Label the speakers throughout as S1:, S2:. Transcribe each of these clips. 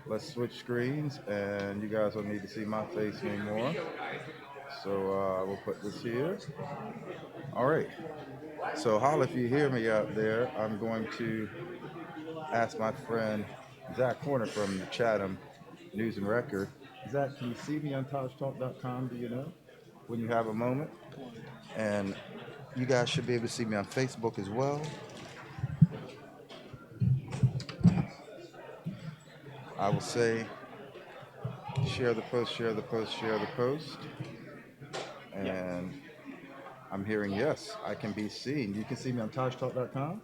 S1: Let's switch screens, and you guys don't need to see my face anymore. So we'll put this here. All right. So holla if you hear me out there. I'm going to ask my friend Zach Horner from the Chatham News and Record. Zach, can you see me on TaJTalk.com? Do you know? When you have a moment. And you guys should be able to see me on Facebook as well. I will say share the post, share the post, share the post. And I'm hearing yes, I can be seen. You can see me on TaJTalk.com.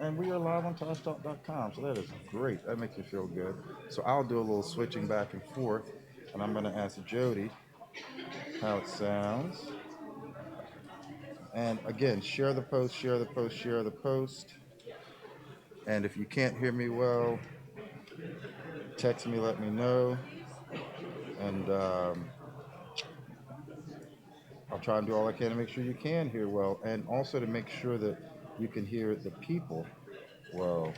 S1: And we are live on TaJTalk.com. So that is great. That makes me feel good. So I'll do a little switching back and forth. And I'm going to ask Jody how it sounds. And again, share the post, share the post, share the post. And if you can't hear me well, text me, let me know. And I'll try and do all I can to make sure you can hear well. And also to make sure that you can hear the people well.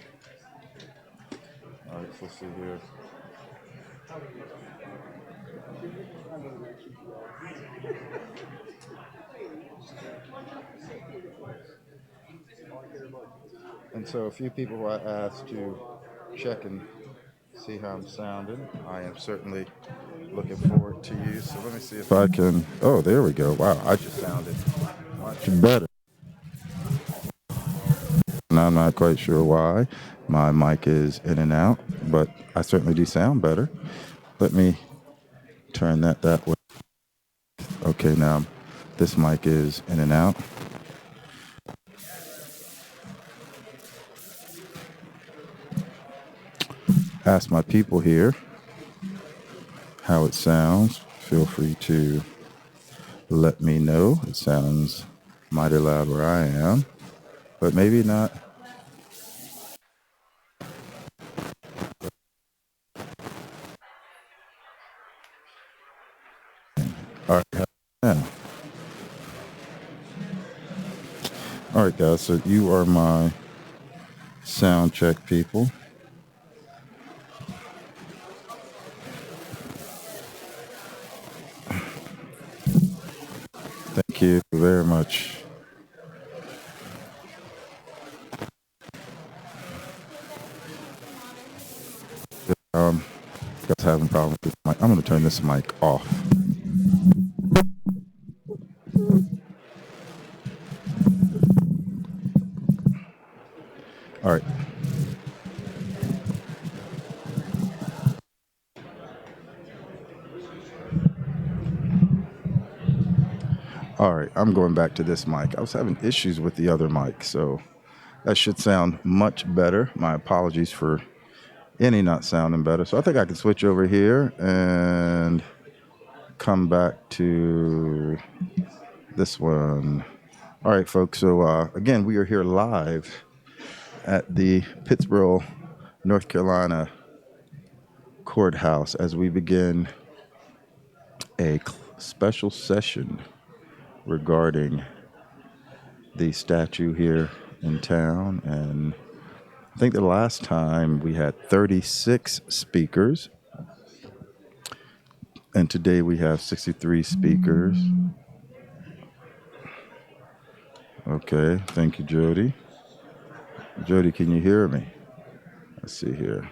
S1: All right, so let's see here. And so a few people who I asked to check and see how I'm sounding. I am certainly looking forward to you. So let me see if I can. Oh, there we go. Wow, I just sounded much better. And I'm not quite sure why. My mic is in and out, but I certainly do sound better. Let me turn that way. Okay, now this mic is in and out. Ask my people here how it sounds. Feel free to let me know. It sounds mighty loud where I am, but maybe not. All right, now. All right, guys. So you are my sound check people. Thank you very much. Guys having problems with the mic. I'm going to turn this mic off. All right. All right. I'm going back to this mic. I was having issues with the other mic, so that should sound much better. My apologies for any not sounding better. So I think I can switch over here and come back to this one. All right, folks. So again, we are here live at the Pittsboro, North Carolina courthouse as we begin a special session regarding the statue here in town. And I think the last time we had 36 speakers, and today we have 63 speakers. Okay, thank you, Jody. Jody, can you hear me? Let's see here.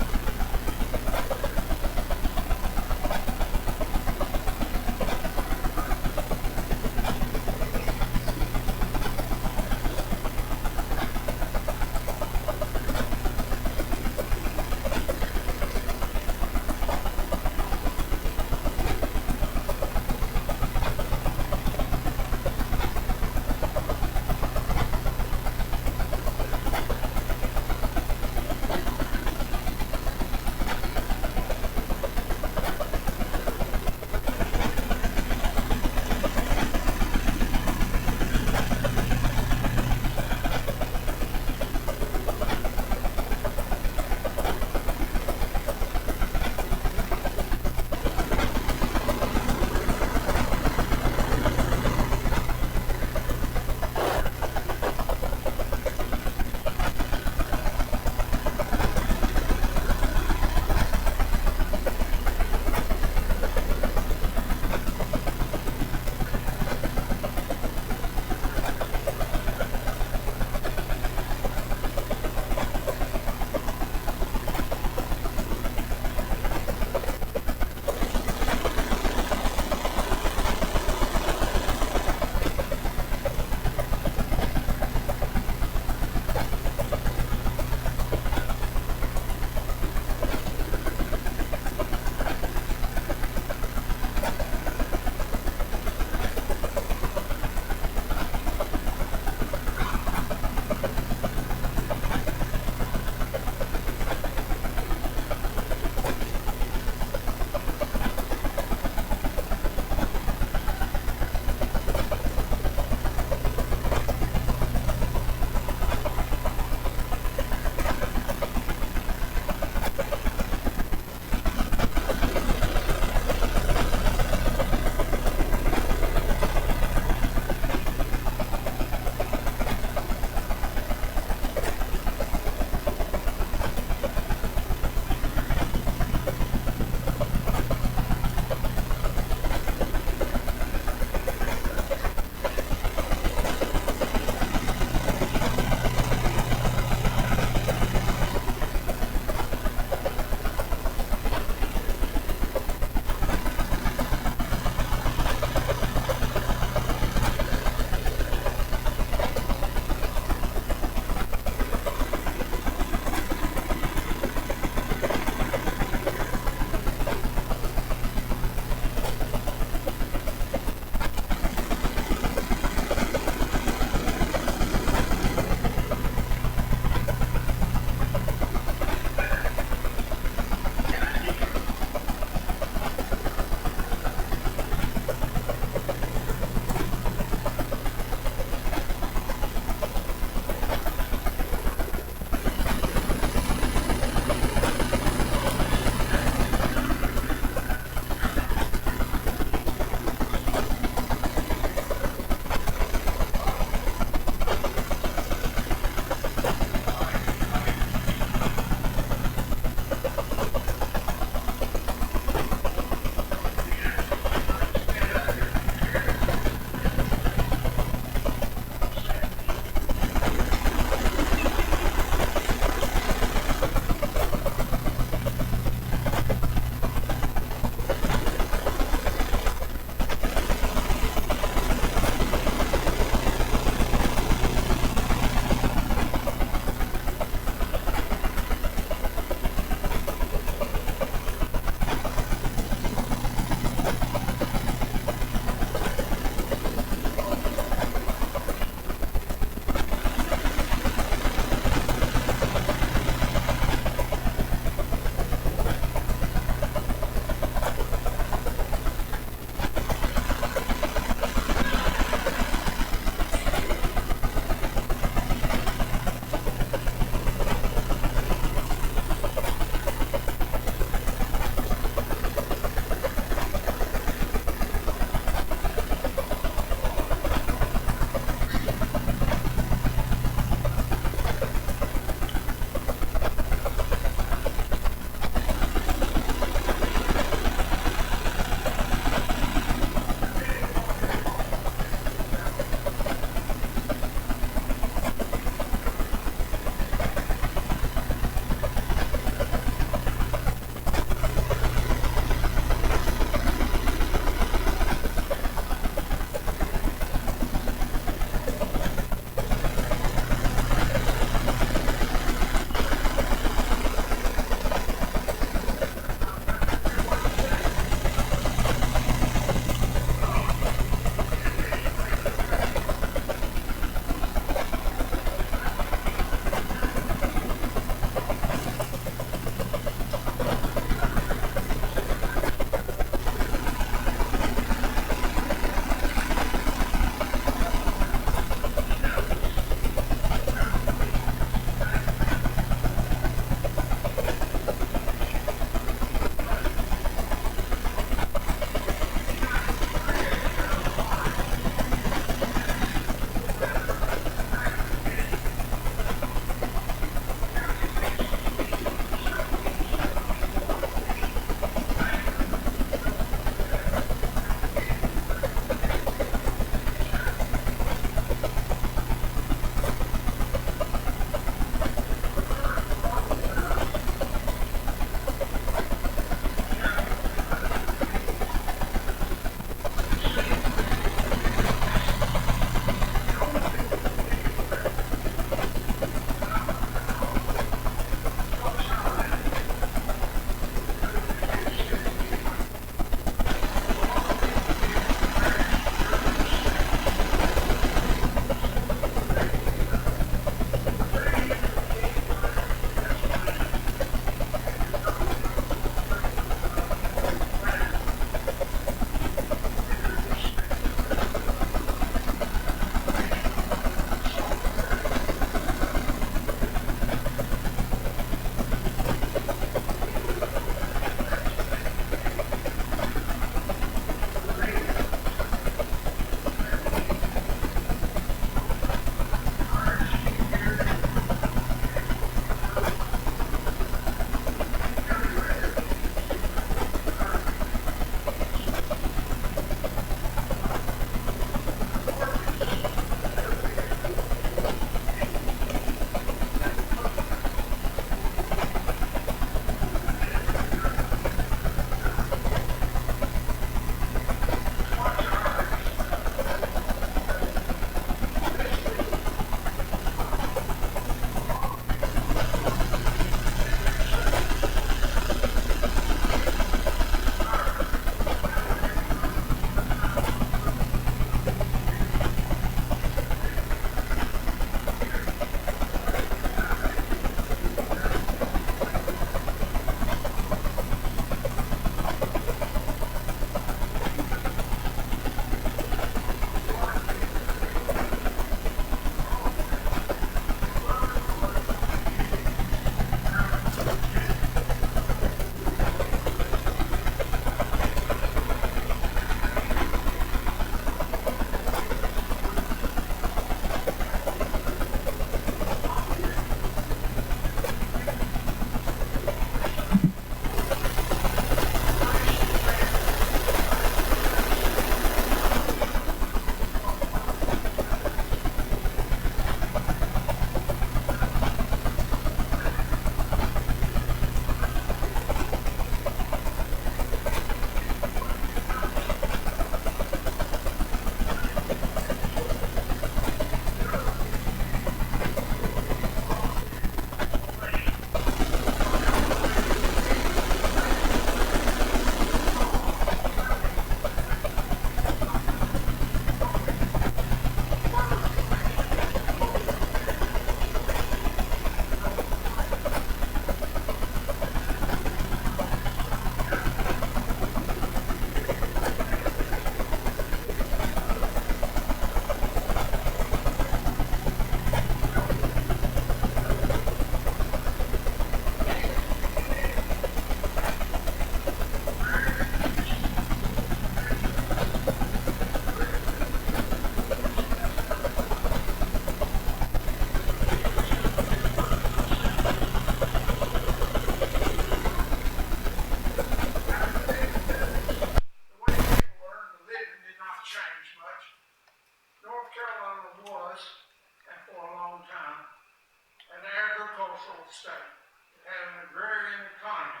S2: agricultural state. It had an agrarian economy.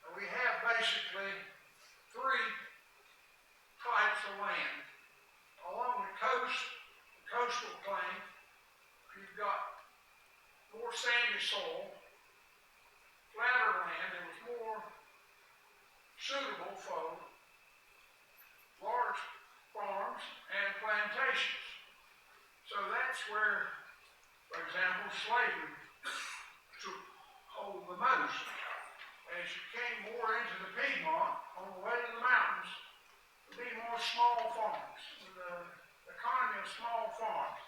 S2: And we have basically three types of land. Along the coast, the coastal plain, you've got more sandy soil, flatter land that was more suitable for large farms and plantations. So that's where, for example, slavery took hold the most. As you came more into the Piedmont, on the way to the mountains, there'd be more small farms, the economy of small farms.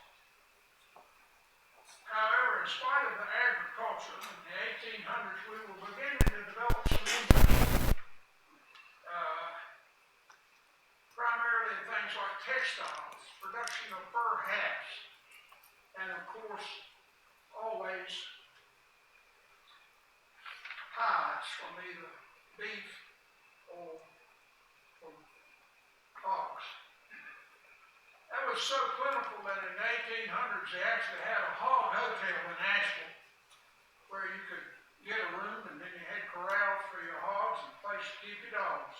S2: However, in spite of the agriculture, in the 1800s, we were beginning to develop some industry, primarily in things like textiles, production of fur hats, and of course, always hides from either beef or from hogs. That was so plentiful that in the 1800s they actually had a hog hotel in Nashville where you could get a room and then you had corrals for your hogs and a place to keep your dogs.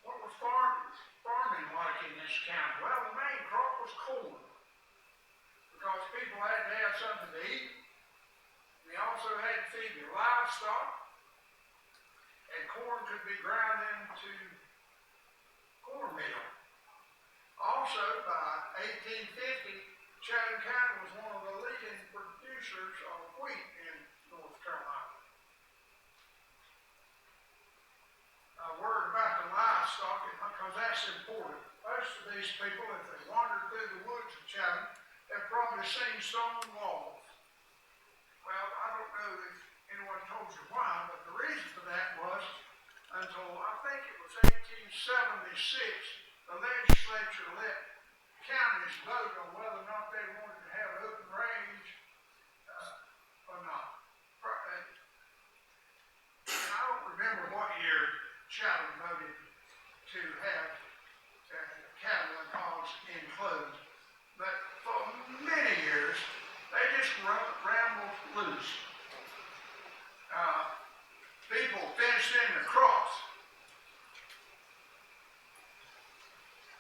S2: What was farming like in this county? Well, the main crop was corn because people had to have something to eat. They also had to feed their livestock. And corn could be ground into cornmeal. Also, by 1850, Chatham County was one of the leading producers of wheat in North Carolina. A word about the livestock, because that's important. Most of these people, if they wandered through the woods of Chatham, have probably seen stone walls. Well, I don't know if anyone told you why, but the reason for that was until I think it was 1876, the legislature let counties vote on whether or not they wanted to have open range or not. And I don't remember what year Chatham voted to have cattle and hogs enclosed, but for many years they just rambled loose. People finished in the crops.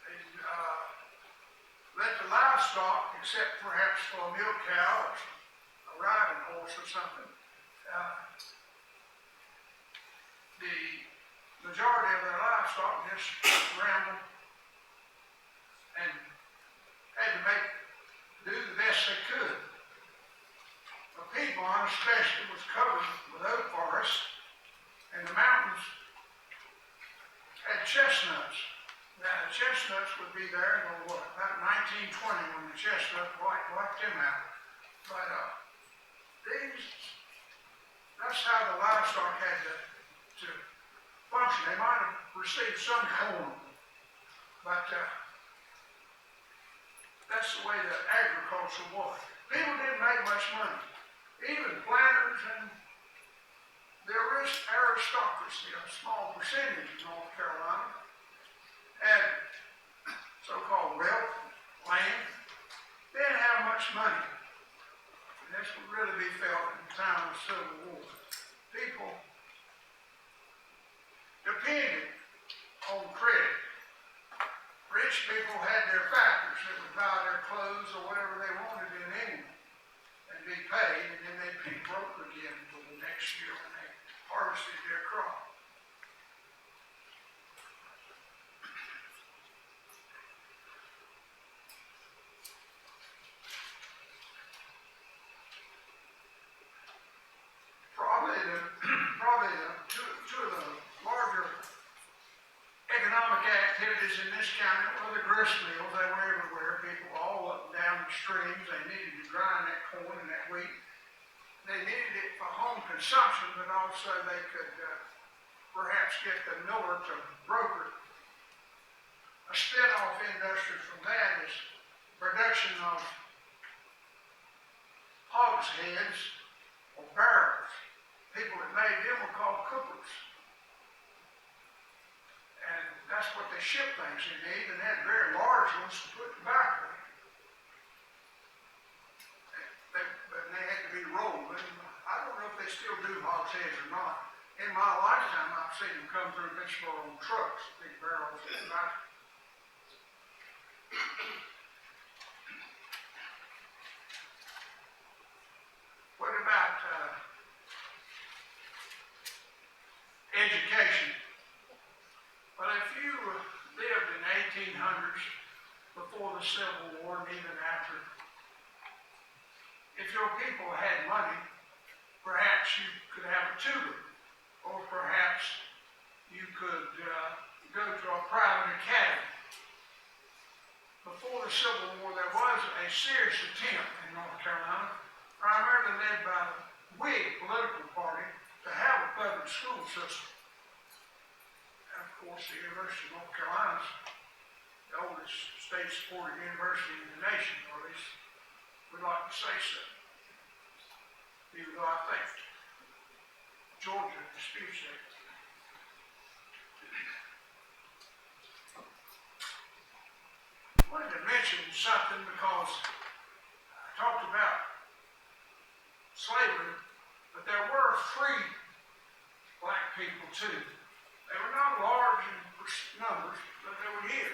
S2: They let the livestock, except perhaps for a milk cow or a riding horse or something, the majority of their livestock just rambled and had to do the best they could. The Piedmont especially was covered with oak forests, and the mountains had chestnuts. Now the chestnuts would be there until about 1920 when the chestnuts wiped them out. But that's how the livestock had to function. They might have received some corn, but that's the way that agriculture was. People didn't make much money. Even planters and the aristocracy, a small percentage in North Carolina, had so-called wealth, land. They didn't have much money. And this would really be felt in the time of the Civil War. People depended on credit. Rich people had their factories that would buy their clothes or whatever they wanted in England and be paid, and then they'd be broke again until the next year when they harvested their crop. Probably two of the larger economic activities in this county were the grist mills. They were everywhere. People all up and down the streams. They needed to grind that corn and that wheat. They needed it for home consumption, but also they could perhaps get the miller to broker it. A spin-off industry from that is production of hogsheads or barrels. People that made them were called coopers. And that's what they ship things in. They even had very large ones to put tobacco in. But they had to be rolled. And I don't know if they still do hogsheads or not. In my lifetime, I've seen them come through Pittsboro on trucks, big barrels of tobacco. What about education? Well, if you lived in the 1800s, before the Civil War and even after, if your people had money, perhaps you could have a tutor, or perhaps you could go to a private academy. Before the Civil War, there was a serious attempt in North Carolina, primarily led by the Whig political party, to have a public school system. And of course, the University of North Carolina is the oldest state-supported university in the nation, or at least we'd like to say so. Even though I think Georgia disputes that. I wanted to mention something because I talked about slavery, but there were free black people too. They were not large in numbers, but they were here.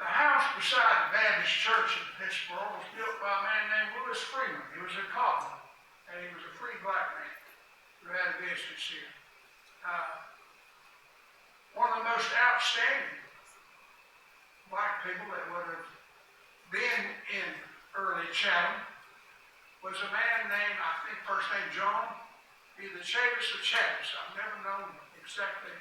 S2: The house beside the Baptist church in Pittsboro was built by a man named Lewis Freeman. He was a cobbler, and he was a free black man who had a business here. One of the most outstanding black people that would have been in early Chatham was a man named, I think first name John, either Chavis or Chavis. I've never known exactly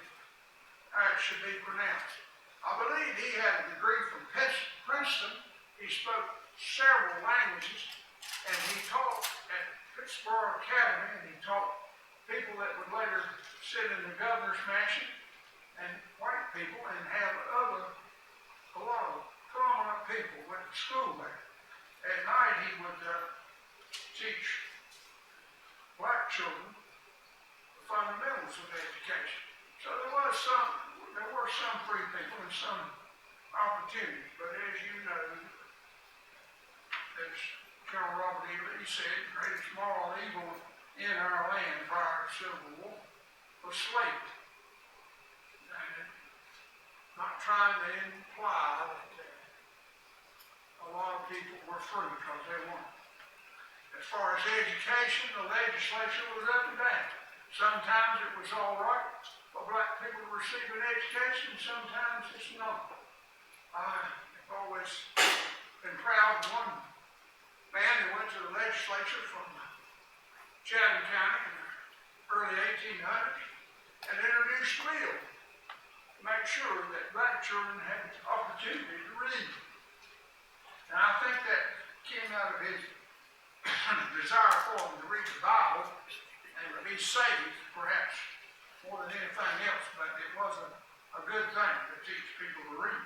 S2: how it should be pronounced. I believe he had a degree from Princeton. He spoke several languages, and he taught at Pittsboro Academy, and he taught people that would later sit in the governor's mansion, and white people, and have a lot of prominent people went to school there. At night he would teach black children the fundamentals of education. So there were some free people and some opportunities, but as you know, as Colonel Robert E. Lee said, the greatest moral evil in our land prior to Civil War was slavery. And not trying to imply that a lot of people were free, because they weren't. As far as education, the legislature was up and down. Sometimes it was all right for black people to receive an education, sometimes it's not. I've always been proud of one man who went to the legislature from Chatham County in the early 1800s and introduced a bill to make sure that black children had the opportunity to read. And I think that came out of his desire for them to read the Bible and to be saved, perhaps more than anything else, but it was a good thing to teach people to read.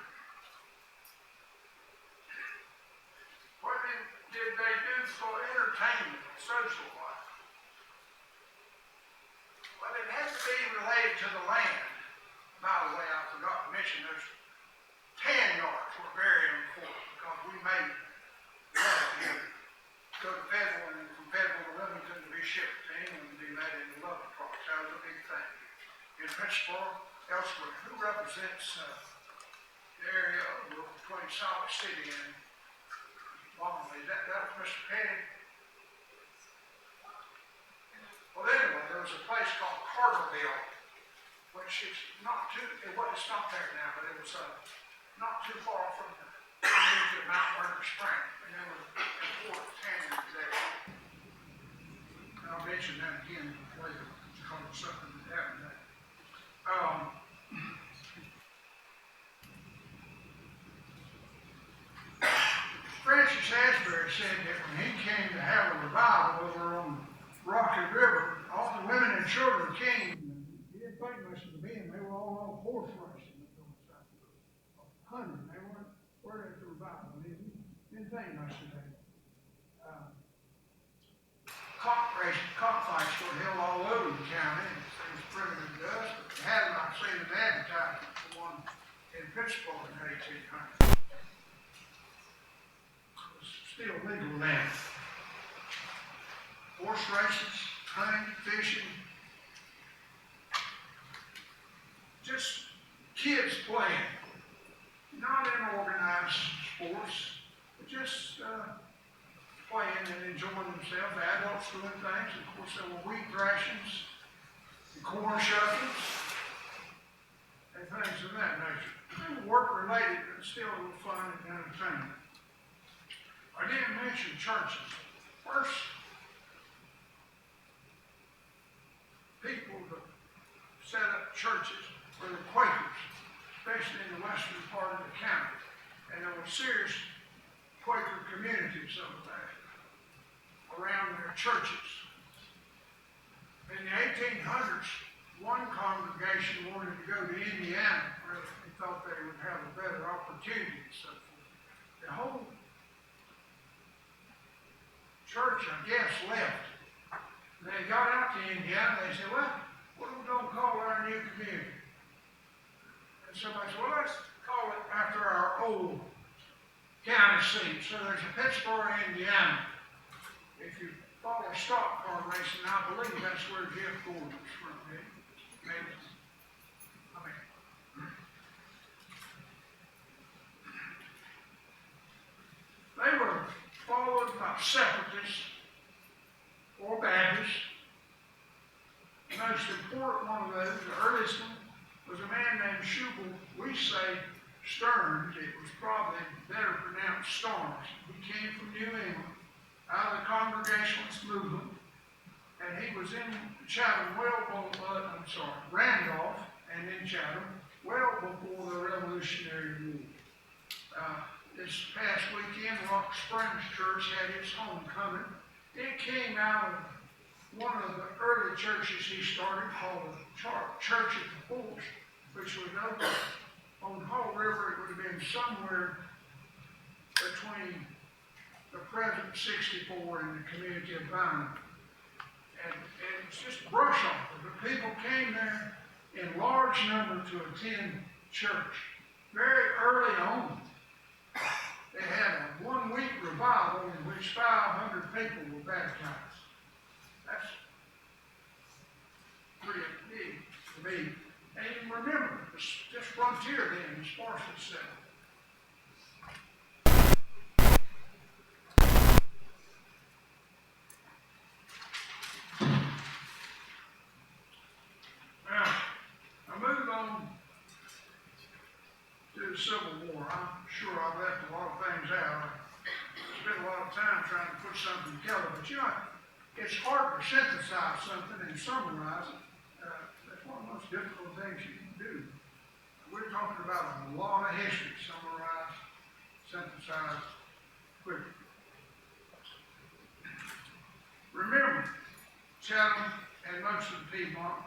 S2: What did they do for entertainment, social life? Well, it had to be related to the land. By the way, I forgot to mention those tan yards were very important, because we made love here. Go to Federal, and from Federal to Wilmington to be shipped to England to be made into love products. That was a big thing. In Pittsboro, elsewhere, who represents the area between Salt City and Baltimore? That was Mr. Petty. Well, anyway, there was a place called Carterville, which is not too, it's not there now, but it was not too far from the community of Mount Vernon Spring, and there was important tanneries there. And I'll mention that again later, because of something that happened there. Francis Asbury said that when he came to have a revival over on Rocky River, all the women and children came. He didn't think much of the men. They were all on horse racing. Hunting. They weren't at the revival. They didn't think much of that. Cockfights were held all over the county. It was primitive to us, but they hadn't seen an advertisement for one 1800s. It's still legal now. Horse races, hunting, fishing, just kids playing, not in organized sports, but just playing and enjoying themselves. Adults doing things. Of course, there were wheat rations, and corn shuckings, and things of that nature. They were work-related, but still a little fun and entertainment. I didn't mention churches. First, people that set up churches were the Quakers, especially in the western part of the county. And there were serious Quaker communities over there around their churches. In the 1800s, one congregation wanted to go to Indiana where they thought they would have a better opportunity and so forth. The whole church, I guess, left. They got out to Indiana, they said, well, what are we going to call our new community? And somebody said, well, let's call it after our old county seat. So there's a Pittsboro, Indiana. If you follow stock car racing, I believe that's where Jeff Gordon's from. Maybe. They were followed by separatists or Baptists. The most important one of those, the earliest one, was a man named Shubal. We say Stearns. It was probably better pronounced Starnes. He came from New England, out of the Congregationalist movement, and he was in Chatham Randolph, and in Chatham, well before the Revolutionary War. This past weekend, Rock Springs Church had its homecoming. It came out of one of the early churches he started called the Church at the Forks, which was open on the Hall River. It would have been somewhere between the present 64 and the community of Bynum. And it's just brush off. The people came there in large number to attend church. Very early on, they had a one-week revival in which 500 people were baptized. That's pretty big to me. And remember, this frontier then is sparse itself. Now, I move on to the Civil War. I'm sure I've left a lot of things out. I spent a lot of time trying to put something together, but you know, it's hard to synthesize something and summarize it. That's one of the most difficult things you can do. We're talking about a lot of history, summarize, synthesize quickly. Remember, Chatham and most of the Piedmont,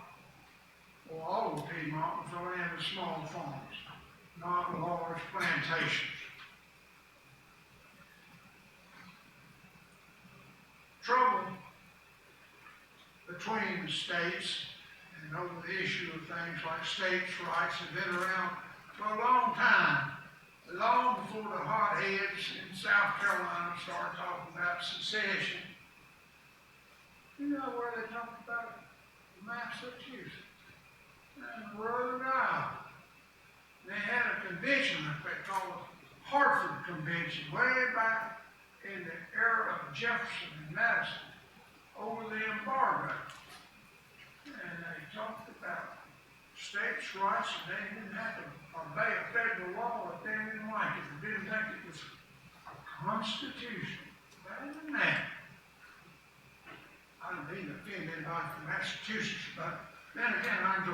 S2: or all of the Piedmont, was only having small farms, not large plantations. Trouble between the states and over the issue of things like states' rights have been around for a long time, long before the hotheads in South Carolina started talking about secession. You know where they talked about Massachusetts and Rhode Island. They had a convention that they called the Hartford Convention way back in the era of Jefferson and Madison over the embargo. And they talked about states' rights, and they didn't have to obey a federal law if they didn't like it. They didn't think it was a constitution. Better than that. I don't mean to offend anybody from Massachusetts, but then again, I'm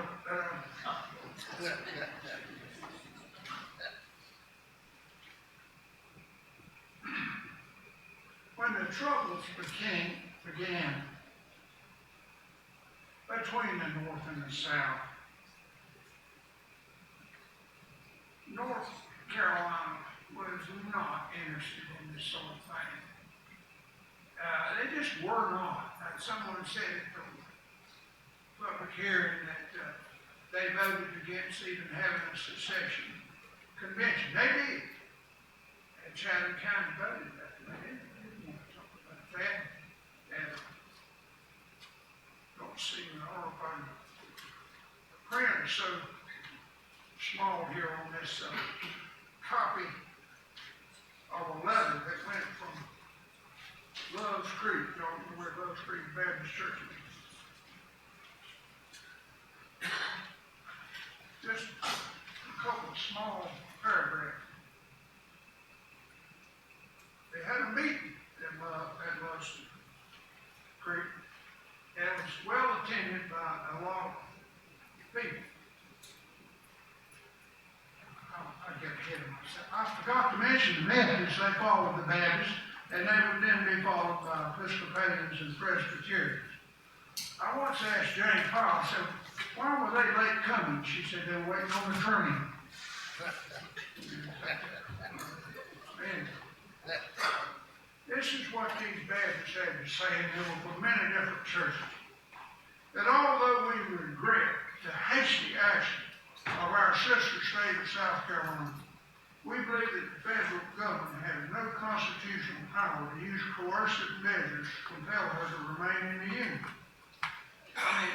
S2: when the troubles began between the North and the South, North Carolina was not interested in this sort of thing. They just were not. Someone said at the public hearing that they voted against even having a secession convention. They did. And Chatham County voted that. They didn't want something like that. And don't see in the article. The print is so small here on this copy of a letter that went from Love's Creek. Y'all know where Love's Creek Baptist Church is. Just a couple of small paragraphs. They had a meeting at Love's Creek, and it was well attended by a lot of people. I get ahead of myself. I forgot to mention the Methodists. They followed the Baptists, and they would then be followed by Episcopalians and Presbyterians. I once asked Jane Powell, I said, why were they late coming? She said they were waiting on the train. This is what these Baptists had to say, and they were from many different churches. That although we regret the hasty action of our sister state of South Carolina, we believe that the federal government has no constitutional power to use coercive measures to compel her to remain in the Union. I mean,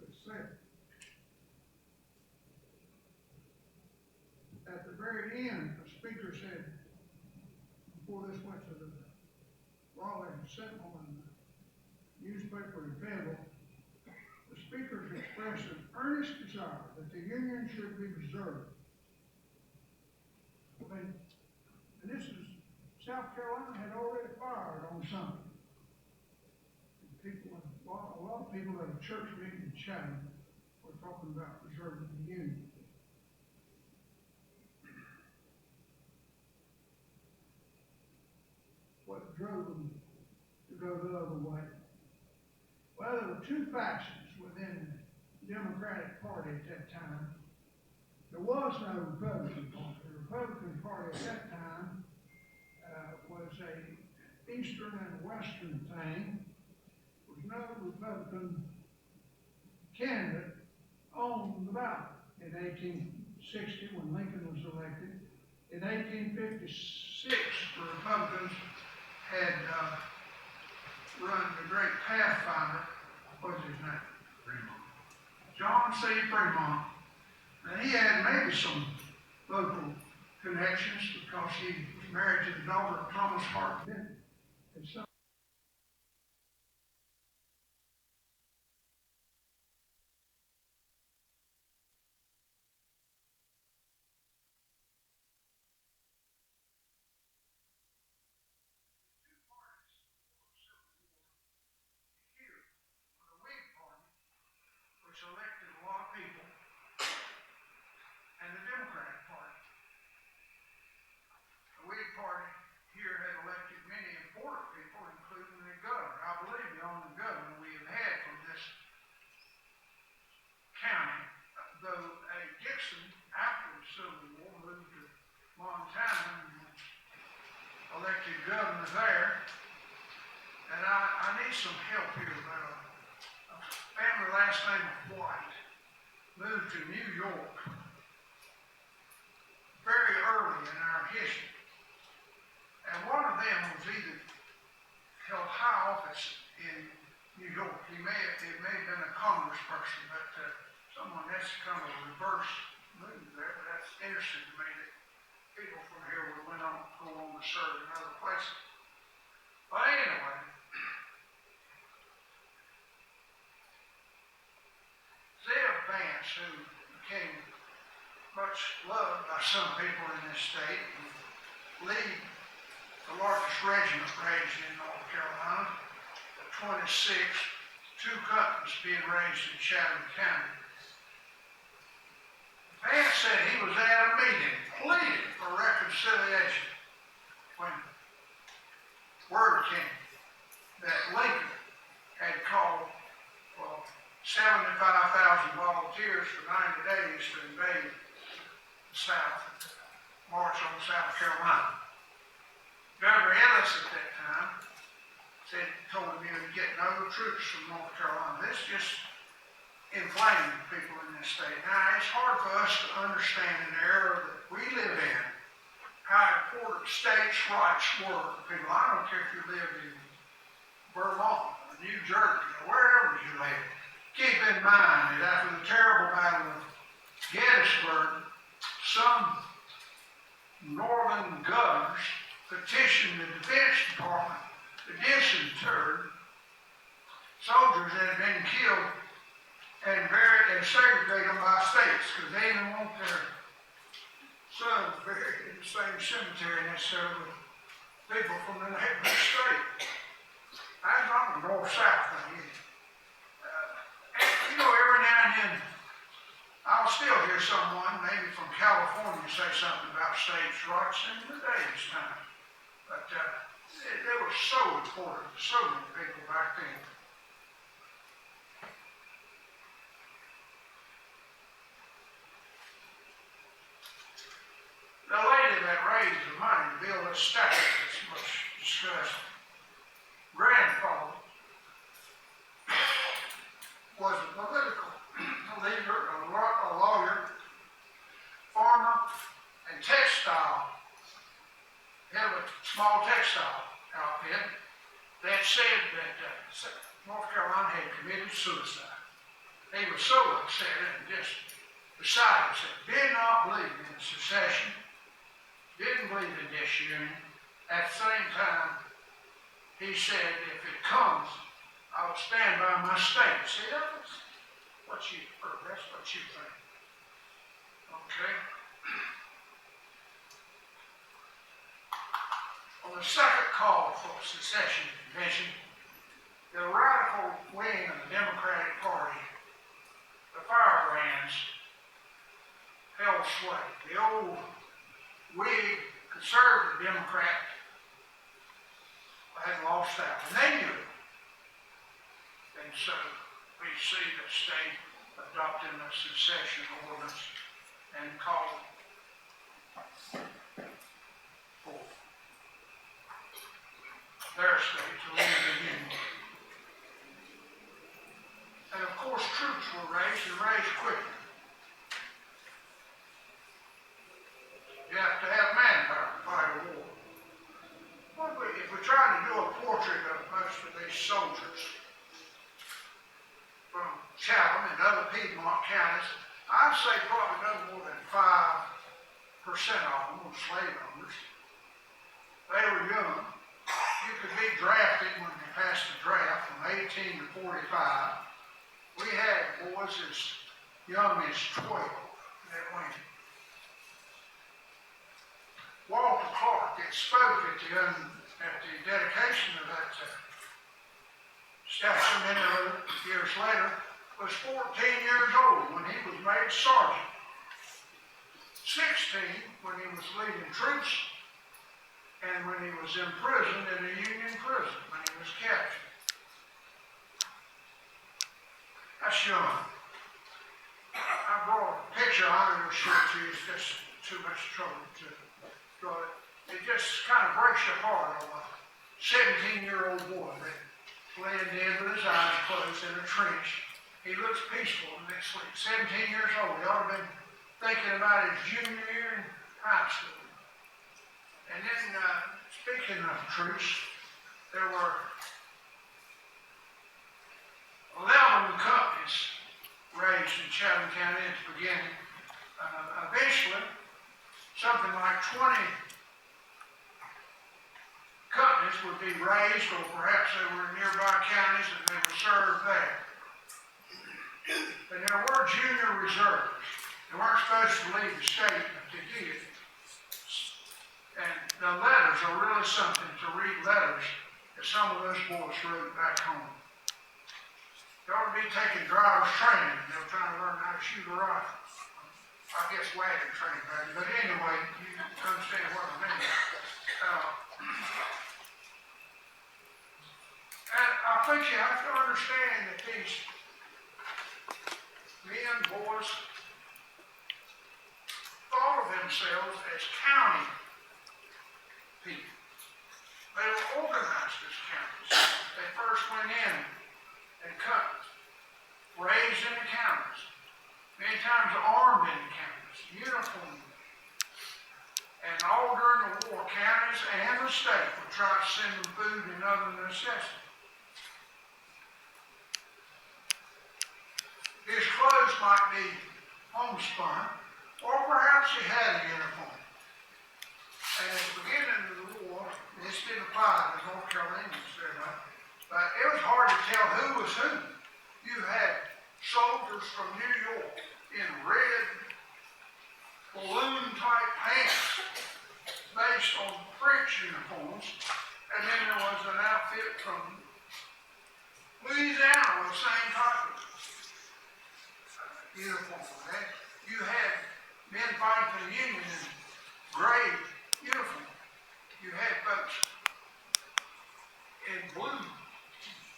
S2: it's sad. At the very end, the speaker said, before this went to the Raleigh Sentinel and the newspaper in Fayetteville, the speakers expressed an earnest desire that the Union should be preserved. I mean, and this is, South Carolina had already fired on something. People, a lot of people at a church meeting in Chatham were talking about preserving the Union. What drove them to go the other way? Well, there were two factions within the Democratic Party at that time. There was no Republican Party. The Republican Party at that time was a Eastern and Western thing. There was no Republican candidate on the ballot in 1860 when Lincoln was elected. In 1856, the Republicans had run the great Pathfinder, what's his name? Fremont. John C. Fremont. And he had maybe some local connections because he was married to the daughter of Thomas Hart Benton. And so elected a lot of people, and the Democratic Party. The Whig Party here had elected many important people, including the governor. I believe the only governor we have had from this county, though Dixon, after the Civil War, moved to Montana and elected governor there. And I need some help here about family last name of White moved to New York very early in our history. And one of them was either held high office in New York. It may have been a congressperson, but someone that's kind of a reverse move there. But that's interesting to me that people from here went on to go on to serve in other places. But anyway, Zeb Vance, who became much loved by some people in this state, and lead the largest regiment raised in North Carolina, the 26th, two companies being raised in Chatham County. Vance said he was at a meeting pleading for reconciliation when word came that Lincoln had called for 75,000 volunteers for 90 days to invade the South, march on South Carolina. Governor Ellis at that time told him he would get no troops from North Carolina. This just inflamed people in this state. Now, it's hard for us to understand in the era that we live in how important states' rights were to people. I don't care if you live in Vermont or New Jersey or wherever you live. Keep in mind that after the terrible Battle of Gettysburg, some northern governors petitioned the Defense Department to disinter soldiers that had been killed and buried and segregate them by states because they didn't want their sons buried in the same cemetery necessarily with people from the neighboring state. That's not the north-south thing, is it? And every now and then, I'll still hear someone, maybe from California, say something about states' rights in today's time. But they were so important to so many people back then. The lady that raised the money to build this statue that's much discussed, grandfather, was a political leader, a lawyer, farmer, and textile, had a small textile outfit that said that North Carolina had committed suicide. They were so upset and just decided that did not believe in secession, didn't believe in disunion. At the same time, he said, if it comes, I will stand by my state. See, that's what you heard. That's what you think. Okay? On the second call for a secession convention, the radical wing of the Democratic Party, the firebrands, held sway. The old Whig conservative Democrat had lost out, and they knew it. And so we see the state adopting a secession ordinance and called for their state to leave the Union. And of course, troops were raised and raised quickly. You have to have manpower to fight a war. If we try to do a portrait of most of these soldiers from Chatham and other Piedmont counties, I'd say probably no more than 5% of them were slave owners. They were young. You could be drafted when they passed the draft from 18 to 45. We had boys as young as 12 that went. Walter Clark that spoke at the dedication of that statue many years later was 14 years old when he was made sergeant, 16 when he was leading troops, and when he was imprisoned in a Union prison when he was captured. That's young. I brought a picture I will show to you. It's just too much trouble to draw it. It just kind of breaks your heart on a 17-year-old boy that blended in with his eyes closed in a trench. He looks peaceful in that sleep. 17 years old. He ought to have been thinking about his junior year in high school. And then, speaking of troops, there were 11 companies raised in Chatham County at the beginning. Eventually, something like 20 companies would be raised, or perhaps they were in nearby counties and they were served there. And there were junior reserves. They weren't supposed to leave the state, but they did. And the letters are really something to read letters that some of those boys wrote back home. They ought to be taking driver's training. They were trying to learn how to shoot a rifle. I guess wagon training, maybe. But anyway, you understand what I mean. And I think you have to understand that these men, boys, thought of themselves as county people. They were organized as counties. They first went in and companies. raised in the counties, many times armed in the counties, uniformed. And all during the war, counties and the state would try to send them food and other necessities. His clothes might be homespun, or perhaps he had a uniform. And at the beginning of the war, this didn't apply to the North Carolinians very much, but it was hard to tell who was who. You had soldiers from New York in red balloon-type pants based on French uniforms, and then there was an outfit from Louisiana with the same type of uniform. Okay? You had men fighting for the Union in gray uniform. You had folks in blue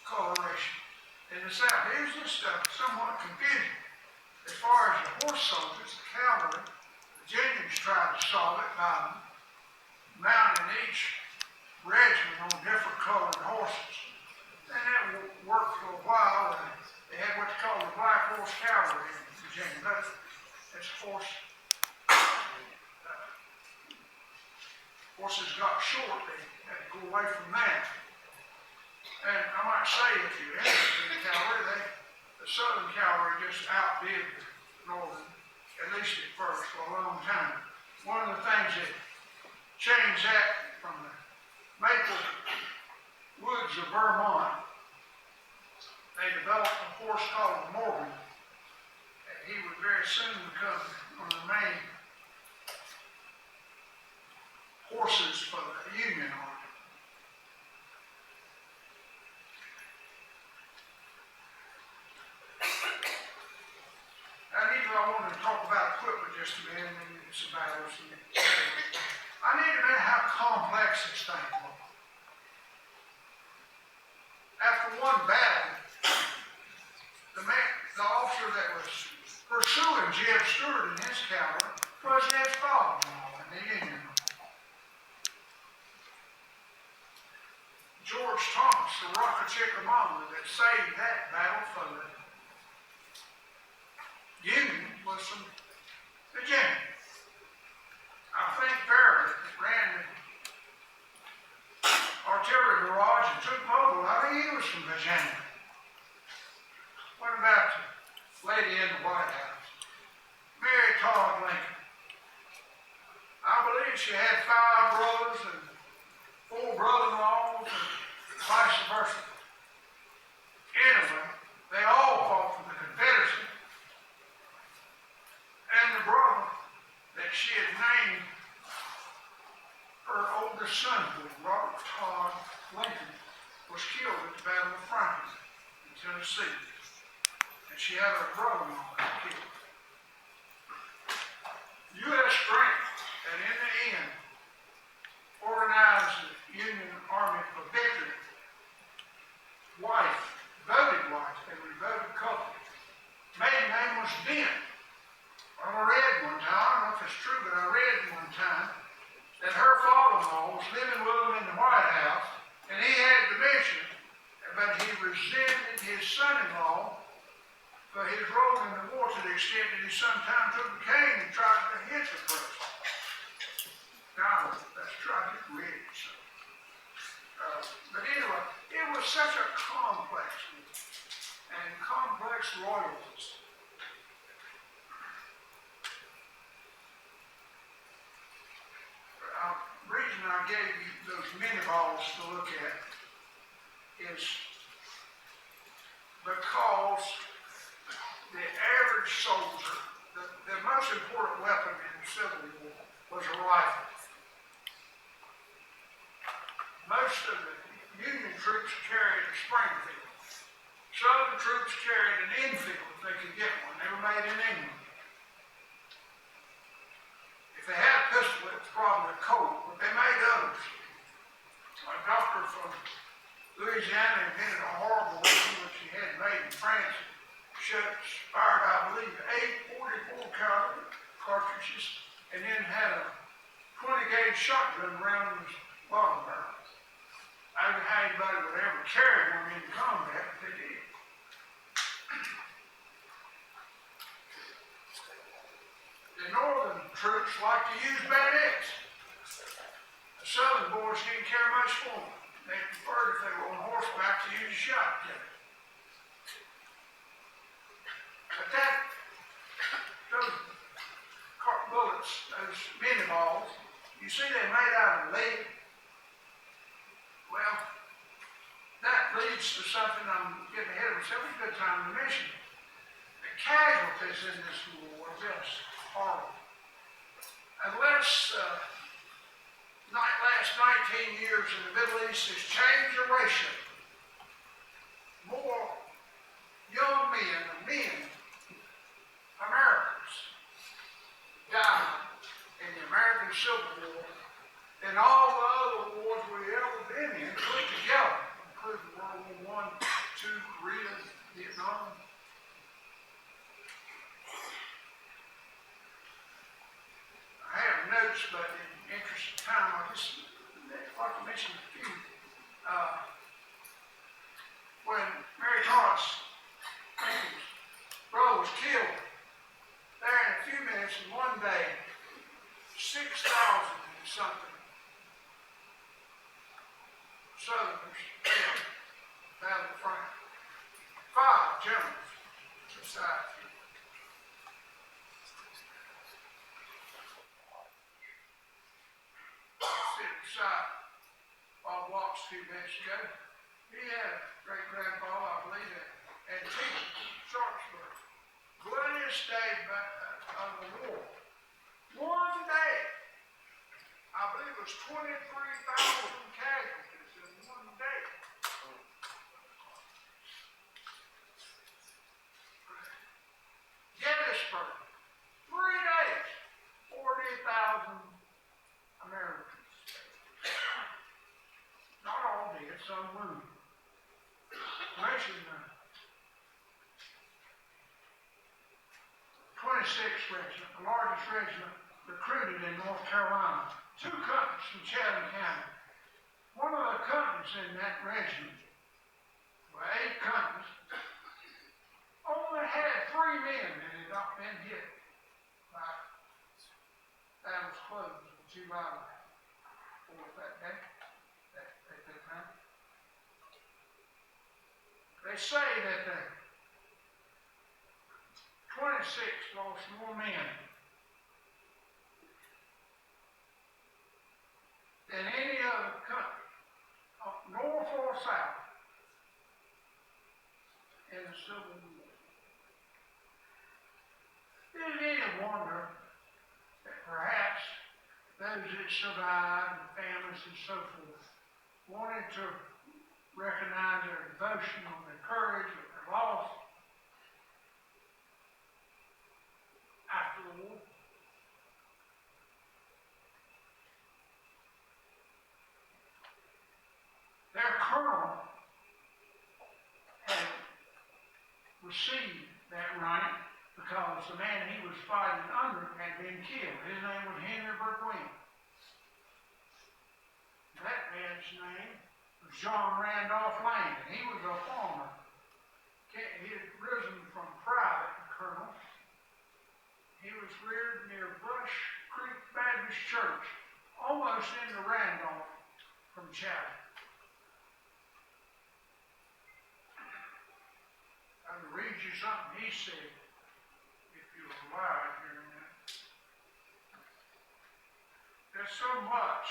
S2: coloration in the South. Here's this stuff somewhat confusing. As far as the horse soldiers, the cavalry, the Virginians tried to solve it by mounting each regiment on different colored horses. And that worked for a while. They had what's called the Black Horse Cavalry in Virginia. That's horse. Horses got short, they had to go away from that. And I might say, if you're interested in the cavalry, the Southern cavalry just outdid the Northern, at least at first, for a long time. One of the things that changed that from the maple woods of Vermont, they developed a horse called the morphine. And he would very soon become one of the main horses for the Union Army. I wanted to talk about equipment just a minute, and it's about us. I need to know how complex this thing was. After one battle, the officer that was pursuing Jeb Stuart and his cavalry was his father-in-law in the Union Army. George Thomas, the Rock of Chickamauga, that saved that battle for the Union was from Virginia. I think Farragut that ran the artillery garage and took mobile. I think he was from Virginia. What about the lady in the White House? Mary Todd Lincoln. I believe she had 5 brothers and 4 brother-in-laws and vice versa. Anyway, they all fought for the Confederacy. And the brother that she had named her oldest son, Robert Todd Lincoln, was killed at the Battle of Franklin in Tennessee. And she had her brother-in-law killed. U.S. Grant, and in the end, organized the Union Army for victory. Voted wife, they were a voted couple. Maiden name was Ben. I read one time, I don't know if it's true, but I read one time that her father-in-law was living with him in the White House, and he had dementia, but he resented his son-in-law for his role in the war to the extent that he sometimes took a cane and tried to hit the person. Now, that's tragic, really. So. But anyway, it was such a complex and complex loyalties. The reason I gave you those mini balls to look at is because the average soldier, the most important weapon in the Civil War was a rifle. Most of the Union troops carried a Springfield. Southern troops carried an Enfield if they could get one. They were made in England. If they had a pistol, it was probably a Colt, but they made others. A doctor from Louisiana invented a horrible weapon which he had made in France. Fired, I believe, 8 44 caliber cartridges, and then had a 20 gauge shotgun around his bottom barrel. I don't know how anybody would ever carry one in combat, but they did. northern troops like to use bayonets. The southern boys didn't care much for them. They preferred if they were on horseback to use a shotgun. But those bullets, those mini balls, you see they're made out of lead. Well, that leads to something I'm getting ahead of myself. It's a good time to mention. The casualties in this war are just horrible. Unless last 19 years in the Middle East has changed the ratio. More young men, Americans, died in the American Civil War than all the other wars we've ever been in put together, including World War I, II, Korea, Vietnam. I have notes, but in the interest of time, I'd like to mention a few. When Mary Thomas Lincoln's brother was killed, there in a few minutes in one day, 6,000 and something Southerners killed battlefront. 5 generals beside him. Sitting beside Bob Watts a few minutes ago. He had a great-grandfather, I believe, and TaJ, Sharpsburg. Bloodiest day of the war. One day, I believe it was 23,000 casualties in one day. Gettysburg, 3 days, 40,000 Americans. Not all dead, some wounded. Mention 26th Regiment, the largest regiment recruited in North Carolina. 2 companies from Chatham County. One of the companies in that regiment, well, 8 companies, only had 3 men that had not been hit by battles closed in July 4th that day, at that time. They say that the 26 lost more men than any other country, north or south, in the Civil War. Is it any wonder that perhaps those that survived, and families and so forth, wanted to recognize their devotion and their courage and their loss after the war? Their colonel had received that rank because the man he was fighting under had been killed. His name was Henry Burgoyne. That man's name was John Randolph Lane, and he was a farmer. He had risen from private to colonel. He was reared near Brush Creek Baptist Church, almost into Randolph from Chatham. I will read you something he said, if you're alive here in a minute. There's so much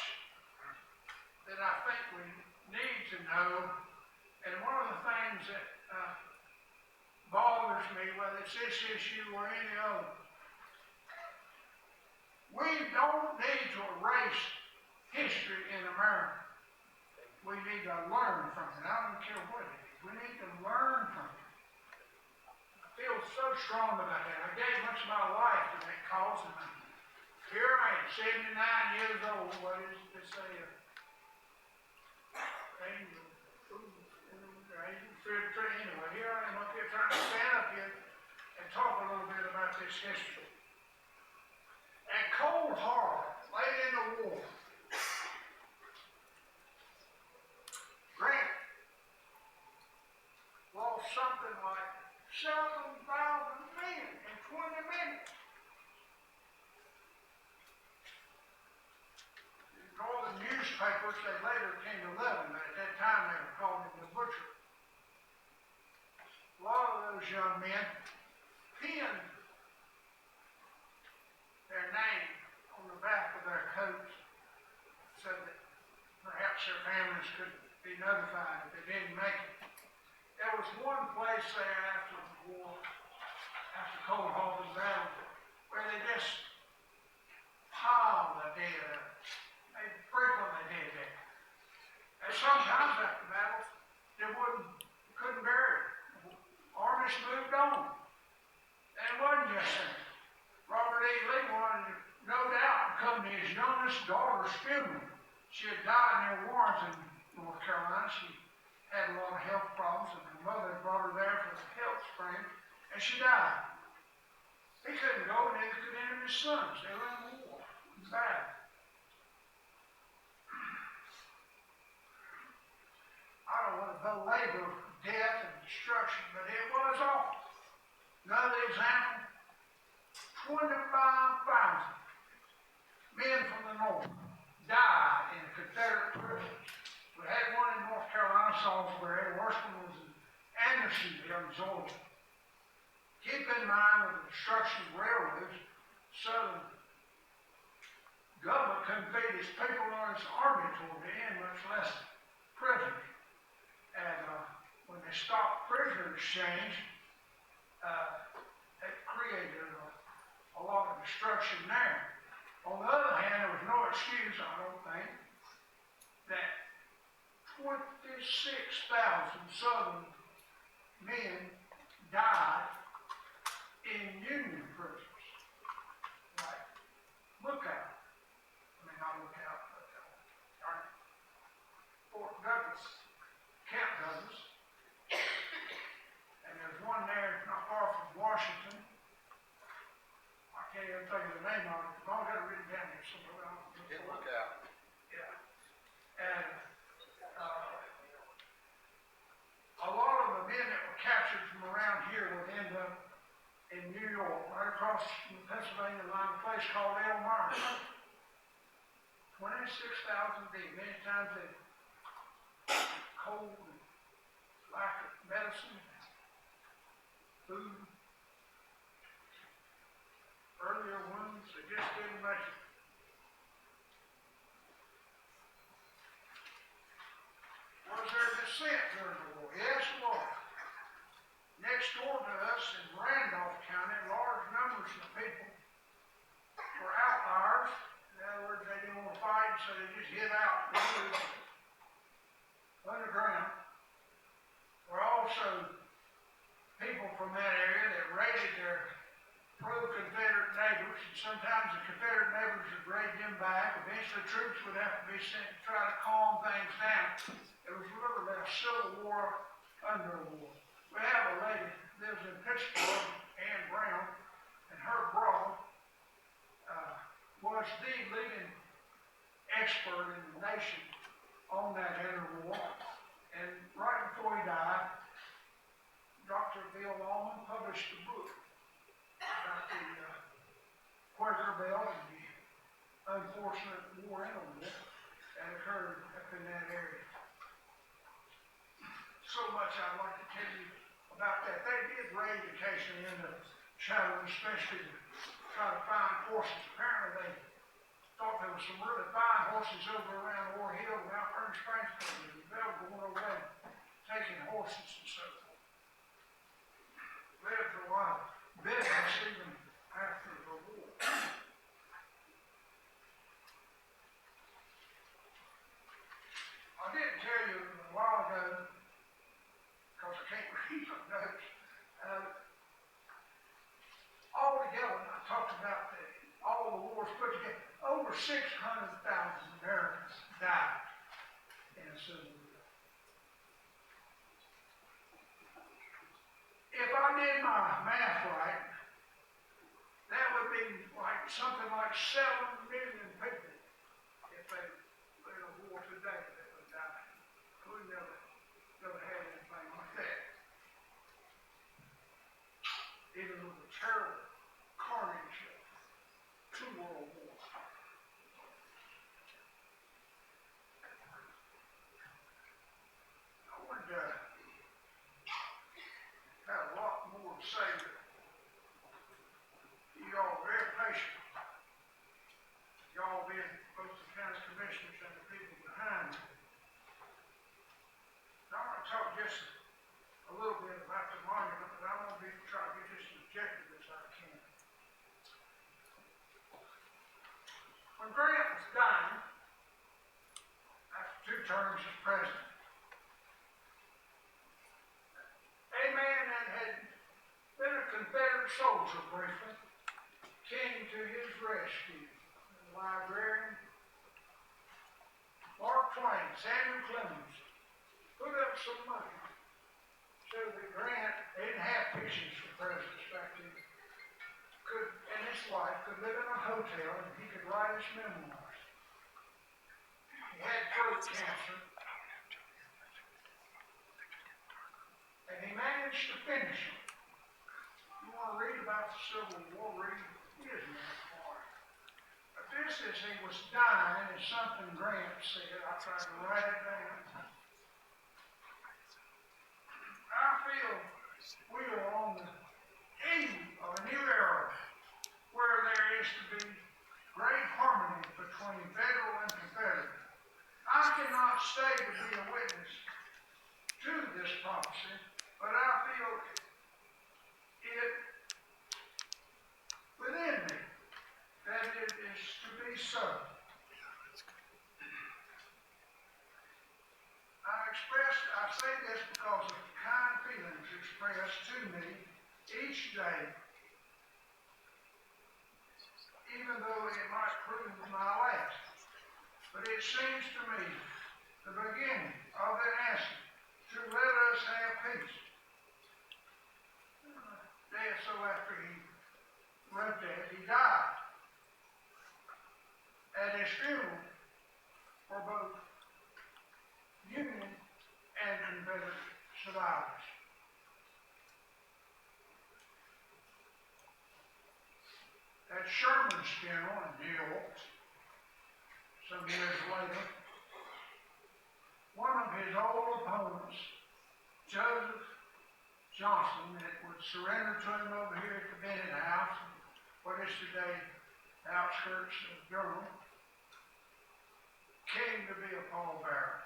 S2: that I think we need to know, and one of the things that bothers me, whether it's this issue or any other, we don't need to erase history in America. We need to learn from it. I don't care what it is. We need to learn from it. I feel so strong about that. I gave much of my life to that cause, and here I am, 79 years old. What is it they say? Anyway, here I am up here trying to stand up here and talk a little bit about this history. At Cold Harbor, late in the war, Grant lost something like 7,000 men in 20 minutes. newspapers, they later came to love him, but at that time they were calling him the butcher. A lot of those young men pinned their name on the back of their coats so that perhaps their families could be notified if they didn't make it. There was one place there after the war, after Cold-Harbor Battle, where they just piled the dead up. They frequently did that. And sometimes after battles, they couldn't bury it. Armies moved on. And it wasn't just that. Robert E. Lee wanted to, no doubt, come to his youngest daughter's funeral. She had died near Warrenton, North Carolina. She had a lot of health problems, and her mother brought her there for the health spring, and she died. He couldn't go, and neither could any of his sons. They were in war. It was bad. I don't want to belabor death and destruction, but it was awful. Another example, 25,000 men from the North died in Confederate prisons. We had one in North Carolina, Salisbury. The worst one was in Andersonville, Georgia. Keep in mind, with the destruction of railroads, Southern government couldn't feed its people or its army toward the end, much less prisoners. And when they stopped prisoner exchange, it created a lot of destruction there. On the other hand, there was no excuse, I don't think, that 26,000 Southern men died in Union prisons. Like Lookout. I mean, not Lookout, but Fort Douglas, Camp Douglas. And there's one there not far from Washington. I can't even think of the name of it. I've got it written down here somewhere.
S3: Lookout.
S2: Yeah. And a lot of the men that were captured from around here would end up in New York, right across from the Pennsylvania line, a place called Elmira. 26,000 dead. Many times they cold and lack of medicine, food, earlier wounds, they just didn't make it. Was there dissent during the war? Yes, it was. Next door to us in Randolph County, large numbers of people were outliers. In other words, they didn't want to fight, so they just hid out in the woods underground. There were also people from that area that raided their pro-Confederate neighbors, and sometimes the Confederate neighbors would raid them back. Eventually, troops would have to be sent to try to calm things down. It was literally a civil war under a war. We have a lady who lives in Pittsboro, Ann Brown, and her brother was the leading expert in the nation on that interwar. And right before he died, Dr. Bill Lawman published a book about the Quaker Belt and the unfortunate war in war that occurred up in that area. So much I'd like to tell you about that. They did raid occasionally into Chatham, especially to try to find horses. Apparently they thought there was some really fine horses over around Ore Hill and Mount Vernon Springs. They were going over there taking horses and so forth. Led to a lot of business even after the war. I didn't tell you a while ago, because I can't read my notes, altogether, I talked about all the wars put together, over 600,000 Americans died in a civil war. If I did my math right, that would be like something like 7 million people if they were in a war today that would die. We never had anything like that. Even with the terrible carnage of 2 world wars. terms as president. A man that had been a Confederate soldier briefly came to his rescue. The librarian, Mark Twain, Samuel Clemens, put up some money so that Grant, they didn't have pensions for presidents back then, and his wife could live in a hotel and he could write his memoirs. He had throat cancer, and he managed to finish them. You want to read about the Civil War, read his memoir. But this, as he was dying, is something Grant said. I tried to write it down. I feel we are on the eve of a new era where there is to be great harmony between federal and Confederate. I cannot stay to be a witness to this prophecy, but I feel it within me that it is to be so. I say this because of the kind feelings expressed to me each day, even though it might prove my last. But it seems to me the beginning of the answer to let us have peace. Day or so after he wrote that, he died. At his funeral were both Union and Confederate survivors. At Sherman's funeral in New York, some years later, one of his old opponents, Joseph Johnson, that would surrender to him over here at the Bennett House, what is today the outskirts of Durham, came to be a pallbearer.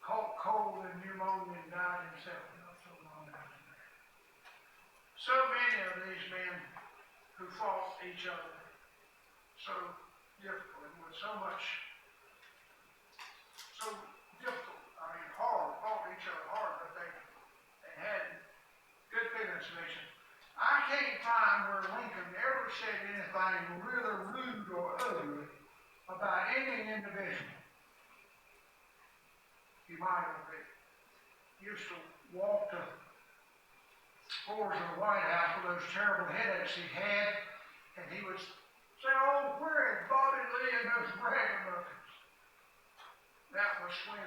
S2: Caught cold and pneumonia and died himself not so long after that. So many of these men who fought each other so difficult, with so difficult, fought each other hard, but they had good feelings for each other. I can't find where Lincoln ever said anything really rude or ugly about any individual. He might have used to walk the floors of the White House with those terrible headaches he had, and he would say, "Oh, where is Bobby Lee and those ragamuffins?" That was when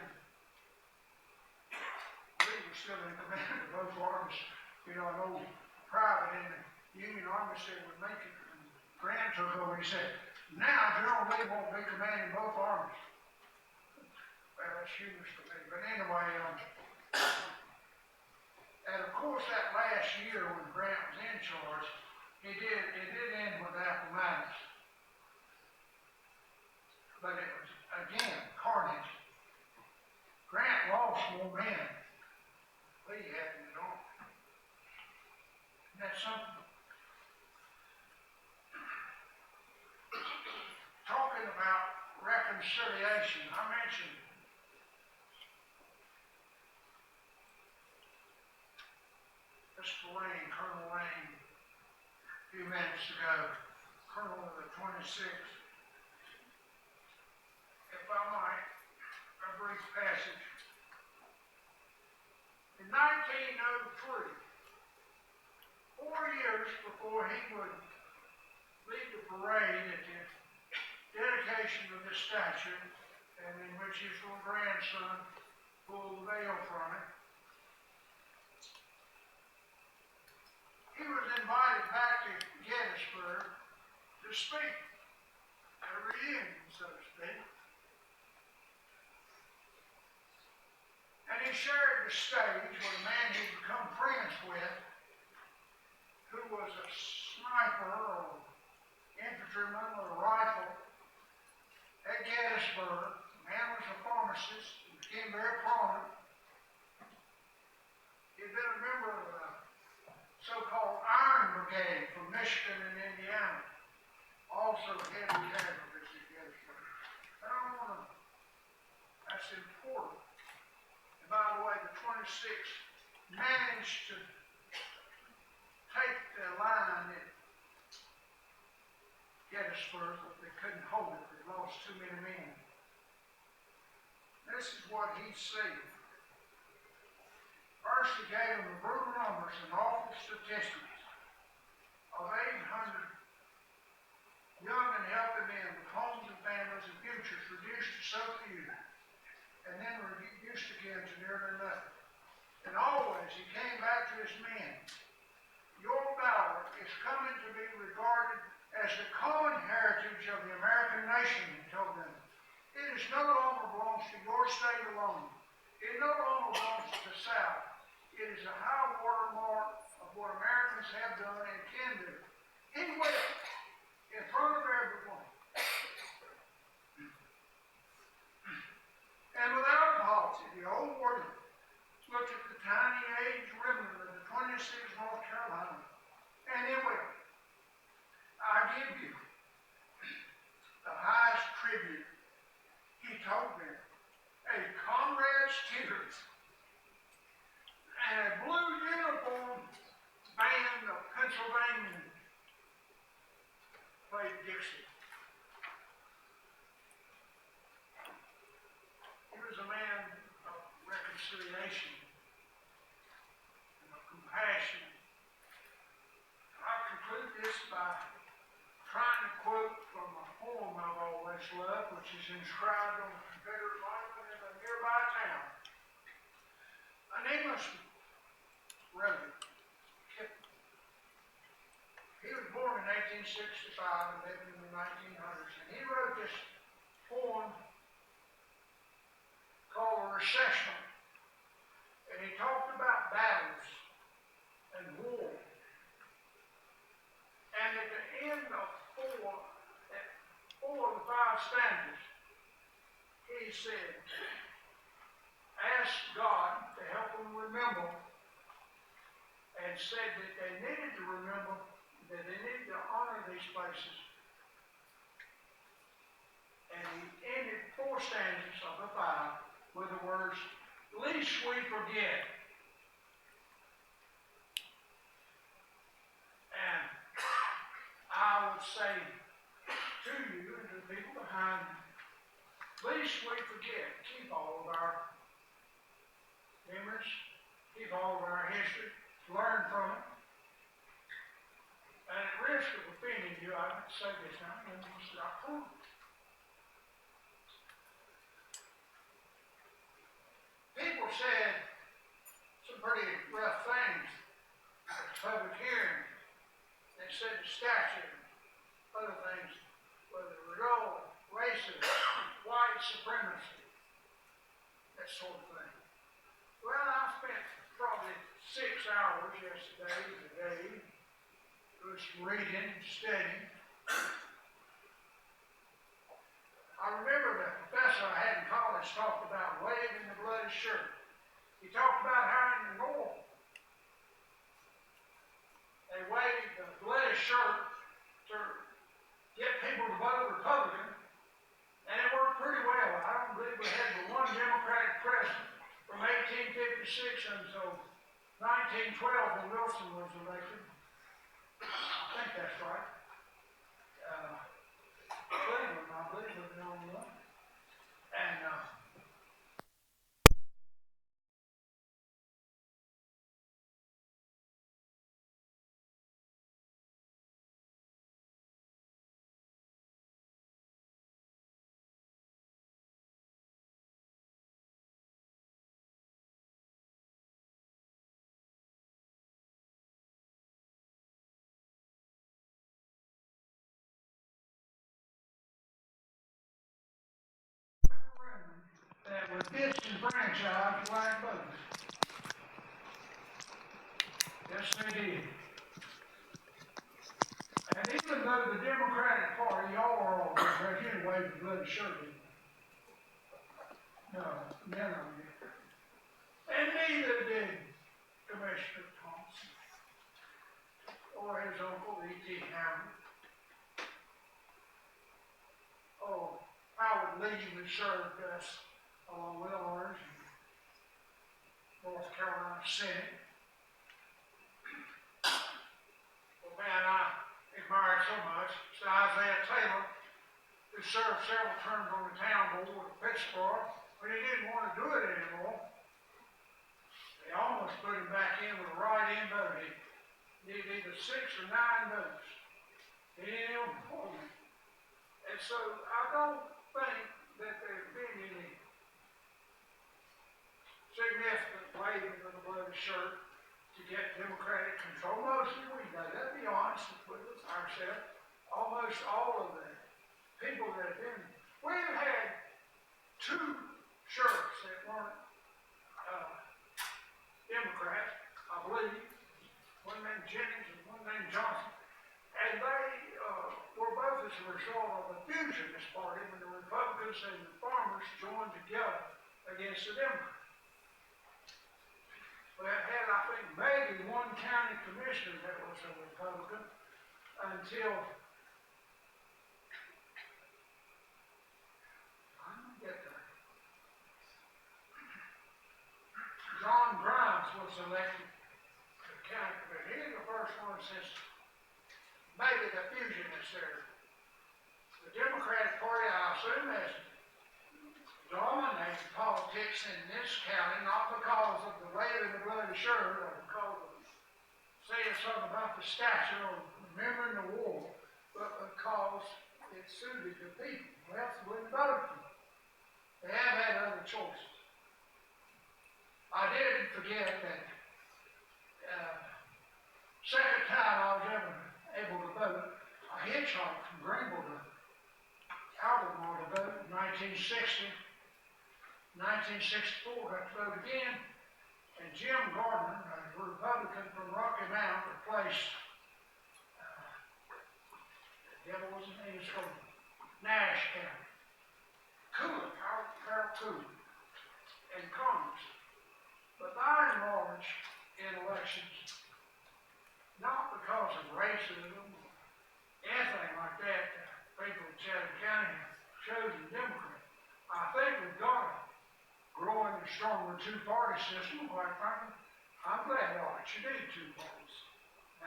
S2: Lee was still in command of both armies. You know, an old private in the Union Army said when Lincoln and Grant took over, he said, "Now General Lee won't be commanding both armies." Well, that's humorous to me. But anyway, and of course that last year when Grant was in charge, it did end with Appomattox. But it was, again, carnage. Grant lost more men. Lee had in his army. And that's something. Talking about reconciliation, I mentioned Mr. Lane, Colonel Lane, a few minutes ago, Colonel of the 26th. If I might, a brief passage. In 1903, 4 years before he would lead the parade at the dedication of this statue, and in which his little grandson pulled the veil from it, he was invited back to Gettysburg to speak at a reunion, so to speak. And he shared the stage with a man he'd become friends with, who was a sniper or infantryman with a rifle at Gettysburg. The man was a pharmacist and became very prominent. He'd been a member of the so-called Iron Brigade from Michigan and Indiana, also heavy casualties at Gettysburg. I don't want to six managed to take the line at Gettysburg, but they couldn't hold it. They lost too many men. This is what he said. First, he gave them the brutal numbers and awful statistics of 800 young and healthy men with homes and families and futures reduced to so few, and then reduced again to nearly nothing. And always he came back to his men. Your valor is coming to be regarded as the common heritage of the American nation, he told them. It is no longer belongs to your state alone. It no longer belongs to the South. It is a high watermark of what Americans have done and can do. He will, in front of everyone. And without apology, the old warrior looked at the tiny aged remnant of the 26th North Carolina, and it will. I give you the highest tribute, he told them, a comrade's tears and a blue uniform band of Pennsylvanians played Dixie. He was a man of reconciliation and of compassion. I conclude this by trying to quote from a poem I've always loved, which is inscribed on the Confederate monument in a nearby town. An Englishman wrote it. He was born in 1865 and lived in the 1900s, and he wrote this poem called A Recession. And he talked about battles and war. And at the end of four of the five stanzas, he said, ask God to help them remember, and said that they needed to remember that they needed to honor these places. And he ended four stanzas of the five with the words, least we forget. And I would say to you and to the people behind me, least we forget, keep all of our memories, keep all of our history, learn from it. And at risk of offending you, I would say this now, and you say, I prove it. People said some pretty rough things at the public hearing. They said the statue, other things, whether it was all racism, white supremacy, that sort of thing. Well, I spent probably 6 hours today, was reading and studying. I remember the professor I had in college talked about waving the bloody shirt. He talked about how in the North they waved the bloody shirt to get people to vote Republican, and it worked pretty well. I don't believe we had but one Democratic president from 1856 until 1912 when Wilson was elected. I think that's right. Cleveland, I believe, was the only one. And that were disenfranchised black voters. Yes, they did. And even though the Democratic Party, y'all are all Democrats, you didn't wave the bloody shirt, did you? No, none of you. And neither did Commissioner Thompson or his uncle E.T. Hammond. Oh, Howard Lee, who served us along with ours. North Carolina Senate. Well, man, I admired so much. So Isaiah Taylor, who served several terms on the town board of Pittsboro, but he didn't want to do it anymore. They almost put him back in with a write-in vote. He needed either 6 or 9 votes. He didn't even perform it. And so I don't think that there's been any significant waving of the bloody shirt to get Democratic control. Mostly we know that, be honest with ourselves. Almost all of the people that have been, we've had 2 sheriffs that weren't Democrats, I believe, one named Jennings and one named Johnson, and they were both as a result of a fusionist party when the Republicans and the farmers joined together against the Democrats. We had, I think, maybe one county commissioner that was a Republican until John Grimes was elected to the county commission. He's the first one since maybe the fusionists there. The Democratic Party, I assume, has dominated politics in this county, not because of the waving the bloody shirt or because of saying something about the statue or remembering the war, but because it suited the people. Well, else wouldn't vote for them. They have had other choices. I didn't forget that second time I was ever able to vote, I hitchhiked from Greenville to Albemarle to vote in 1960. 1964, got to vote again, and Jim Gardner, a Republican from Rocky Mount, replaced, the devil was his name, is from Nash County. Harold Cooley, in Congress. But by and large, in elections, not because of racism or anything like that, people in Chatham County have chosen Democrat. I think we've got a growing and stronger two-party system, quite frankly. I'm glad all that you need 2 parties.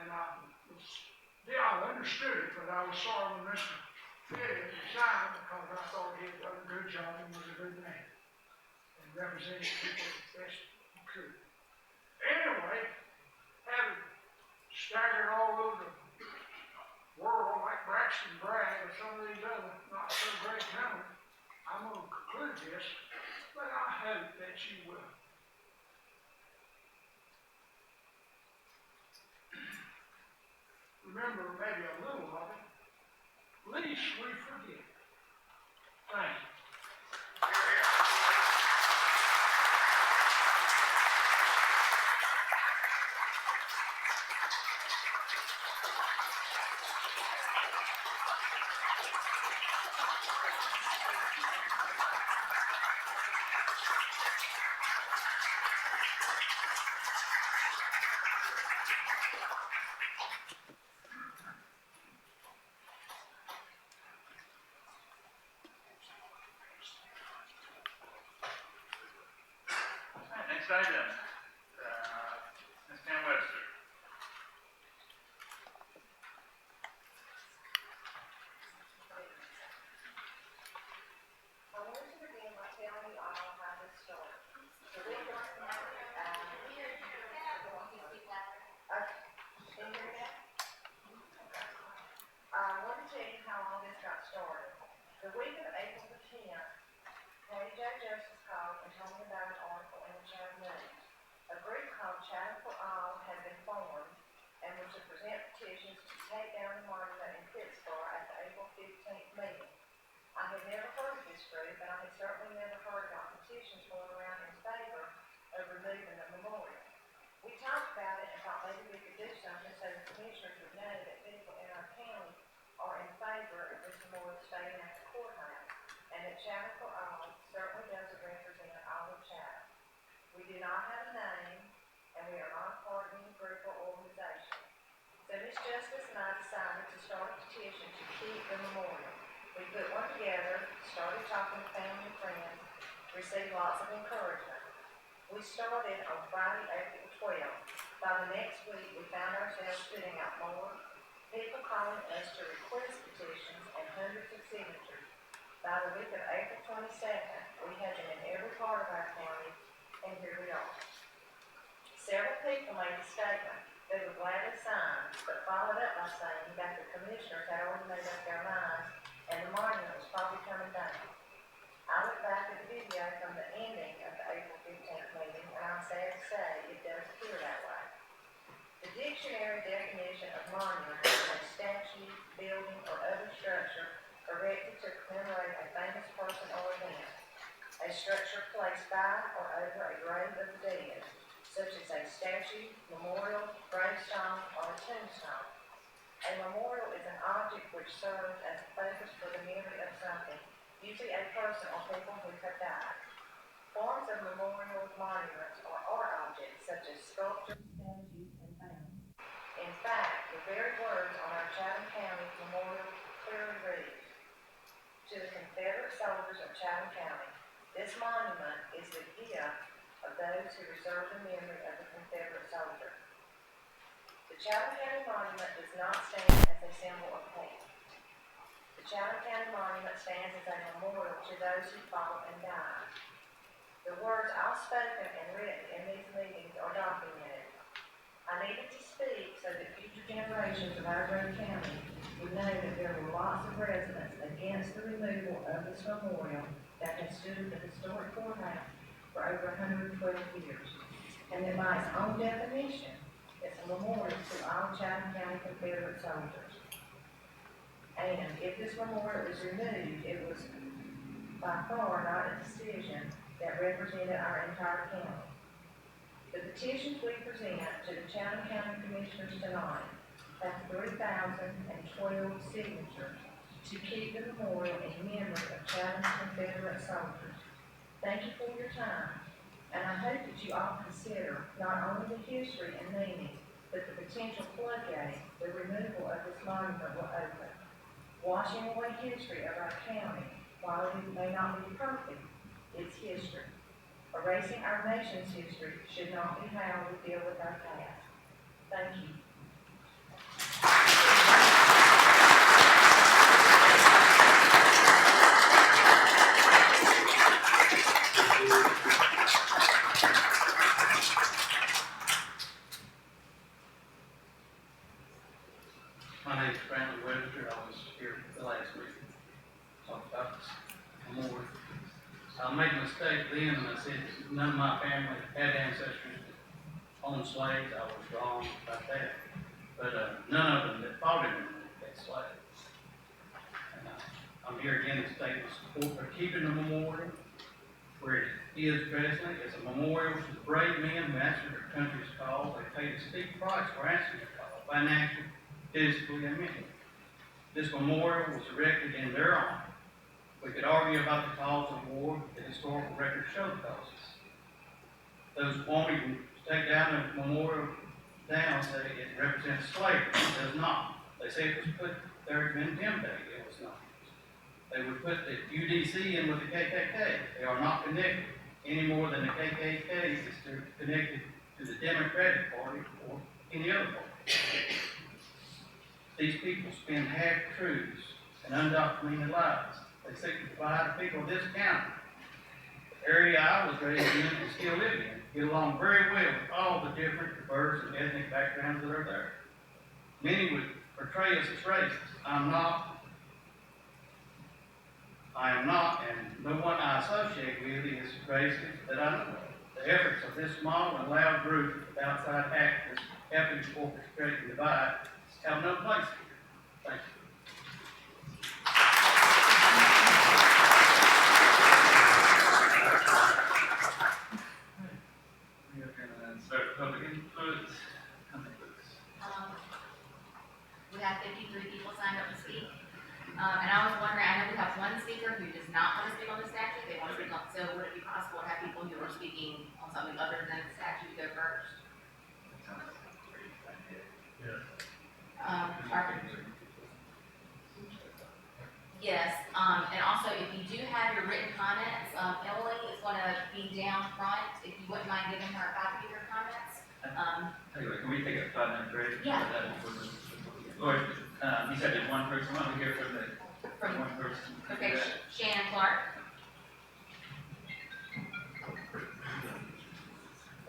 S2: And I understood it, but I was sorry when Mr. Fitt resigned because I thought he had done a good job and was a good man and represented people as best he could. Anyway, having staggered all over the world like Braxton Bragg or some of these other not so great gentlemen, I'm going to conclude this, but I hope that you will remember maybe a little of it, least we forget. Thank you.
S3: Next item, Ms. Pam Webster.
S4: I wanted to begin by telling you all how this started. The week of, can you hear me now? I want to tell you how all this got started. The week of April the 10th, TaJ called and told me about an article in the Chatham News. A group called Chatham for All had been formed and was to present petitions to take down the monument in Pittsboro at the April 15th meeting. I had never heard of this group, and I had certainly never heard about petitions going around in favor of removing the memorial. We talked about it and thought maybe we could do something so the commissioners would know that people in our county are in favor of this memorial staying at the courthouse, and that Chatham for All certainly doesn't represent all of Chatham. We do not have a name, and we are not a part of any group or organization. So Ms. Justice and I decided to start a petition to keep the memorial. We put one together, started talking to family and friends, received lots of encouragement. We started on Friday, April 12th. By the next week, we found ourselves putting out more, people calling us to request petitions and hundreds of signatures. By the week of April 22nd, we had them in every part of our county, and here we are. Several people made a statement they would gladly sign, but followed up by saying that the commissioners had already made up their minds and the monument was probably coming down. I look back at the video from the ending of the April 15th meeting, and I'm sad to say it does appear that way. The dictionary definition of monument is a statue, building, or other structure erected to commemorate a famous person or event. A structure placed by or over a grave of the dead, such as a statue, memorial, gravestone, or a tombstone. A memorial is an object which serves as a focus for the memory of something, usually a person or people who have died. Forms of memorial monuments are art objects such as sculpture, statues, and fountains. In fact, the very words on our Chatham County memorial clearly read, "To the Confederate soldiers of Chatham County, this monument is the gift of those who reserve the memory of the Confederate soldier." The Chatham County Monument does not stand as a symbol of hate. The Chatham County Monument stands as a memorial to those who fought and died. The words I've spoken and written in these meetings are documented. I needed to speak so that future generations of our great county would know that there were lots of residents against the removal of this memorial that has stood at the historic courthouse for over 112 years, and that by its own definition, it's a memorial to all Chatham County Confederate soldiers. And if this memorial is removed, it was by far not a decision that represented our entire county. The petitions we present to the Chatham County Commissioners tonight have 3,012 signatures to keep the memorial in memory of Chatham's Confederate soldiers. Thank you for your time, and I hope that you all consider not only the history and meaning, but the potential floodgate the removal of this monument will open. Washing away history of our county, while it may not be perfect, it's history. Erasing our nation's history should not be how we deal with our past. Thank you.
S3: My name is Brandon Webster. I was here the last week. Talked about this more. I made a mistake then and I said none of my family had ancestors that owned slaves. I was wrong about that. But none of them that fought in that slave. And I'm here again to state my support for keeping the memorial where it is presently. It's a memorial to the brave men who answered their country's call. They paid a steep price for answering their call, financially, physically, and mentally. This memorial was erected in their honor. We could argue about the cause of war, but the historical records show the causes. Those wanting to take down the memorial down say it represents slavery. It does not. They say it was put there to intimidate. It was not. They would put the UDC in with the KKK. They are not connected any more than the KKK is connected to the Democratic Party or any other party. These people spend half-truths and undocumented lives. They seek to divide the people of this county. The area I was raised in and still live in get along very well with all the different diverse and ethnic backgrounds that are there. Many would portray us as racist. I am not, and no one I associate with is racist that I know of. The efforts of this small and loud group of outside actors helping to orchestrate and divide have no place here. Thank you.
S5: Public input.
S6: We have 53 people signed up to speak. And I was wondering, I know we have one speaker who does not want to speak on the statute. They want to speak on, so would it be possible to have people who are speaking on something other than the statute go first? Yes, and also if you do have your written comments, Emily is gonna be down front, if you wouldn't mind giving her a copy of your comments.
S5: Tell you what, can we take a 5-minute break?
S6: Yeah.
S5: Or, you said there's one person, why don't we hear from the
S6: From,
S5: one person?
S6: okay, Shannon Clark.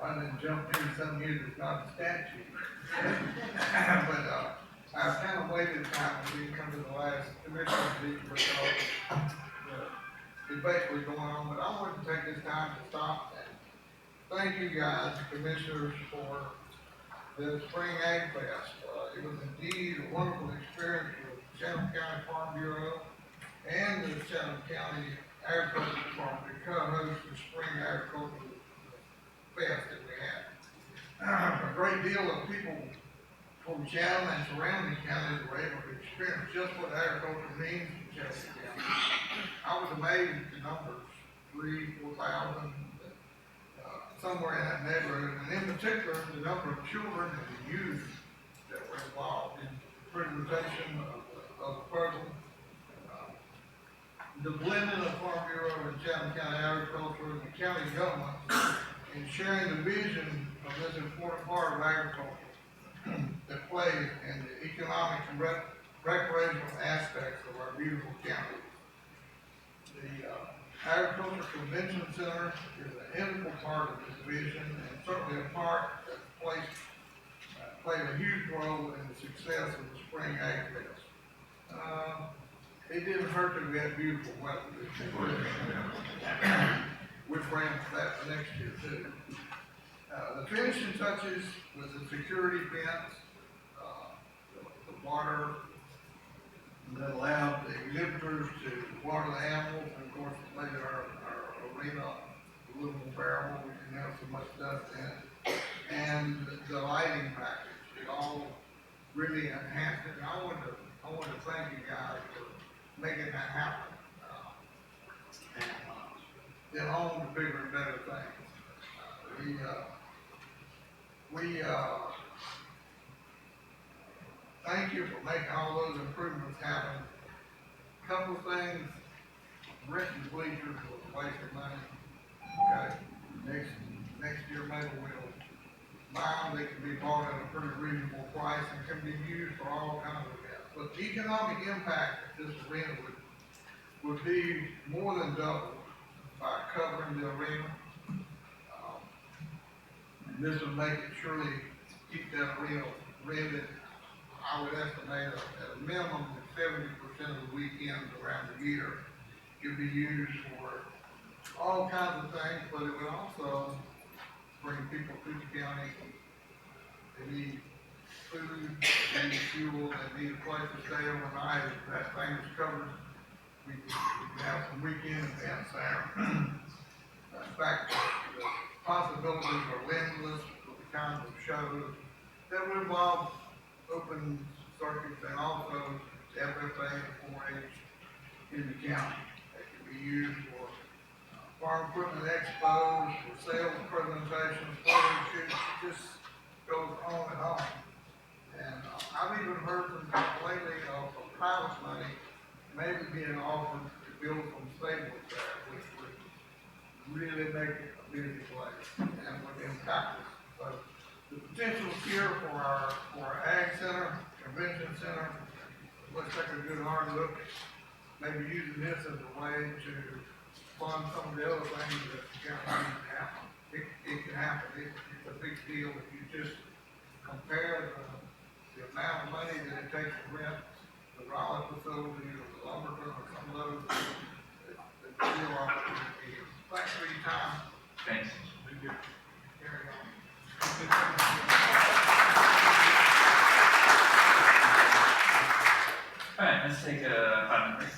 S2: I didn't jump in some years, it's not a statute. But, I kind of waited time when we come to the last commission meeting because the debate was going on, but I wanted to take this time to stop and thank you guys, commissioners, for the Spring Ag Fest. It was indeed a wonderful experience with Chatham County Farm Bureau and the Chatham County Agriculture Department to co-host the Spring Agricultural Fest that we had. A great deal of people from Chatham and surrounding counties were able to experience just what agriculture means in Chatham County. I was amazed at the numbers, 3,000-4,000, somewhere in that neighborhood, and in particular, the number of children and the youth that were involved in the presentation of the program. The blending of Farm Bureau and Chatham County agriculture and the county government in sharing the vision of this important part of agriculture that plays in the economic and recreational aspects of our beautiful county. The Agriculture Convention Center is an integral part of this vision and certainly a part that played a huge role in the success of the Spring Ag Fest. It didn't hurt that we had beautiful weather this year. We're praying for that for next year too. The finishing touches was the security fence, the water that allowed the exhibitors to water the animals, and of course it made our arena a little more bearable. We didn't have so much dust in it. And the lighting package, it all really enhanced it. And I wanted to thank you guys for making that happen. Then on to bigger and better things. We thank you for making all those improvements happen. Couple of things, renting bleachers was a waste of money. Okay, next year maybe we'll buy them. They can be bought at a pretty reasonable price and can be used for all kinds of events. But the economic impact of this arena would be more than doubled by covering the arena. And this would make it surely keep that arena rented. I would estimate at a minimum that 70% of the weekends around the year could be used for all kinds of things, but it would also bring people to the county. They need food, they need fuel, they need a place to stay overnight. If that thing is covered, we can have some weekend events there. In fact, the possibilities are limitless with the kinds of shows that would involve open circuits and also FFA and 4-H in the county. They can be used for farm equipment expos, for sales presentations, photo shoots. It just goes on and on. And I've even heard some talk lately of private money maybe being offered to build some stables there, which would really make it a busy place and would impact us. So the potential here for our ag center, convention center, let's take a good hard look at maybe using this as a way to fund some of the other things that the county needs to happen. It can happen. It's a big deal if you just compare the amount of money that it takes to rent the Raleigh facility or the Lumberton or some of those. It's a real opportunity. Thanks for your time.
S5: Thanks.
S2: Carry on.
S5: All right, let's take a 5-minute break.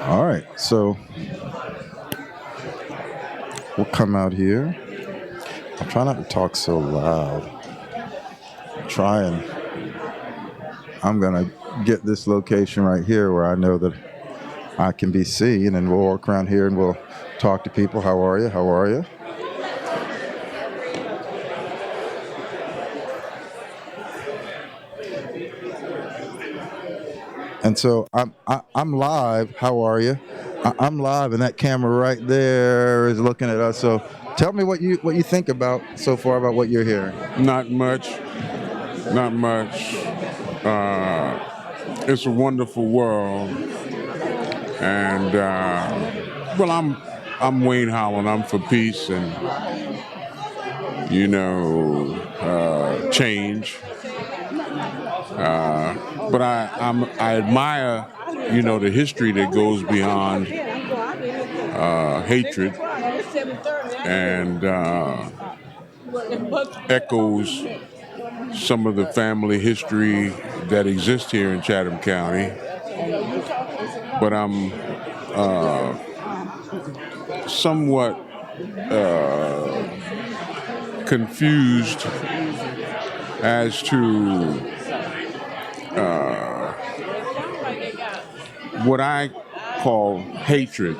S1: All right, so we'll come out here. I'll try not to talk so loud. I'm gonna get this location right here where I know that I can be seen, and we'll walk around here and we'll talk to people. How are you? How are you? And so I'm live. How are you? I'm live, and that camera right there is looking at us. So tell me what you think about so far about what you're hearing.
S7: Not much. Not much. It's a wonderful world, and well, I'm Wayne Howland. I'm for peace and change. But I admire the history that goes beyond hatred and echoes some of the family history that exists here in Chatham County. But I'm somewhat confused as to what I call hatred.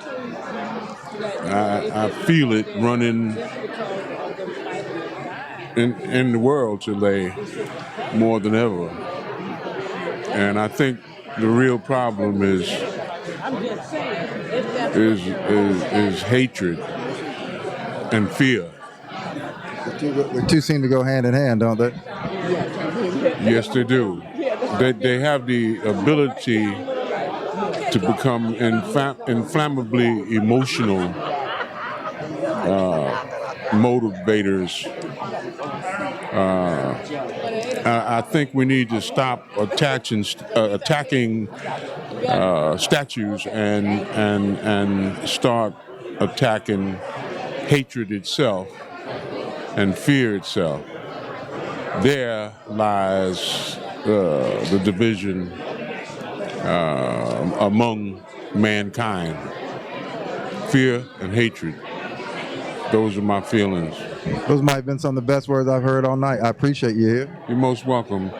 S7: I feel it running in the world today more than ever. And I think the real problem is hatred and fear.
S1: The two seem to go hand in hand, don't they?
S7: Yes, they do. They have the ability to become inflammably emotional motivators. I think we need to stop attacking statues and start attacking hatred itself and fear itself. There lies the division among mankind. Fear and hatred. Those are my feelings.
S1: Those might have been some of the best words I've heard all night. I appreciate you here.
S7: You're most welcome.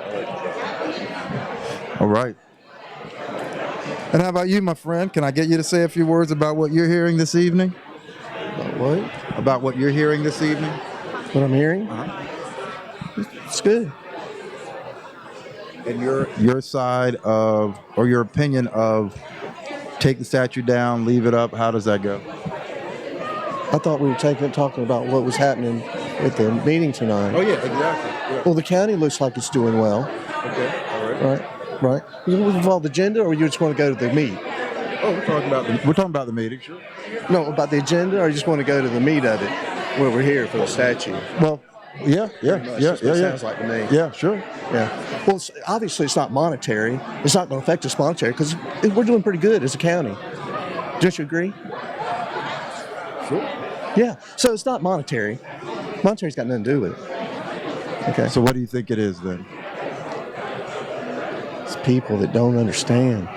S1: All right. And how about you, my friend? Can I get you to say a few words about what you're hearing this evening?
S8: About what?
S1: About what you're hearing this evening?
S8: What I'm hearing? It's good.
S1: And your side of, or your opinion of, take the statue down, leave it up, how does that go?
S8: I thought we were talking about what was happening at the meeting tonight.
S1: Oh, yeah, exactly. Yeah.
S8: Well, the county looks like it's doing well.
S1: Okay, all right.
S8: Right. You want to follow the agenda, or you just want to go to the meat?
S1: Oh, we're talking about the meeting, sure.
S8: No, about the agenda, or you just want to go to the meat of it, where we're here for the statue?
S1: Well, yeah.
S8: Sounds like to me.
S1: Yeah, sure.
S8: Yeah. Well, obviously it's not monetary. It's not going to affect us monetary because we're doing pretty good as a county. Don't you agree?
S1: Sure.
S8: Yeah. So it's not monetary. Monetary's got nothing to do with it. Okay.
S1: So what do you think it is then?
S8: It's people that don't understand.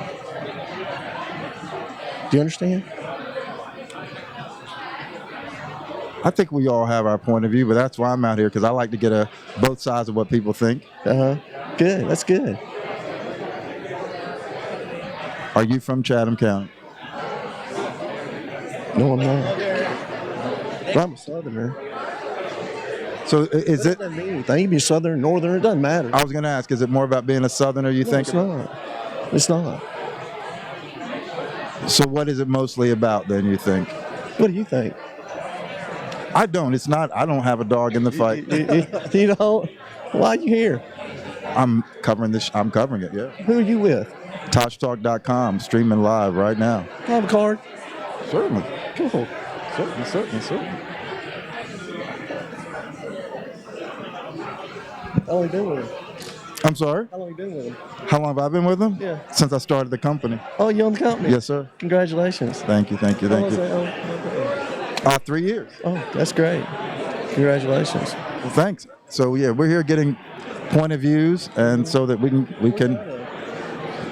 S8: Do you understand?
S1: I think we all have our point of view, but that's why I'm out here, because I like to get both sides of what people think.
S8: Good. That's good.
S1: Are you from Chatham County?
S8: No, I'm not. But I'm a Southerner.
S1: So is it?
S8: Doesn't mean anything. You can be Southern, Northern. It doesn't matter.
S1: I was going to ask, is it more about being a Southerner, you think?
S8: It's not. It's not.
S1: So what is it mostly about then, you think?
S8: What do you think?
S1: I don't. It's not. I don't have a dog in the fight.
S8: You know, why are you here?
S1: I'm covering this. I'm covering it, yeah.
S8: Who are you with?
S1: TaJtalk.com, streaming live right now.
S8: Can I have a card?
S1: Certainly.
S8: Cool.
S1: Certainly.
S8: How long you been with him?
S1: I'm sorry?
S8: How long you been with him?
S1: How long have I been with them?
S8: Yeah.
S1: Since I started the company.
S8: Oh, you own the company?
S1: Yes, sir.
S8: Congratulations.
S1: Thank you.
S8: How long is that?
S1: 3 years.
S8: Oh, that's great. Congratulations.
S1: Well, thanks. So yeah, we're here getting point of views, and so that we can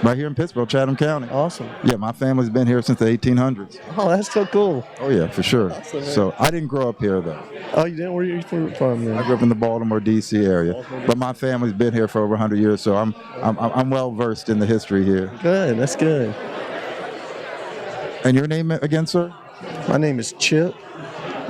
S1: Right here in Pittsboro, Chatham County.
S8: Awesome.
S1: Yeah, my family's been here since the 1800s.
S8: Oh, that's so cool.
S1: Oh yeah, for sure.
S8: Awesome, man.
S1: So I didn't grow up here though.
S8: Oh, you didn't? Where are you from then?
S1: I grew up in the Baltimore, D.C. area, but my family's been here for over 100 years, so I'm well versed in the history here.
S8: Good. That's good.
S1: And your name again, sir?
S8: My name is Chip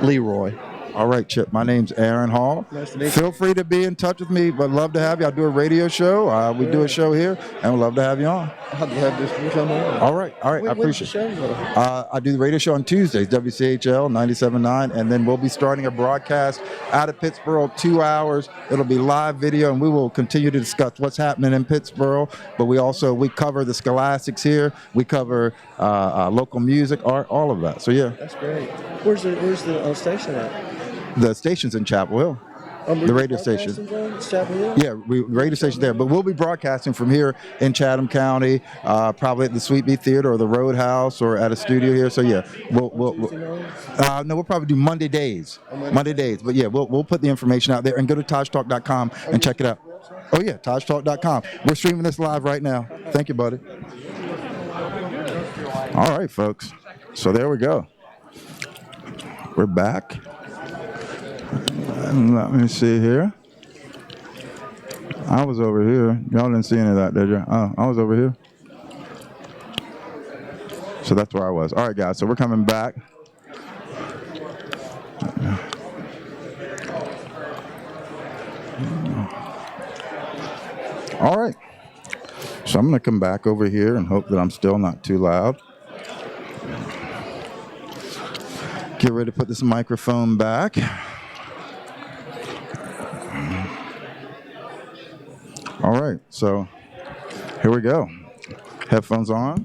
S8: Leroy.
S1: All right, Chip. My name's Aaron Hall.
S8: Nice to meet you.
S1: Feel free to be in touch with me, but love to have you. I do a radio show. We do a show here, and we'd love to have you on.
S8: I'd have this come on.
S1: All right. I appreciate it. I do the radio show on Tuesdays, WCHL 97.9, and then we'll be starting a broadcast out of Pittsboro, 2 hours. It'll be live video, and we will continue to discuss what's happening in Pittsboro. But we cover the scholastics here. We cover local music, art, all of that. So yeah.
S8: That's great. Where's the station at?
S1: The station's in Chapel Hill. The radio station.
S8: Chapel Hill?
S1: Yeah, radio station there. But we'll be broadcasting from here in Chatham County, probably at the Sweet Bee Theater or the Roadhouse or at a studio here. So yeah, we'll probably do Monday days. Monday days. But yeah, we'll put the information out there and go to TaJtalk.com and check it out. Oh yeah, TaJtalk.com. We're streaming this live right now. Thank you, buddy. All right, folks. So there we go. We're back. Let me see here. I was over here. Y'all didn't see any of that, did you? Oh, I was over here. So that's where I was. All right, guys. So we're coming back. All right. So I'm going to come back over here and hope that I'm still not too loud. Get ready to put this microphone back. All right, so here we go. Headphones on.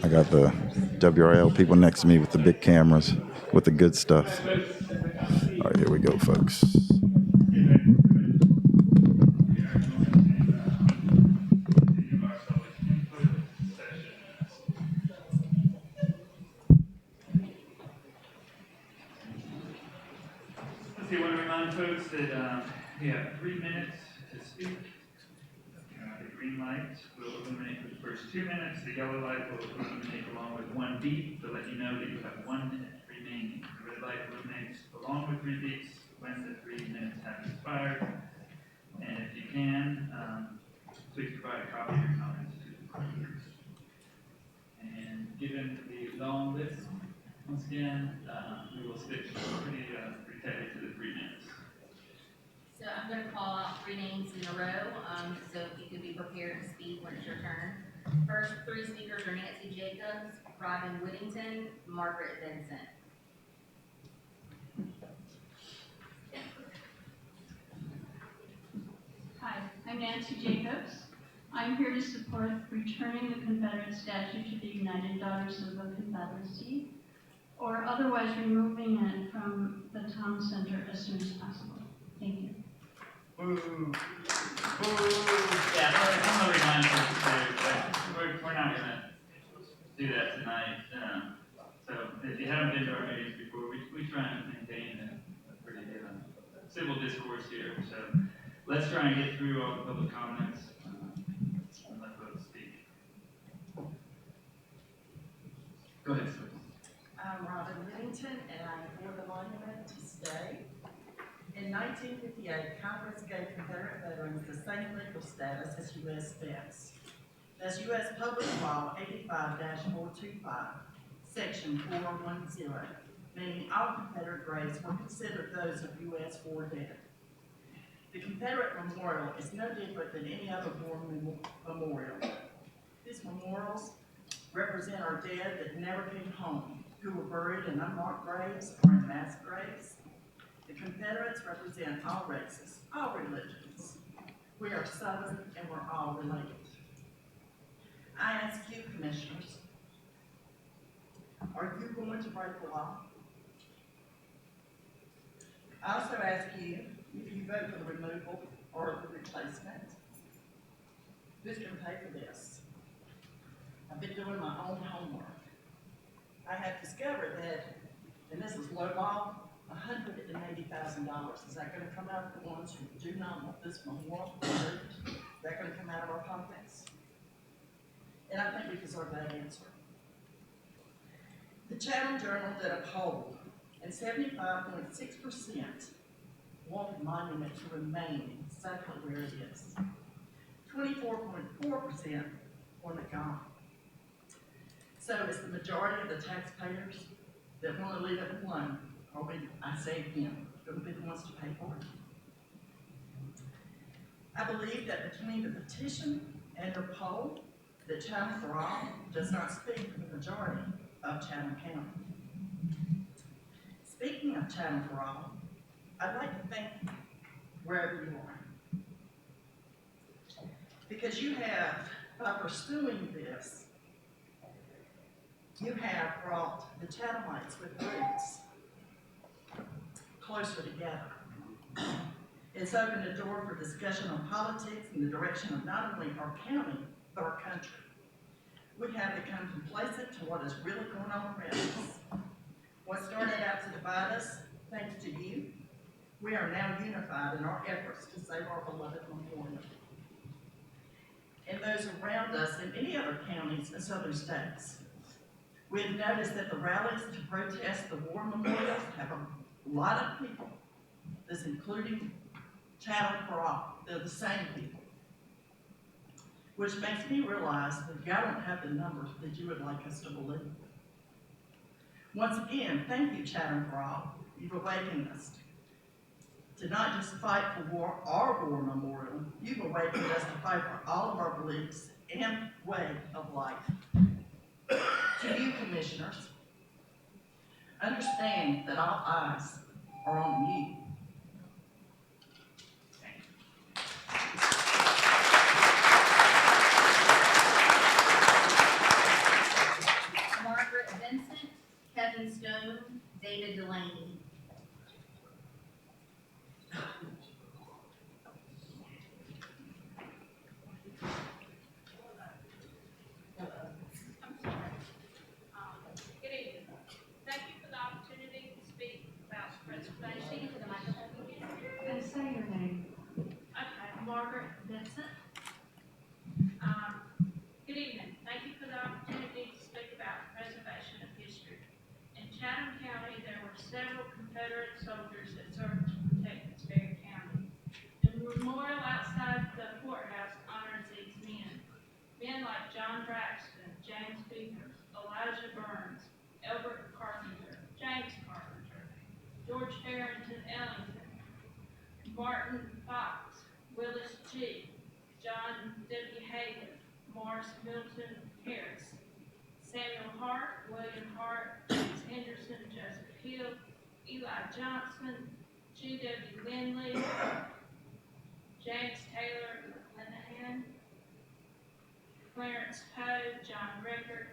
S1: I got the WRL people next to me with the big cameras, with the good stuff. All right, here we go, folks.
S5: Let's see, I want to remind folks that we have 3 minutes to speak. The green light will illuminate for the first 2 minutes. The yellow light will illuminate along with 1 beep to let you know that you have 1 minute remaining. The red light illuminates along with 3 beeps when the 3 minutes have expired. And if you can, please provide a copy of your comments to the clerk. And given the long list, once again, we will stick pretty tightly to the 3 minutes.
S6: So I'm going to call out 3 names in a row, so if you could be prepared to speak when it's your turn. First 3 speakers are Nancy Jacobs, Robin Whittington, Margaret Vincent.
S9: Hi, I'm Nancy Jacobs. I'm here to support returning the Confederate statue to the United Daughters of the Confederacy, or otherwise removing it from the town center as soon as possible. Thank you.
S5: Boo. Boo. Yeah, I'm going to remind folks that we're not going to do that tonight. So if you haven't been to our meetings before, we try and maintain a pretty civil discourse here. So let's try and get through all the public comments and let folks speak. Go ahead, sir.
S10: I'm Robin Whittington, and I'm for the monument to stay. In 1958, Congress gave Confederate veterans the same legal status as U.S. vets. As U.S. Public Law 85-425, Section 410, meaning all Confederate graves were considered those of U.S. war dead. The Confederate memorial is no different than any other war memorial. These memorials represent our dead that never came home, who were buried in unmarked graves or in mass graves. The Confederates represent all races, all religions. We are Southern and we're all related. I ask you, commissioners, are you going to break the law? I also ask you if you vote for the removal or the replacement. Who's going to pay for this? I've been doing my own homework. I have discovered that, and this is low law, $180,000. Is that going to come out of the ones who do not want this memorial removed? Is that going to come out of our pockets? And I think we deserve that answer. The Chatham Journal did a poll, and 75.6% want the monument to remain exactly where it is. 24.4% want it gone. So it's the majority of the taxpayers that want to leave it alone, or I say again, going to be the ones to pay for it. I believe that between the petition and the poll, that Chatham for All does not speak for the majority of Chatham County. Speaking of Chatham for All, I'd like to thank you wherever you are. Because you have, by pursuing this, you have brought the Chathamites with roots closer together. It's opened a door for discussion on politics and the direction of not only our county, but our country. We have become complacent to what is really going on around us. What started out to divide us, thanks to you, we are now unified in our efforts to save our beloved memorial. And those around us in many other counties and southern states, we have noticed that the rallies to protest the war memorials have a lot of people, this including Chatham for All. They're the same people. Which makes me realize that y'all don't have the numbers that you would like us to believe. Once again, thank you, Chatham for All. You've awakened us to not just fight for our war memorial, you've awakened us to fight for all of our beliefs and way of life. To you, commissioners, understand that all eyes are on you.
S6: Margaret Vincent, Kevin Stone, David Delaney.
S11: Good evening. Thank you for the opportunity to speak about preservation.
S9: And say your name.
S11: Okay, Margaret Vincent. Good evening. Thank you for the opportunity to speak about preservation of history. In Chatham County, there were several Confederate soldiers that served to protect Pittsboro County. The memorial outside the courthouse honors these men. Men like John Braxton, James Beaver, Elijah Burns, Elbert Carpenter, James Carpenter, George Farrington Ellington, Martin Fox, Willis G., John W. Hagan, Morris Milton Harris, Samuel Hart, William Hart, James Henderson, Joseph Hill, Eli Johnson, G.W. Lindley, James Taylor Linehan, Clarence Poe, John Rickard,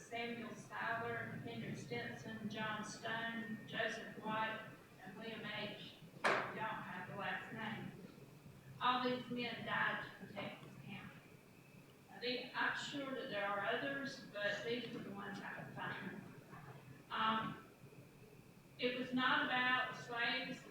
S11: Samuel Styler, Henry Stinson, John Stone, Joseph White, and William H. You don't have the last name. All these men died to protect this county. I'm sure that there are others, but these were the ones I could find. It was not about slaves,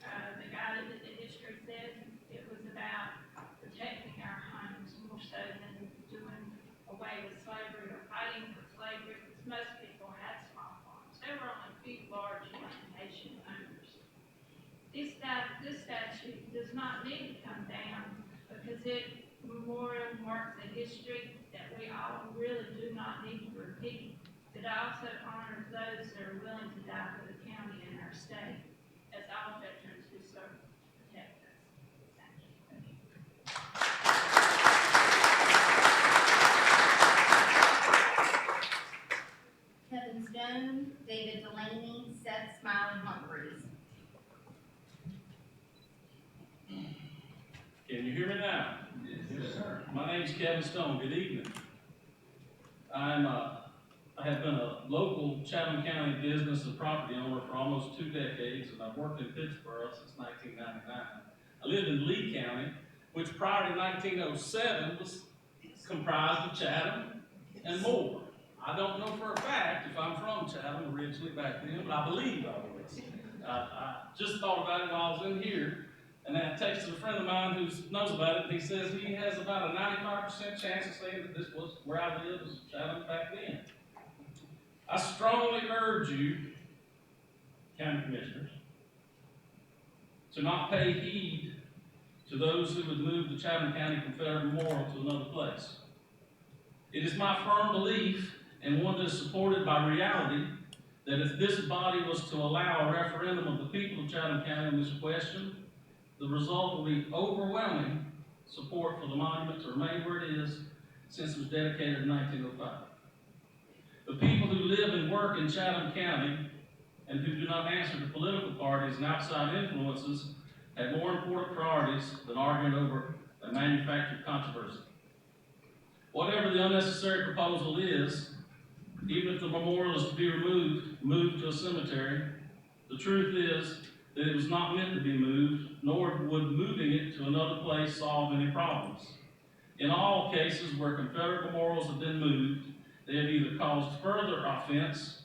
S11: as the guy that did the history said. It was about protecting our homes more so than doing away with slavery or fighting for slavery, because most people had small farms. There were only a few large plantation owners. This statue does not need to come down because it memorial marks a history that we all really do not need to repeat. It also honors those that are willing to die for the county and our state, as all veterans who serve to protect us.
S6: Kevin Stone, David Delaney, Seth Smiley Humphreys.
S12: Can you hear me now? Yes, sir. My name's Kevin Stone. Good evening. I have been a local Chatham County business and property owner for almost 2 decades, and I've worked in Pittsboro since 1999. I lived in Lee County, which prior to 1907 was comprised of Chatham and Moore. I don't know for a fact if I'm from Chatham originally back then, but I believe I was. I just thought about it while I was in here. And I texted a friend of mine who knows about it, and he says he has about a 95% chance of saying that this was where I lived, was Chatham back then. I strongly urge you, county commissioners, to not pay heed to those who would move the Chatham County Confederate Memorial to another place. It is my firm belief, and one that is supported by reality, that if this body was to allow a referendum of the people of Chatham County on this question, the result will be overwhelming support for the monument to remain where it is since it was dedicated in 1905. The people who live and work in Chatham County and who do not answer to political parties and outside influences have more important priorities than arguing over a manufactured controversy. Whatever the unnecessary proposal is, even if the memorial is to be moved to a cemetery, the truth is that it was not meant to be moved, nor would moving it to another place solve any problems. In all cases where Confederate memorials have been moved, they have either caused further offense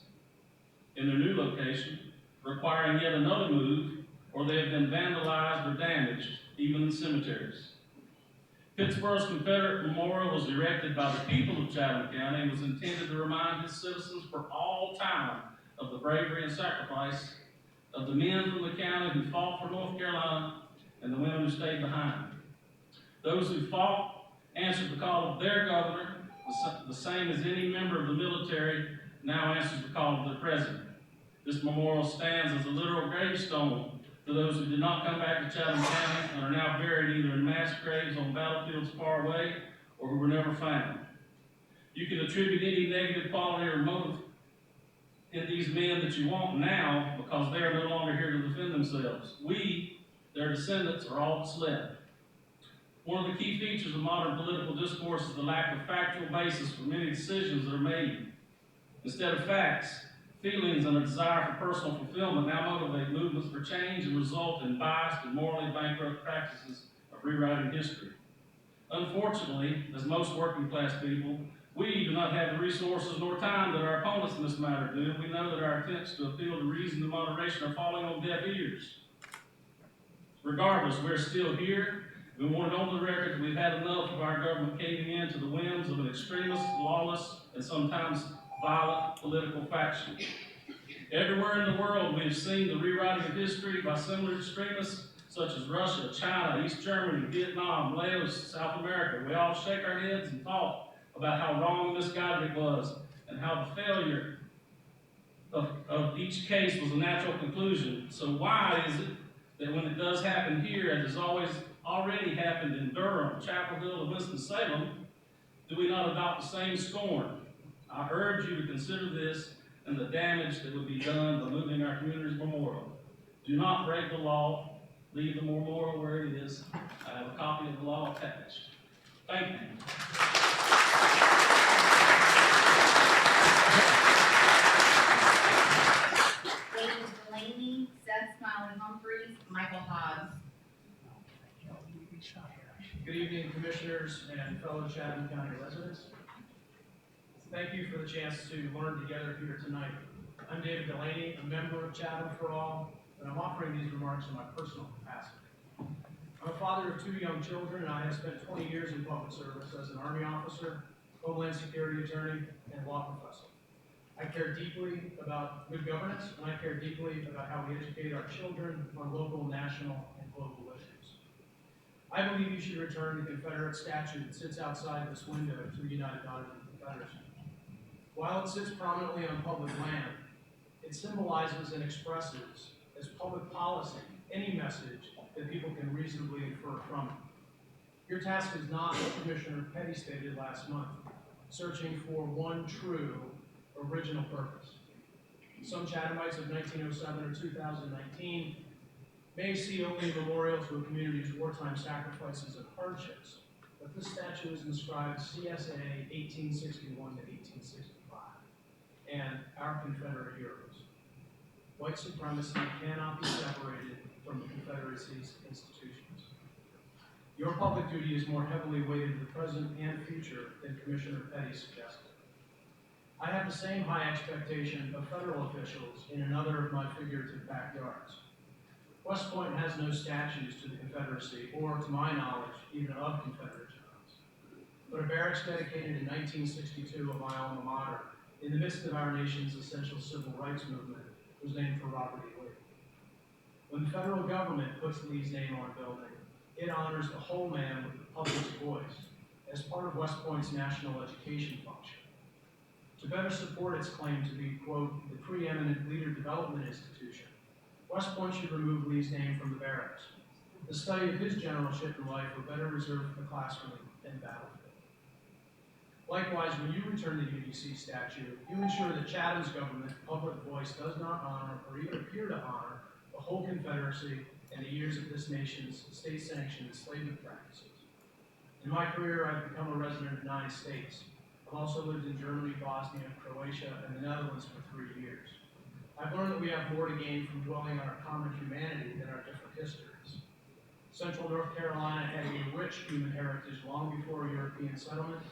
S12: in their new location, requiring yet another move, or they have been vandalized or damaged, even in cemeteries. Pittsboro's Confederate Memorial was erected by the people of Chatham County and was intended to remind its citizens for all time of the bravery and sacrifice of the men from the county who fought for North Carolina and the women who stayed behind. Those who fought answered the call of their governor, the same as any member of the military now answers the call of their president. This memorial stands as a literal gravestone to those who did not come back to Chatham County and are now buried either in mass graves on battlefields far away or who were never found. You can attribute any negative quality or motive in these men that you want now because they are no longer here to defend themselves. We, their descendants, are all that's left. One of the key features of modern political discourse is the lack of factual basis for many decisions that are made. Instead of facts, feelings and a desire for personal fulfillment now motivate movements for change and result in biased and morally bankrupt practices of rewriting history. Unfortunately, as most working class people, we do not have the resources nor time that our opponents in this matter do. We know that our attempts to appeal to reason and moderation are falling on deaf ears. Regardless, we're still here. We want it on the record that we've had enough of our government caving in to the whims of an extremist, lawless, and sometimes violent political faction. Everywhere in the world, we have seen the rewriting of history by similar extremists such as Russia, China, East Germany, Vietnam, Laos, South America. We all shake our heads and talk about how wrong and misguided it was and how the failure of each case was a natural conclusion. So why is it that when it does happen here, as has always already happened in Durham, Chapel Hill, and Winston-Salem, do we not adopt the same scorn? I urge you to consider this and the damage that would be done by moving our community's memorial. Do not break the law. Leave the memorial where it is. I have a copy of the law attached. Thank you.
S6: David Delaney, Seth Smiley Humphreys, Michael Hobbs.
S13: Good evening, commissioners and fellow Chatham County residents. Thank you for the chance to learn together here tonight. I'm David Delaney, a member of Chatham for All, and I'm offering these remarks in my personal capacity. I'm a father of 2 young children, and I have spent 20 years in public service as an Army officer, Homeland Security attorney, and law professor. I care deeply about good governance, and I care deeply about how we educate our children on local, national, and global issues. I believe you should return the Confederate statue that sits outside this window to the United Daughters of the Confederacy. While it sits prominently on public land, it symbolizes and expresses as public policy any message that people can reasonably infer from it. Your task is not, as Commissioner Petty stated last month, searching for one true original purpose. Some Chathamites of 1907 or 2019 may see only memorials to a community's wartime sacrifices and hardships, but this statue is inscribed CSA 1861 to 1865, and our Confederate heroes. White supremacy cannot be separated from the Confederacy's institutions. Your public duty is more heavily weighted to the present and future than Commissioner Petty suggested. I have the same high expectation of federal officials in another of my figurative backyards. West Point has no statues to the Confederacy, or to my knowledge, even of Confederate generals. But a barracks dedicated in 1962 of my alma mater, in the midst of our nation's essential civil rights movement, was named for Robert E. Lee. When the federal government puts Lee's name on a building, it honors the whole man with the public's voice as part of West Point's national education function. To better support its claim to be, quote, the preeminent leader development institution, West Point should remove Lee's name from the barracks. The study of his generalship in life were better reserved for the classroom and battlefield. Likewise, when you return the UDC statue, you ensure that Chatham's government public voice does not honor or even appear to honor the whole Confederacy and the years of this nation's state-sanctioned enslavement practices. In my career, I've become a resident of 9 states. I've also lived in Germany, Bosnia, Croatia, and the Netherlands for 3 years. I've learned that we have more to gain from dwelling on our common humanity than our different histories. Central North Carolina had a rich human heritage long before European settlement,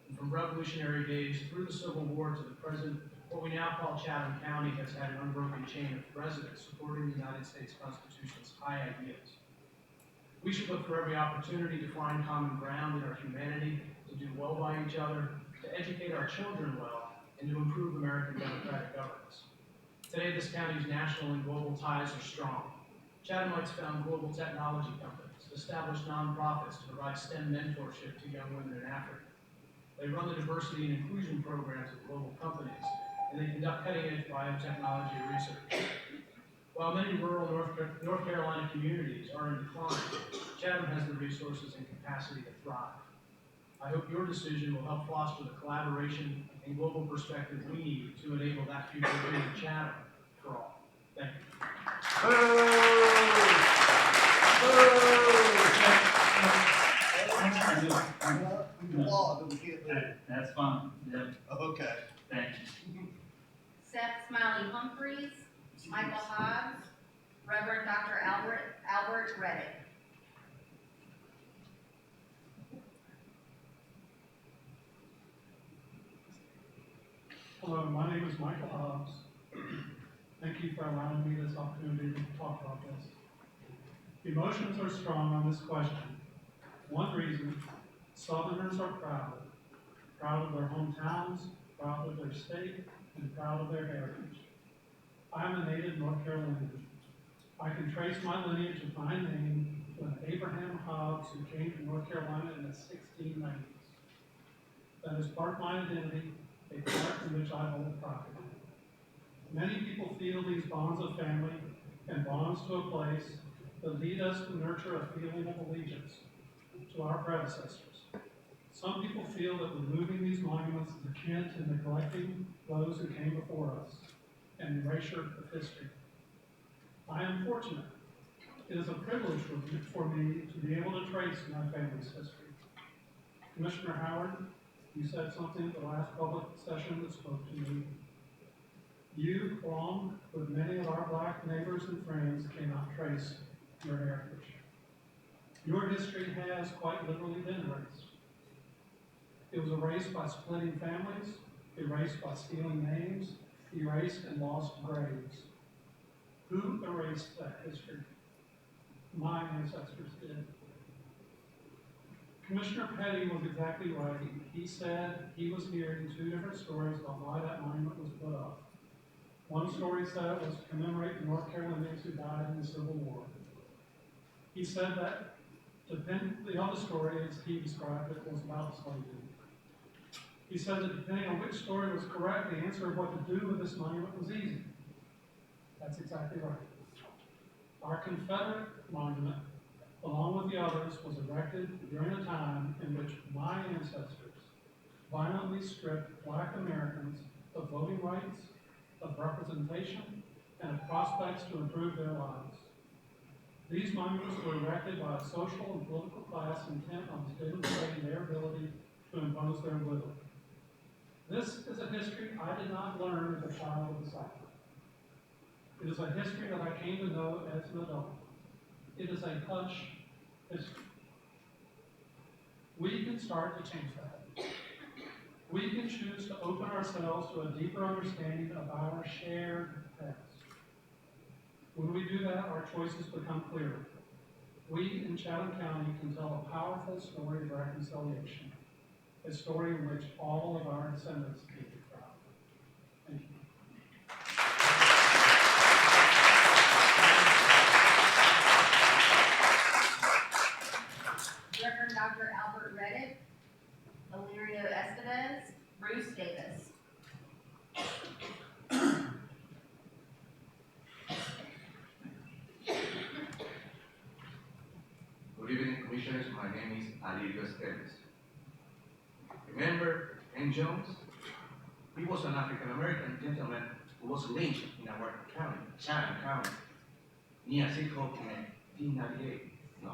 S13: and from revolutionary days through the Civil War to the present, what we now call Chatham County has had an unbroken chain of residents supporting the United States Constitution's high ideas. We should look for every opportunity to find common ground in our humanity, to do well by each other, to educate our children well, and to improve American democratic governance. Today, this county's national and global ties are strong. Chathamites found global technology companies, established nonprofits to provide STEM mentorship to young women in Africa. They run the diversity and inclusion programs of global companies, and they conduct cutting-edge biotechnology research. While many rural North Carolina communities are in decline, Chatham has the resources and capacity to thrive. I hope your decision will help foster the collaboration and global perspective we need to enable that future dream of Chatham for all. Thank
S5: you. That's fine. Yep.
S8: Okay.
S5: Thank you.
S6: Seth Smiley Humphreys, Michael Hobbs, Reverend Dr. Albert Reddick.
S14: Hello, my name is Michael Hobbs. Thank you for allowing me this opportunity to talk about this. Emotions are strong on this question. One reason, Southerners are proud of their hometowns, proud of their state, and proud of their heritage. I am a native North Carolinian. I can trace my lineage of my name to an Abraham Hobbs who came to North Carolina in the 1690s. That is part of my identity, a part in which I hold pride. Many people feel these bonds of family and bonds to a place that lead us to nurture a feeling of allegiance to our predecessors. Some people feel that removing these monuments is akin to neglecting those who came before us, an erasure of history. I am fortunate. It is a privilege for me to be able to trace my family's history. Commissioner Howard, you said something at the last public session that spoke to me. You, along with many of our black neighbors and friends, cannot trace your heritage. Your history has quite literally been erased. It was erased by splitting families, erased by stealing names, erased and lost graves. Who erased that history? My ancestors did. Commissioner Petty was exactly right. He said he was hearing 2 different stories about why that monument was put up. One story said it was to commemorate the North Carolinians who died in the Civil War. He said that the other story, as he described it, was about slavery. He said that depending on which story was correct, the answer of what to do with this monument was easy. That's exactly right. Our Confederate monument, along with the others, was erected during a time in which my ancestors violently stripped black Americans of voting rights, of representation, and of prospects to improve their lives. These monuments were erected by a social and political class intent on demonstrating their ability to impose their will. This is a history I did not learn as a child of the South. It is a history that I came to know as an adult. It is a hush history. We can start to change that. We can choose to open ourselves to a deeper understanding of our shared past. When we do that, our choices become clearer. We in Chatham County can tell a powerful story of reconciliation, a story in which all of our descendants can be proud. Thank you.
S6: Reverend Dr. Albert Reddick, Illyrio Estevez, Bruce Davis.
S15: Good evening, Commissioners. My name is Illyrio Estevez. Remember N. Jones? He was an African-American gentleman who was lynched in our county, Chatham County, near Seattle in 1898. No.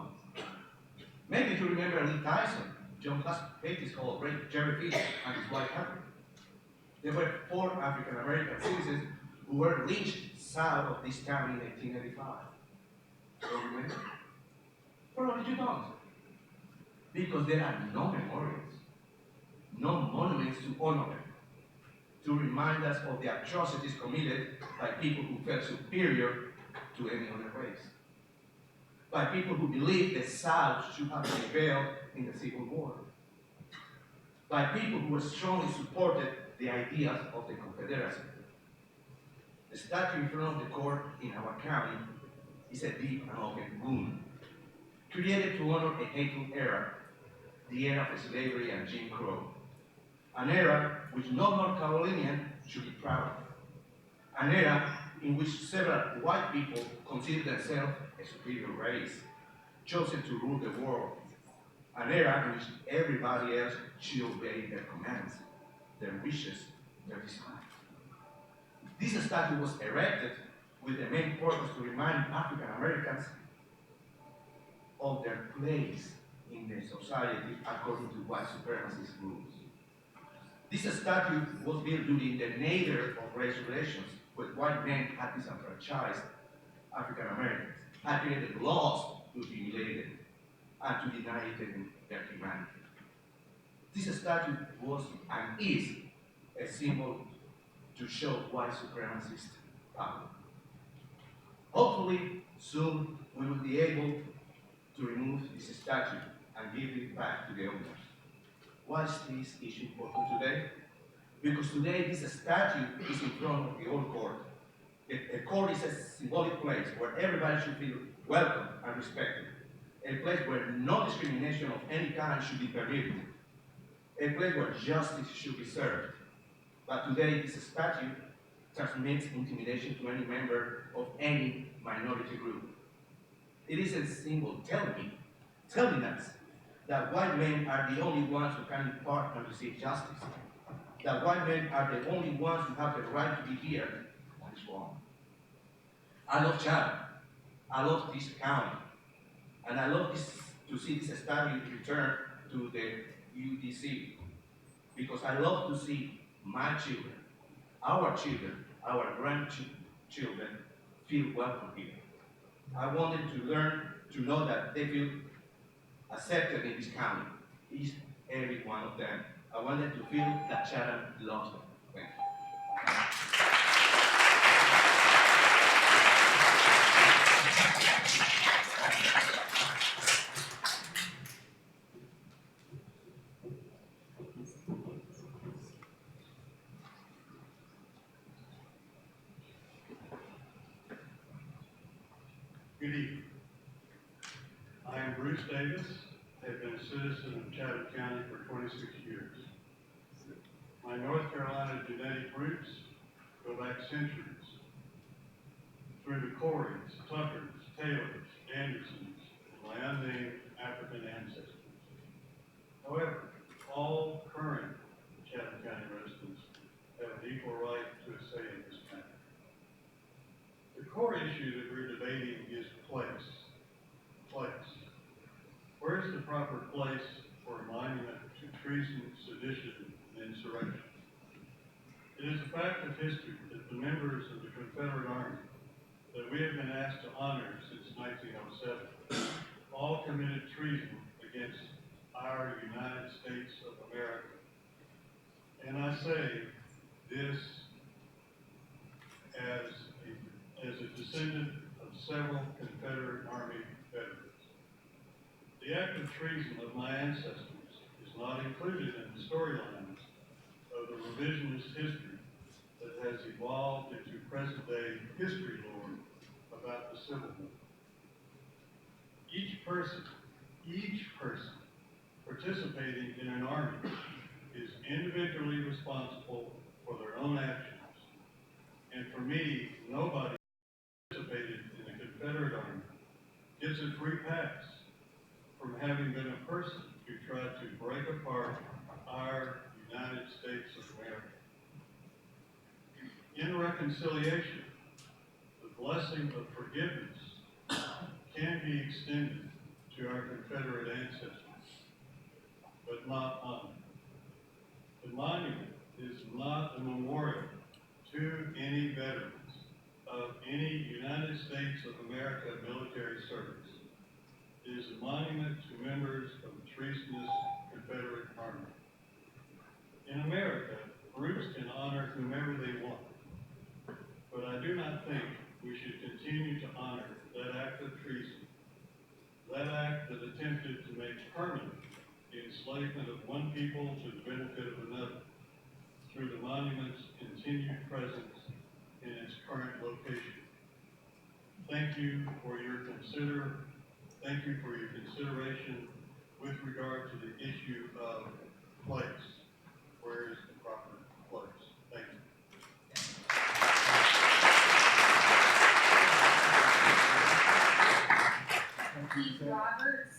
S15: Maybe you remember Lee Tyson, John Cassavetes called Jerry Fisher, and his wife Heroin. There were 4 African-American citizens who were lynched south of this town in 1885. Don't remember? Probably you don't. Because there are no memorials, no monuments to honor them, to remind us of the atrocities committed by people who felt superior to any other race, by people who believed the South should have prevailed in the Civil War, by people who strongly supported the ideas of the Confederacy. The statue in front of the court in our county is a deep and open wound, created to honor a hateful era, the era of slavery and Jim Crow, an era which no North Carolinian should be proud of, an era in which several white people consider themselves a superior race, chosen to rule the world, an era in which everybody else should obey their commands, their wishes, their desires. This statue was erected with the main purpose to remind African Americans of their place in the society according to white supremacist rules. This statue was built during the nadir of race relations, when white men had disenfranchised African Americans, had created laws to humiliate them and to deny them their humanity. This statue was and is a symbol to show white supremacist power. Hopefully, soon we will be able to remove this statue and give it back to the owners. Why is this issue important today? Because today this statue is in front of the old court. The court is a symbolic place where everybody should feel welcome and respected. A place where no discrimination of any kind should be permitted. A place where justice should be served. But today this statue transmits intimidation to any member of any minority group. It is a symbol telling us that white men are the only ones who can impart and receive justice. That white men are the only ones who have the right to be here. That is wrong. I love Chatham. I love this county. And I love to see this statue return to the UDC. Because I love to see my children, our grandchildren feel welcome here. I want them to learn to know that they feel accepted in this county, each every one of them. I want them to feel that Chatham loves them. Thank you.
S16: Good evening. I am Bruce Davis. I have been a citizen of Chatham County for 26 years. My North Carolina genetic roots go back centuries through the Coreys, Tuckers, Taylors, Andersons, and my unnamed African ancestors. However, all current Chatham County residents have an equal right to a say in this matter. The core issue that we're debating is place. Where is the proper place for a monument to treason, sedition, and insurrection? It is a fact of history that the members of the Confederate Army that we have been asked to honor since 1907 all committed treason against our United States of America. And I say this as a descendant several Confederate Army veterans. The act of treason of my ancestors is not included in the storylines of the revisionist history that has evolved into present-day history lore about the Civil War. Each person participating in an army is individually responsible for their own actions. And for me, nobody participated in the Confederate Army gets a free pass from having been a person who tried to break apart our United States of America. In reconciliation, the blessing of forgiveness can be extended to our Confederate ancestors, but not honor. The monument is not a memorial to any veterans of any United States of America military service. It is a monument to members of the treasonous Confederate Army. In America, groups can honor whomever they want, but I do not think we should continue to honor that act of treason, that act that attempted to make permanent the enslavement of one people to the benefit of another through the monument's continued presence in its current location. Thank you for your consideration with regard to the issue of place. Where is the proper place? Thank you.
S6: Keith Roberts,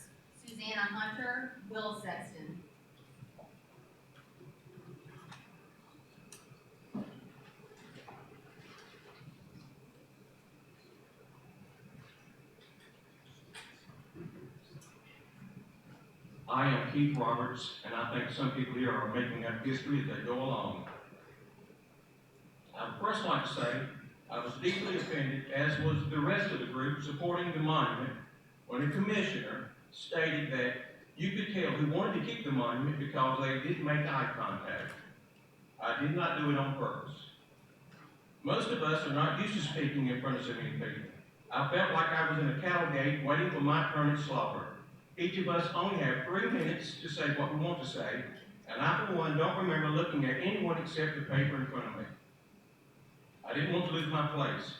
S6: Susanna Hunter, Will Sexton.
S15: I am Keith Roberts, and I think some people here are making up history as they go along. I'd first like to say I was deeply offended, as was the rest of the group supporting the monument, when a commissioner stated that you could tell who wanted to keep the monument because they didn't make eye contact. I did not do it on purpose. Most of us are not used to speaking in front of so many people. I felt like I was in a cattle gate waiting for my turn at slaughter. Each of us only have 3 minutes to say what we want to say, and I, for one, don't remember looking at anyone except the paper in front of me. I didn't want to lose my place.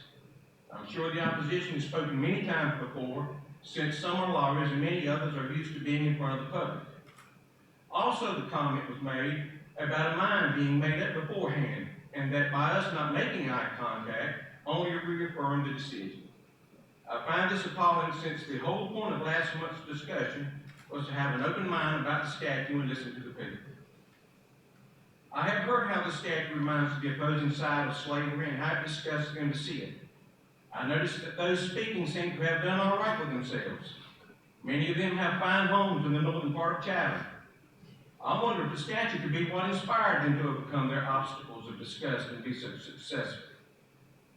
S15: I'm sure the opposition has spoken many times before, since some are lawyers and many others are used to being in front of the public. Also, the comment was made about a mind being made up beforehand, and that by us not making eye contact, only reaffirmed the decision. I find this appalling, since the whole point of last month's discussion was to have an open mind about the statue and listen to the people. I have heard how the statue reminds the opposing side of slavery and how it disgusts them to see it. I noticed that those speaking seem to have done all right with themselves. Many of them have fine homes in the northern part of Chatham. I wonder if the statue could be what inspired them to overcome their obstacles of disgust and be so successful.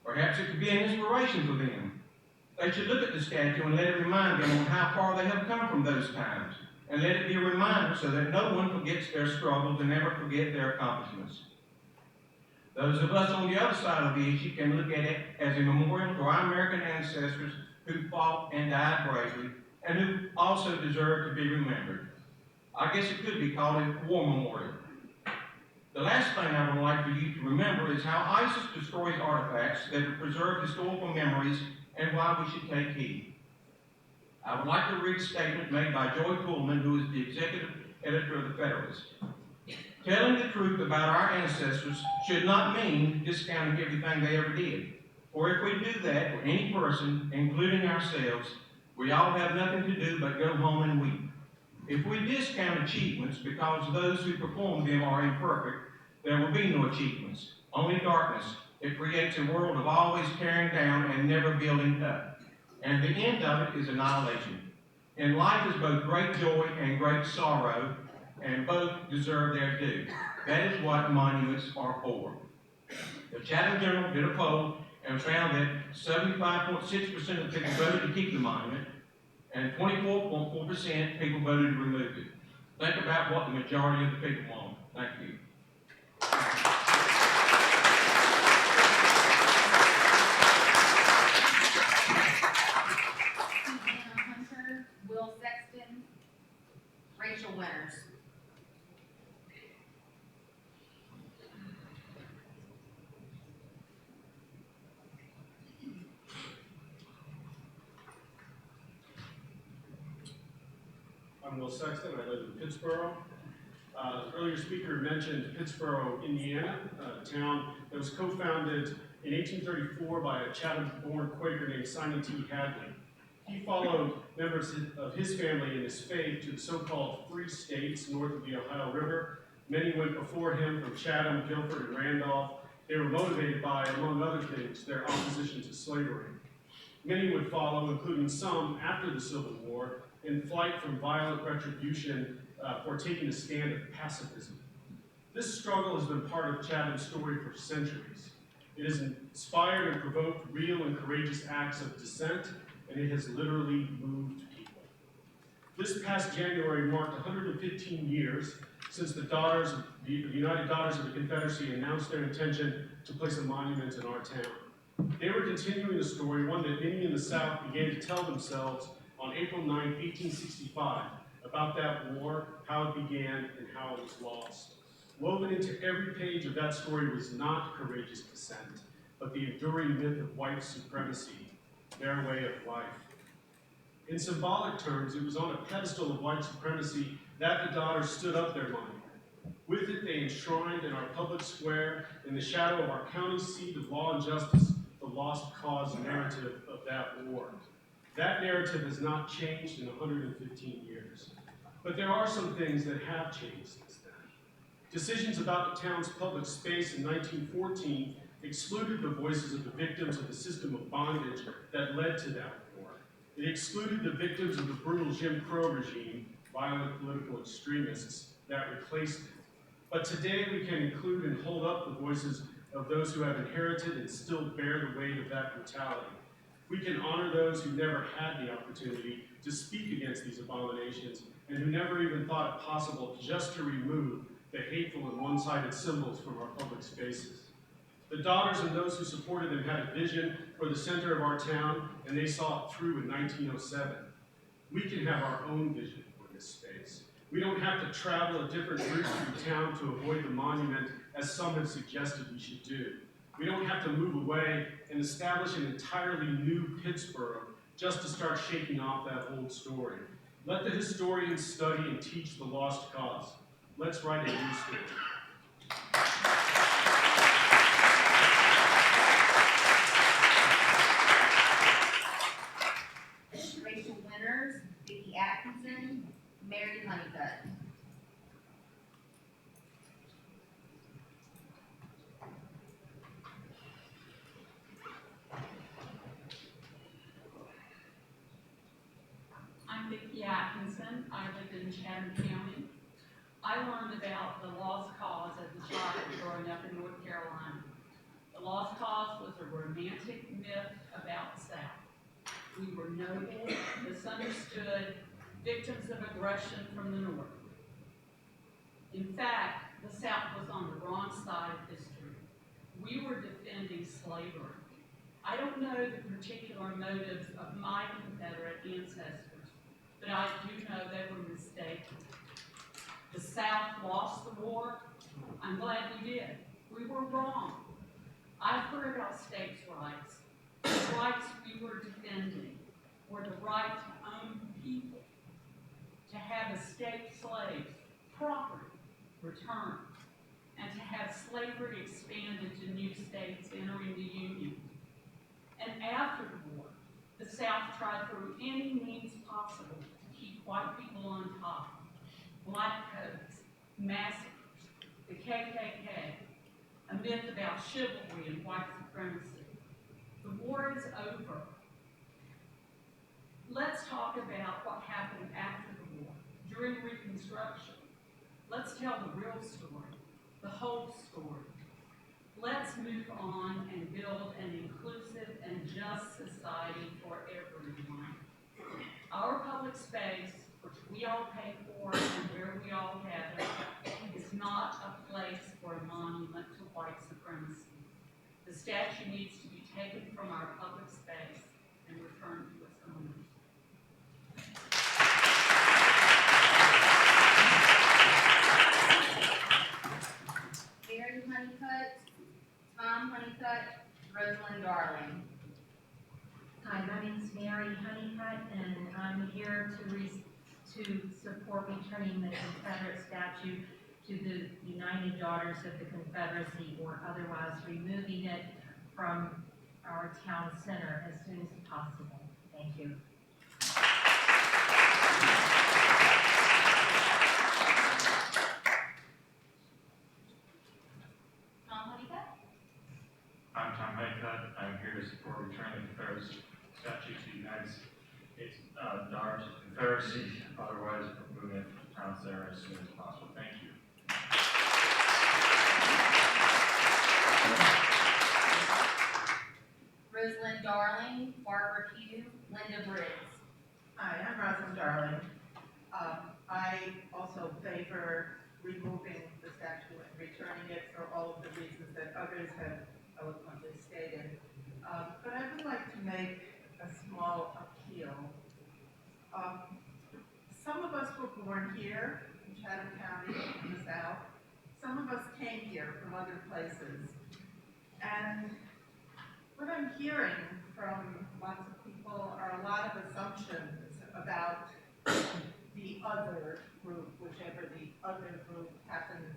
S15: Perhaps it could be an inspiration for them. They should look at the statue and let it remind them on how far they have come from those times, and let it be a reminder so that no one forgets their struggles and never forget their accomplishments. Those of us on the other side of the issue can look at it as a memorial to our American ancestors who fought and died bravely, and who also deserve to be remembered. I guess it could be called a war memorial. The last thing I would like for you to remember is how ISIS destroys artifacts that preserve historical memories and why we should take heed. I would like to read a statement made by Joy Pullman, who is the executive editor of the Federalist. Telling the truth about our ancestors should not mean discounting everything they ever did. For if we do that for any person, including ourselves, we all have nothing to do but go home and weep. If we discount achievements because those who perform them are imperfect, there will be no achievements, only darkness. It creates a world of always tearing down and never building up. And the end of it is annihilation. In life is both great joy and great sorrow, and both deserve their due. That is what monuments are for. The Chatham Journal did a poll and found that 75.6% of people voted to keep the monument, and 24.4% people voted to remove it. Think about what the majority of the people want. Thank you.
S17: I'm Will Sexton. I live in Pittsboro. The earlier speaker mentioned Pittsboro, Indiana, a town that was co-founded in 1834 by a Chatham-born Quaker named Simon T. Hadley. He followed members of his family and his faith to the so-called free states north of the Ohio River. Many went before him from Chatham, Guilford, and Randolph. They were motivated by, among other things, their opposition to slavery. Many would follow, including some after the Civil War, in flight from violent retribution for taking a stand of pacifism. This struggle has been part of Chatham's story for centuries. It has inspired and provoked real and courageous acts of dissent, and it has literally moved people. This past January marked 115 years since the United Daughters of the Confederacy announced their intention to place a monument in our town. They were continuing the story, one that many in the South began to tell themselves on April 9, 1865, about that war, how it began, and how it was lost. Woven into every page of that story was not courageous dissent, but the enduring myth of white supremacy, their way of life. In symbolic terms, it was on a pedestal of white supremacy that the Daughters stood up their monument. With it, they enshrined in our public square, in the shadow of our county seat of law and justice, the lost cause narrative of that war. That narrative has not changed in 115 years. But there are some things that have changed since then. Decisions about the town's public space in 1914 excluded the voices of the victims of the system of bondage that led to that war. It excluded the victims of the brutal Jim Crow regime, violent political extremists, that replaced it. But today we can include and hold up the voices of those who have inherited and still bear the weight of that brutality. We can honor those who never had the opportunity to speak against these abominations and who never even thought it possible just to remove the hateful and one-sided symbols from our public spaces. The Daughters and those who supported them had a vision for the center of our town, and they saw it through in 1907. We can have our own vision for this space. We don't have to travel a different route through town to avoid the monument, as some have suggested we should do. We don't have to move away and establish an entirely new Pittsboro just to start shaking off that old story. Let the historians study and teach the lost cause. Let's write a new story.
S6: Racial winners, Vicki Atkinson, Mary Honeycutt.
S18: I'm Vicki Atkinson. I live in Chatham County. I learned about the lost cause as a child growing up in North Carolina. The lost cause was a romantic myth about the South. We were noble, misunderstood, victims of aggression from the North. In fact, the South was on the wrong side of history. We were defending slavery. I don't know the particular motives of my Confederate ancestors, but I do know they were mistaken. The South lost the war. I'm glad we did. We were wrong. I've heard about states' rights. The rights we were defending were the right to own people, to have escaped slaves, property returned, and to have slavery expanded to new states entering the Union. And after the war, the South tried through any means possible to keep white people on top. Black codes, massacres, the KKK, a myth about chivalry and white supremacy. The war is over. Let's talk about what happened after the war, during Reconstruction. Let's tell the real story, the whole story. Let's move on and build an inclusive and just society for everyone. Our public space, which we all pay for and where we all gather, is not a place for a monument to white supremacy. The statue needs to be taken from our public space and returned to its owners.
S6: Mary Honeycutt, Tom Honeycutt, Rosalind Darling.
S19: Hi, my name is Mary Honeycutt, and I'm here to support returning the Confederate statue to the United Daughters of the Confederacy, or otherwise removing it from our town center as soon as possible. Thank you.
S20: I'm Tom Haycutt. I'm here to support returning the Confederate statue to the United States Daughters of the Confederacy, otherwise removing it from the town center as soon as possible. Thank you.
S6: Rosalind Darling, Barbara Pugh, Linda Briggs.
S10: Hi, I'm Rosalind Darling. I also favor removing the statue and returning it for all of the reasons that others have eloquently stated. But I would like to make a small appeal. Some of us were born here in Chatham County in the South. Some of us came here from other places. And what I'm hearing from lots of people are a lot of assumptions about the other group, whichever the other group happens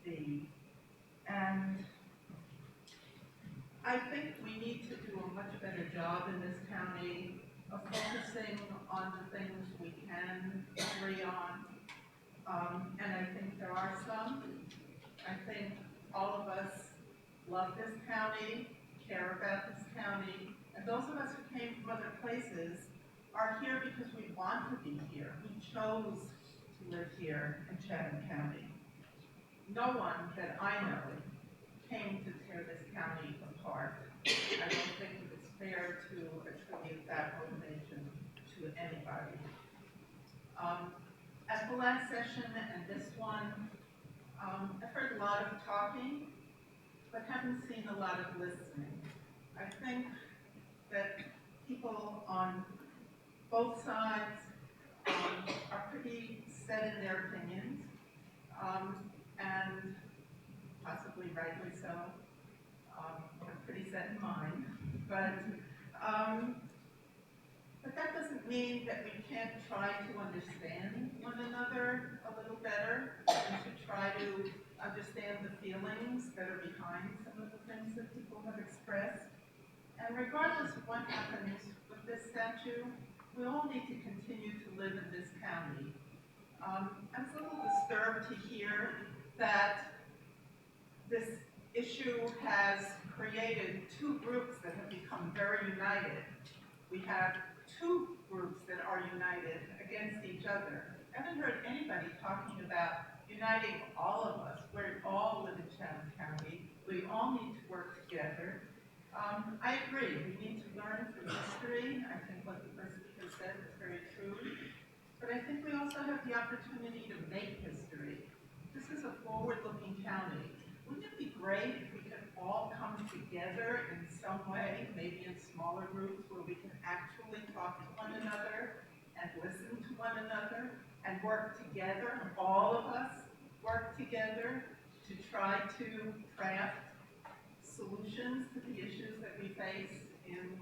S10: to be. And I think we need to do a much better job in this county of focusing on the things we can agree on. And I think there are some. I think all of us love this county, care about this county, and those of us who came from other places are here because we want to be here. We chose to live here in Chatham County. No one that I know came to tear this county apart. I don't think it's fair to attribute that motivation to anybody. At the last session and this one, I've heard a lot of talking, but haven't seen a lot of listening. I think that people on both sides are pretty set in their opinions, and possibly rightly so. I'm pretty set in mine, but that doesn't mean that we can't try to understand one another a little better and to try to understand the feelings that are behind some of the things that people have expressed. And regardless of what happens with this statue, we all need to continue to live in this county. I was a little disturbed to hear that this issue has created two groups that have become very united. We have two groups that are united against each other. I haven't heard anybody talking about uniting all of us. We all live in Chatham County. We all need to work together. I agree, we need to learn from history. I think what the first speaker said is very true. But I think we also have the opportunity to make history. This is a forward-looking county. Wouldn't it be great if we could all come together in some way, maybe in smaller groups where we can actually talk to one another and listen to one another and work together, all of us work together to try to craft solutions to the issues that we face in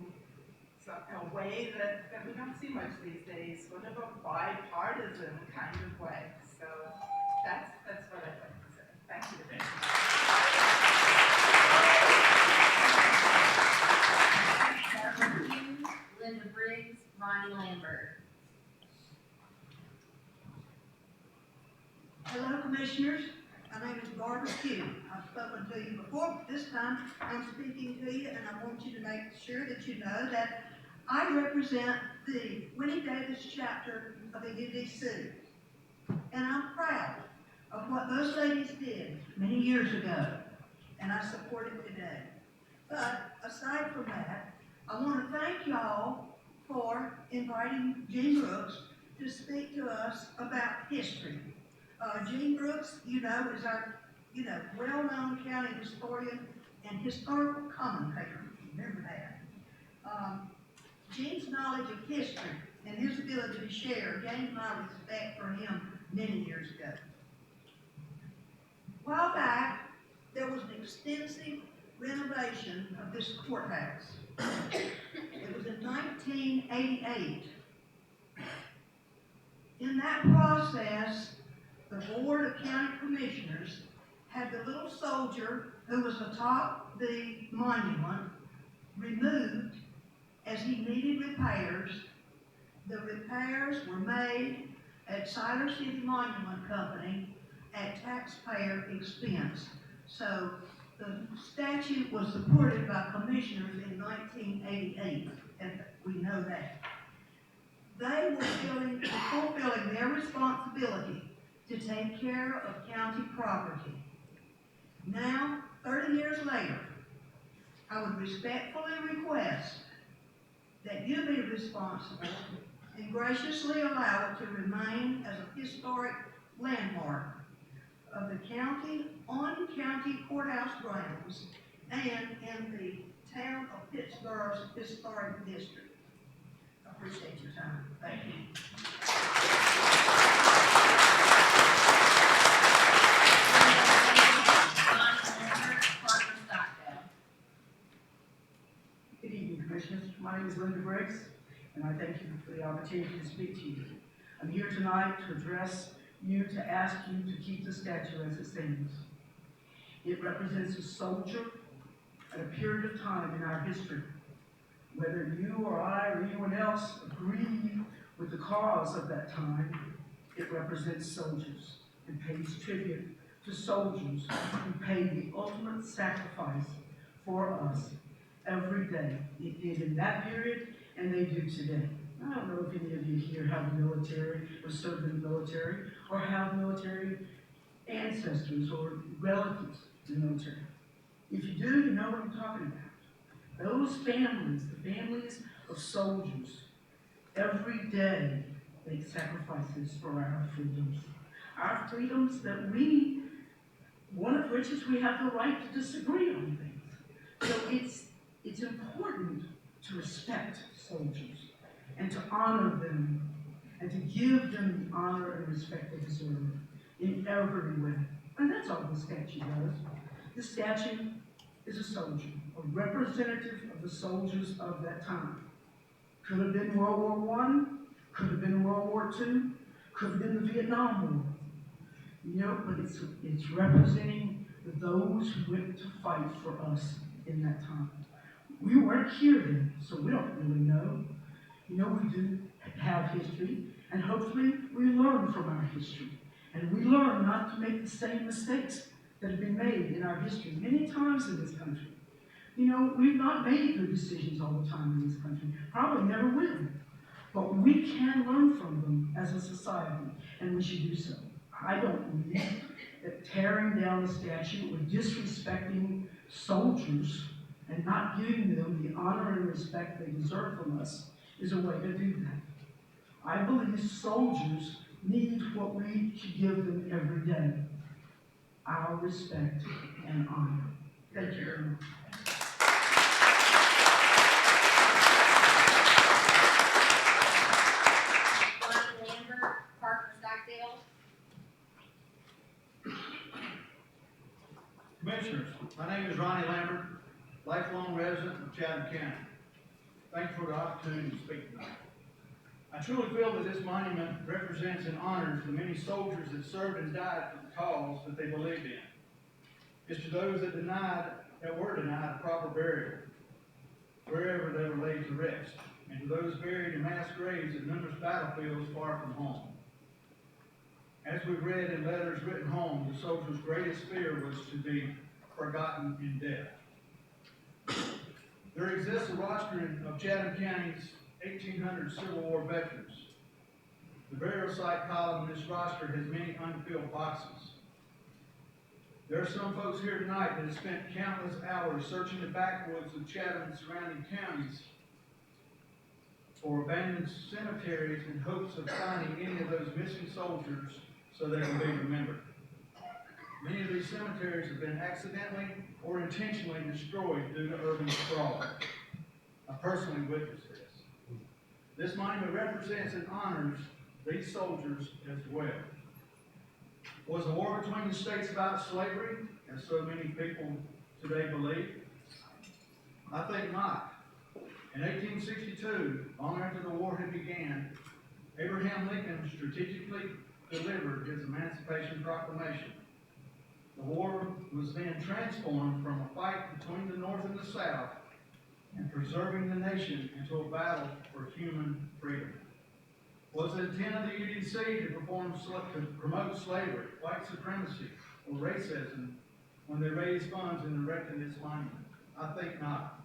S10: a way that we don't see much these days, sort of a bipartisan kind of way. So that's what I'd like to say. Thank you.
S6: Barbara Pugh, Linda Briggs, Ronnie Lambert.
S21: Hello, Commissioners. My name is Barbara Pugh. I've spoken to you before, but this time I'm speaking to you, and I want you to make sure that you know that I represent the Winnie Davis chapter of the UDC. And I'm proud of what those ladies did many years ago, and I support it today. But aside from that, I want to thank y'all for inviting Gene Brooks to speak to us about history. Gene Brooks, is our, well-known county historian and historical commentator. Remember that. Gene's knowledge of history and his ability to share gained my respect for him many years ago. A while back, there was an extensive renovation of this courthouse. It was in 1988. In that process, the Board of County Commissioners had the little soldier who was atop the monument removed as he needed repairs. The repairs were made at Siler City Monument Company at taxpayer expense. So the statute was supported by commissioners in 1988, and we know that. They were fulfilling their responsibility to take care of county property. Now, 30 years later, I would respectfully request that you be responsible and graciously allow it to remain as a historic landmark of the county on county courthouse grounds and in the town of Pittsboro's historic district. I appreciate your time. Thank you.
S4: Good evening, Commissioners. My name is Linda Briggs, and I thank you for the opportunity to speak to you. I'm here tonight to address you, to ask you to keep the statue as it stands. It represents a soldier at a period of time in our history. Whether you or I or anyone else agree with the cause of that time, it represents soldiers and pays tribute to soldiers who paid the ultimate sacrifice for us every day. It did in that period, and they do today. I don't know if any of you here have a military or served in the military or have military ancestors or relatives in the military. If you do, you know what I'm talking about. Those families, the families of soldiers, every day make sacrifices for our freedoms. Our freedoms that we, one of which is we have the right to disagree on things. So it's important to respect soldiers and to honor them and to give them the honor and respect they deserve in every way. And that's all the statue does. The statue is a soldier, a representative of the soldiers of that time. Could have been World War I, could have been World War II, could have been the Vietnam War. You know, but it's representing those who went to fight for us in that time. We weren't here then, so we don't really know. You know, we do have history, and hopefully we learn from our history. And we learn not to make the same mistakes that have been made in our history many times in this country. You know, we've not made good decisions all the time in this country. Probably never will. But we can learn from them as a society, and we should do so. I don't believe that tearing down the statue or disrespecting soldiers and not giving them the honor and respect they deserve from us is a way to do that. I believe soldiers need what we should give them every day, our respect and honor. Thank you very much.
S2: Commissioners, my name is Ronnie Lambert, lifelong resident of Chatham County. Thank you for the opportunity to speak tonight. I truly feel that this monument represents and honors the many soldiers that served and died for the cause that they believed in. It's to those that were denied a proper burial, wherever they were laid to rest, and to those buried in mass graves at numerous battlefields far from home. As we read in letters written home, the soldiers' greatest fear was to be forgotten in death. There exists a roster of Chatham County's 1,800 Civil War veterans. The burial site column in this roster has many unfilled boxes. There are some folks here tonight that have spent countless hours searching the backwoods of Chatham and surrounding counties for abandoned cemeteries in hopes of finding any of those missing soldiers so they can be remembered. Many of these cemeteries have been accidentally or intentionally destroyed due to urban sprawl. I personally witnessed this. This monument represents and honors these soldiers as well. Was the war between the states about slavery, as so many people today believe? I think not. In 1862, long after the war had began,
S14: Abraham Lincoln strategically delivered his Emancipation Proclamation. The war was then transformed from a fight between the North and the South and preserving the nation into a battle for human freedom. Was the intent of the UDC to promote slavery, white supremacy, or racism when they raised funds and erected this monument? I think not.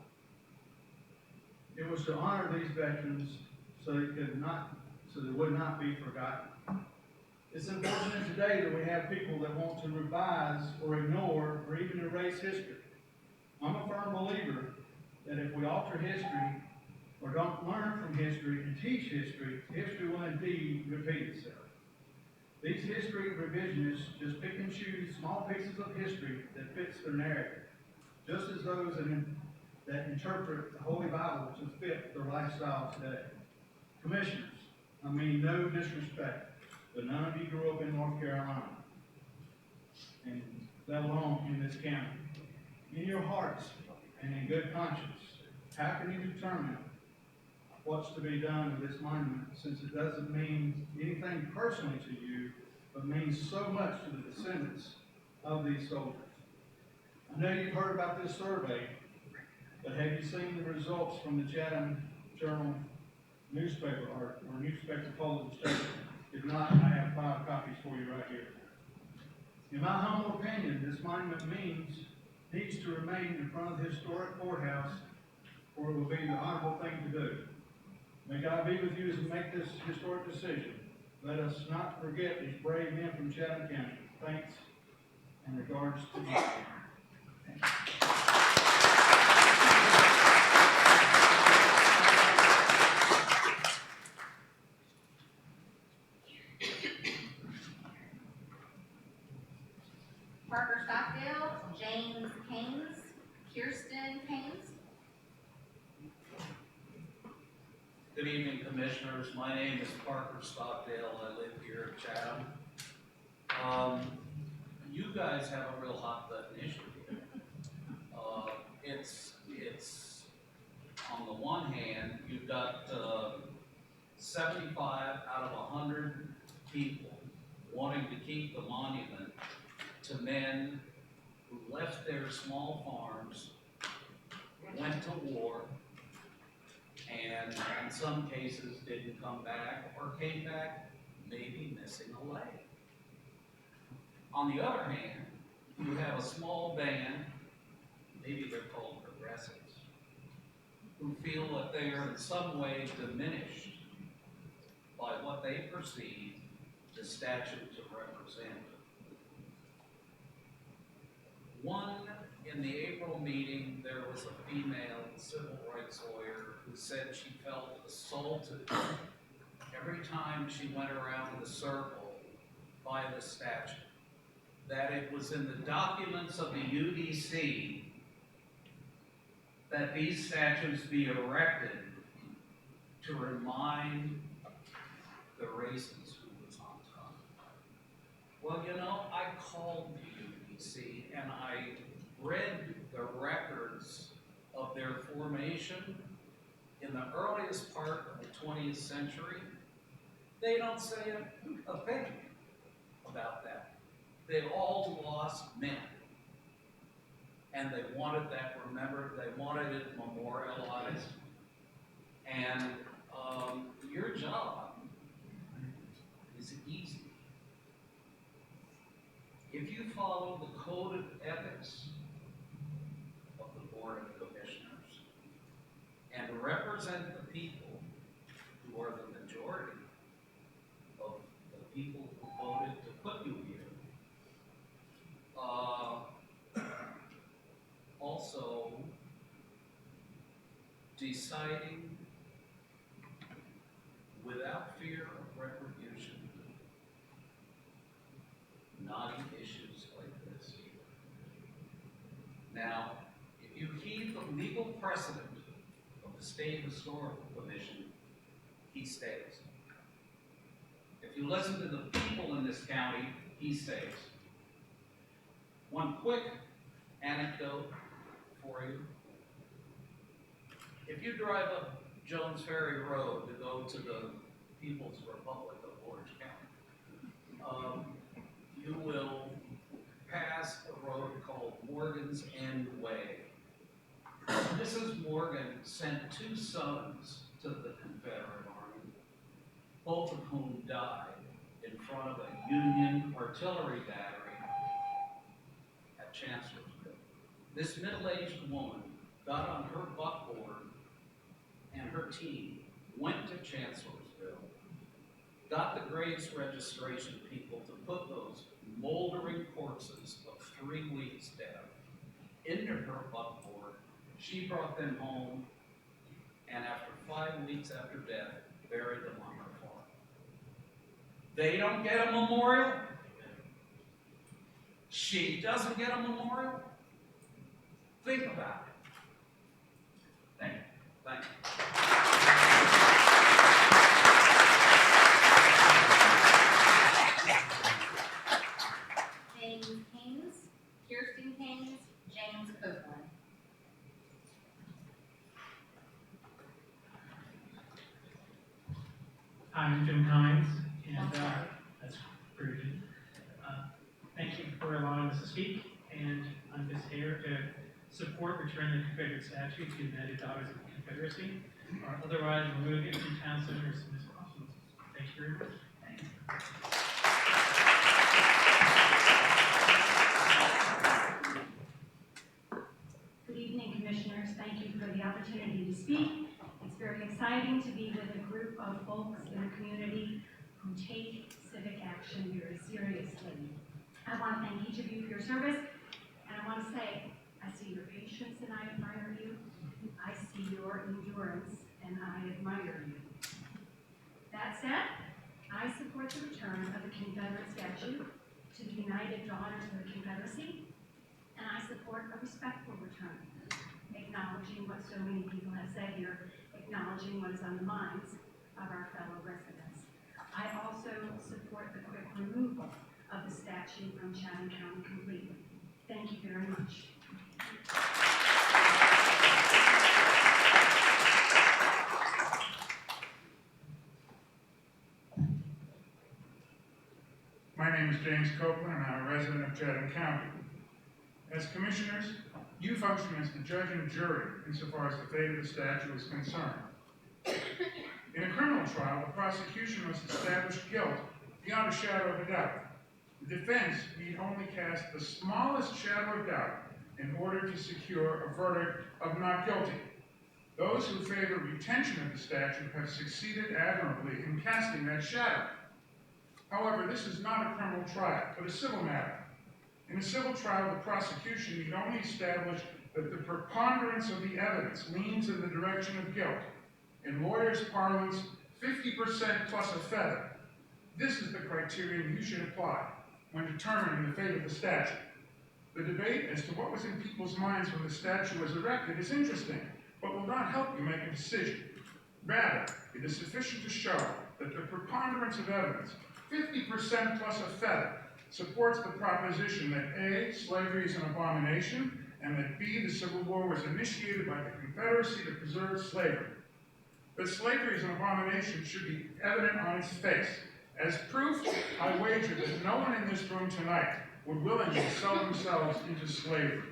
S14: It was to honor these veterans so they would not be forgotten. It's unfortunate today that we have people that want to revise or ignore or even erase history. I'm a firm believer that if we alter history or don't learn from history and teach history, history will indeed repeat itself. These history revisionists just pick and choose small pieces of history that fits their narrative, just as those that interpret the Holy Bible to fit their lifestyle today. Commissioners, I mean no disrespect, but none of you grew up in North Carolina, and let alone in this county. In your hearts and in good conscience, how can you determine what's to be done with this monument, since it doesn't mean anything personally to you, but means so much to the descendants of these soldiers? I know you've heard about this survey, but have you seen the results from the Chatham Journal newspaper or newspaper poll of the state? If not, I have 5 copies for you right here. In my humble opinion, this monument needs to remain in front of the historic courthouse, or it will be the honorable thing to do. May God be with you as you make this historic decision. Let us not forget these brave men from Chatham County. Thanks and regards to you.
S6: Parker Stockdale, James Haynes, Kirsten Haynes.
S3: Good evening, Commissioners. My name is Parker Stockdale. I live here in Chatham. You guys have a real hot button issue here. It's on the one hand, you've got 75 out of 100 people wanting to keep the monument to men who left their small farms, went to war, and in some cases didn't come back or came back maybe missing a leg. On the other hand, you have a small band, maybe they're called progressives, who feel that they are in some way diminished by what they perceive the statue to represent. One, in the April meeting, there was a female civil rights lawyer who said she felt assaulted every time she went around the circle by the statue. That it was in the documents of the UDC that these statues be erected to remind the racist who was on top. Well, you know, I called the UDC and I read the records of their formation in the earliest part of the 20th century. They don't say a thing about that. They all lost men. And they wanted that remembered, they wanted it memorialized. And your job is easy. If you follow the code of ethics of the Board of Commissioners and represent the people who are the majority of the people who voted to put you here, also deciding without fear of retribution, knotty issues like this. Now, if you heed the legal precedent of the State Historical Commission, he stays. If you listen to the people in this county, he stays. One quick anecdote for you. If you drive up Jones Ferry Road to go to the People's Republic of Orange County. You will pass a road called Morgan's End Way. Mrs. Morgan sent 2 sons to the Confederate Army, both of whom died in front of a Union artillery battery at Chancellorsville. This middle-aged woman got on her buckboard and her team went to Chancellorsville, got the graves registration people to put those moldering corpses of 3 weeks dead into her buckboard. She brought them home, and after 5 weeks after death, buried them on her farm. They don't get a memorial. She doesn't get a memorial. Think about it. Thank you. Thank you.
S6: James Haynes, Kirsten Haynes, James Copeland.
S7: I'm Jim Hines, and that's pretty good. Thank you for allowing us to speak, and I'm just here to support returning the Confederate statue to the United Daughters of the Confederacy, or otherwise remove it from town center as soon as possible. Thank you very much.
S22: Good evening, Commissioners. Thank you for the opportunity to speak. It's very exciting to be with a group of folks in the community who take civic action very seriously. I want to thank each of you for your service, and I want to say, I see your patience and I admire you. I see your endurance and I admire you. That said, I support the return of the Confederate statue to the United Daughters of the Confederacy, and I support a respectful return, acknowledging what so many people have said here, acknowledging what is on the minds of our fellow residents. I also support the quick removal of the statue from Chatham County completely. Thank you very much.
S23: My name is James Copeland, and I'm a resident of Chatham County. As commissioners, you function as the judge and jury insofar as the fate of the statue is concerned. In a criminal trial, the prosecution must establish guilt beyond a shadow of a doubt. The defense need only cast the smallest shadow of doubt in order to secure a verdict of not guilty. Those who favor retention of the statue have succeeded admirably in casting that shadow. However, this is not a criminal trial, but a civil matter. In a civil trial, the prosecution need only establish that the preponderance of the evidence leans in the direction of guilt. In lawyers' parlance, 50% plus a feather. This is the criterion you should apply when determining the fate of the statue. The debate as to what was in people's minds when the statue was erected is interesting, but will not help you make a decision. Rather, it is sufficient to show that the preponderance of evidence, 50% plus a feather, supports the proposition that A, slavery is an abomination, and that B, the Civil War was initiated by the Confederacy to preserve slavery. That slavery is an abomination should be evident on its face. As proof, I wager that no one in this room tonight would willingly sell themselves into slavery.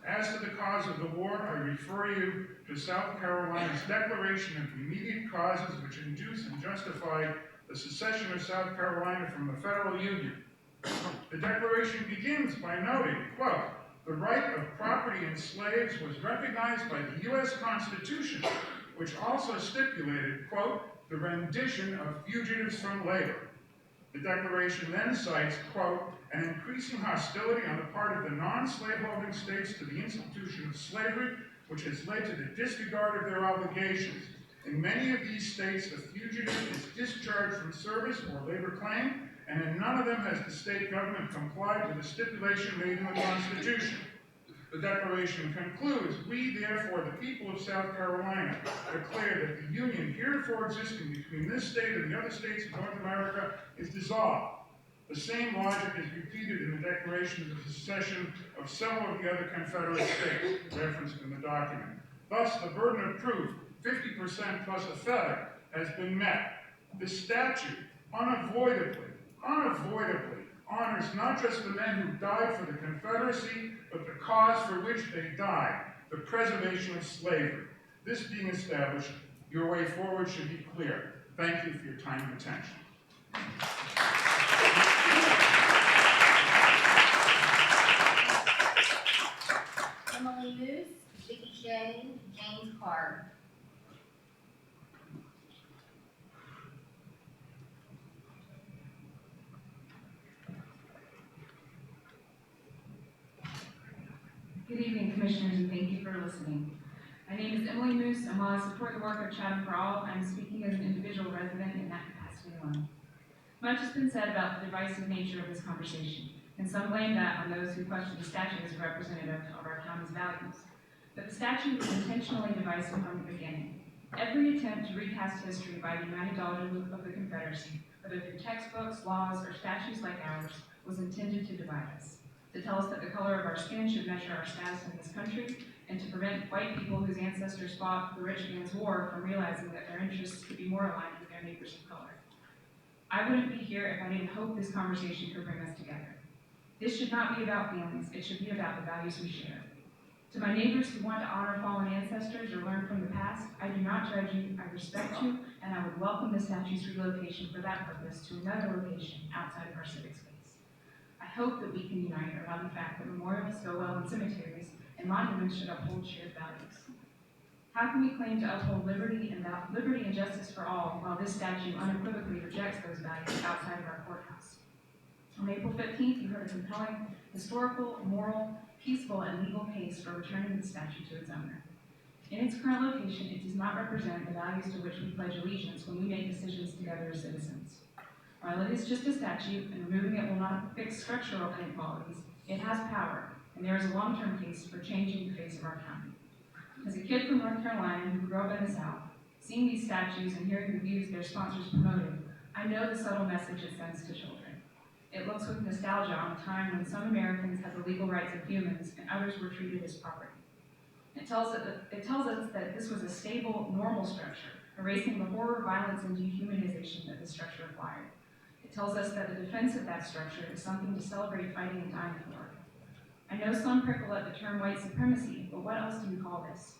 S23: As to the cause of the war, I refer you to South Carolina's Declaration of Immediate Causes which induce and justify the secession of South Carolina from the federal union. The Declaration begins by noting, quote, the right of property in slaves was recognized by the U.S. Constitution, which also stipulated, quote, the rendition of fugitives from labor. The Declaration then cites, quote, an increasing hostility on the part of the non-slaveholding states to the institution of slavery, which has led to the disregard of their obligations. In many of these states, the fugitive is discharged from service or labor claim, and in none of them has the state government complied with the stipulation made in the Constitution. The Declaration concludes, we, therefore, the people of South Carolina, declare that the union heretofore existing between this state and the other states of North America is dissolved. The same logic is repeated in the Declaration of Secession of several of the other Confederate states, referenced in the document. Thus, the burden of proof, 50% plus a feather, has been met. The statute unavoidably honors not just the men who died for the Confederacy, but the cause for which they died, the preservation of slavery. This being established, your way forward should be clear. Thank you for your time and attention.
S6: Emily Moose, Vicky Shane, James Carr.
S1: Good evening, Commissioners, and thank you for listening. My name is Emily Moose, and while I support the work of Chatham for All, I'm speaking as an individual resident in that capacity alone. Much has been said about the divisive nature of this conversation, and some blame that on those who question the statute as a representative of our county's values. But the statute was intentionally divisive from the beginning. Every attempt to recast history by the United Daughters of the Confederacy, whether through textbooks, laws, or statutes like ours, was intended to divide us, to tell us that the color of our skin should measure our status in this country, and to prevent white people whose ancestors fought the rich man's war from realizing that their interests could be more aligned with their neighbors of color. I wouldn't be here if I didn't hope this conversation could bring us together. This should not be about feelings, it should be about the values we share. To my neighbors who want to honor fallen ancestors or learn from the past, I do not judge you, I respect you, and I would welcome the statue's relocation for that purpose to another location outside of our civic space. I hope that we can unite around the fact that memorials go well in cemeteries and monuments should uphold shared values. How can we claim to uphold liberty and justice for all while this statute unequivocally rejects those values outside of our courthouse? On April 15th, you heard a compelling, historical, moral, peaceful, and legal case for returning the statue to its owner. In its current location, it does not represent the values to which we pledge allegiance when we make decisions together as citizens. While it is just a statute, and removing it will not fix structural inequalities, it has power, and there is a long-term case for changing the face of our county. As a kid from North Carolina who grew up in the South, seeing these statues and hearing the views their sponsors promoted, I know the subtle message it sends to children. It looks with nostalgia on a time when some Americans had the legal rights of humans and others were treated as property. It tells us that this was a stable, normal structure, erasing the horror, violence, and dehumanization that this structure required. It tells us that the defense of that structure is something to celebrate fighting and dying for. I know some prickle at the term white supremacy, but what else do we call this?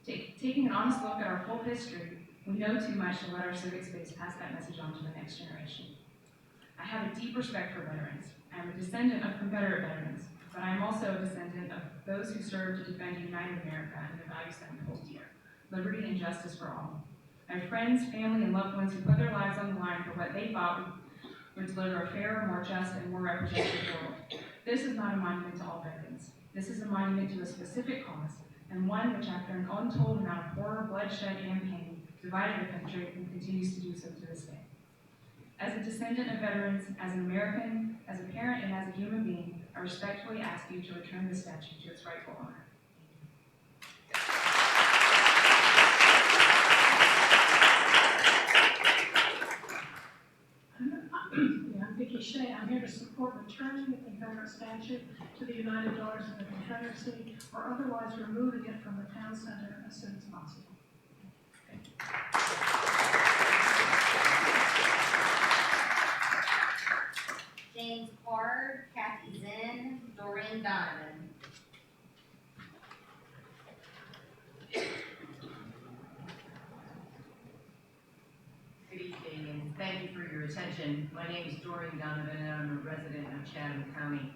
S1: Taking an honest look at our full history, we know too much to let our civic space pass that message on to the next generation. I have a deep respect for veterans. I am a descendant of Confederate veterans, but I am also a descendant of those who served to defend United America and the values that we hold dear, liberty and justice for all. I have friends, family, and loved ones who put their lives on the line for what they thought would deliver a fairer, more just, and more representative world. This is not a monument to all veterans. This is a monument to a specific cause, and one which, after an untold amount of horror, bloodshed, and pain, divided the country and continues to do so to this day. As a descendant of veterans, as an American, as a parent, and as a human being, I respectfully ask you to return this statue to its rightful owner.
S9: I'm Vicky Shea. I'm here to support returning the Confederate statue to the United Daughters of the Confederacy, or otherwise removing it from the town center as soon as possible.
S6: James Carr, Kathy Zinn, Doreen Donovan.
S11: Good evening, and thank you for your attention. My name is Doreen Donovan, and I'm a resident of Chatham County.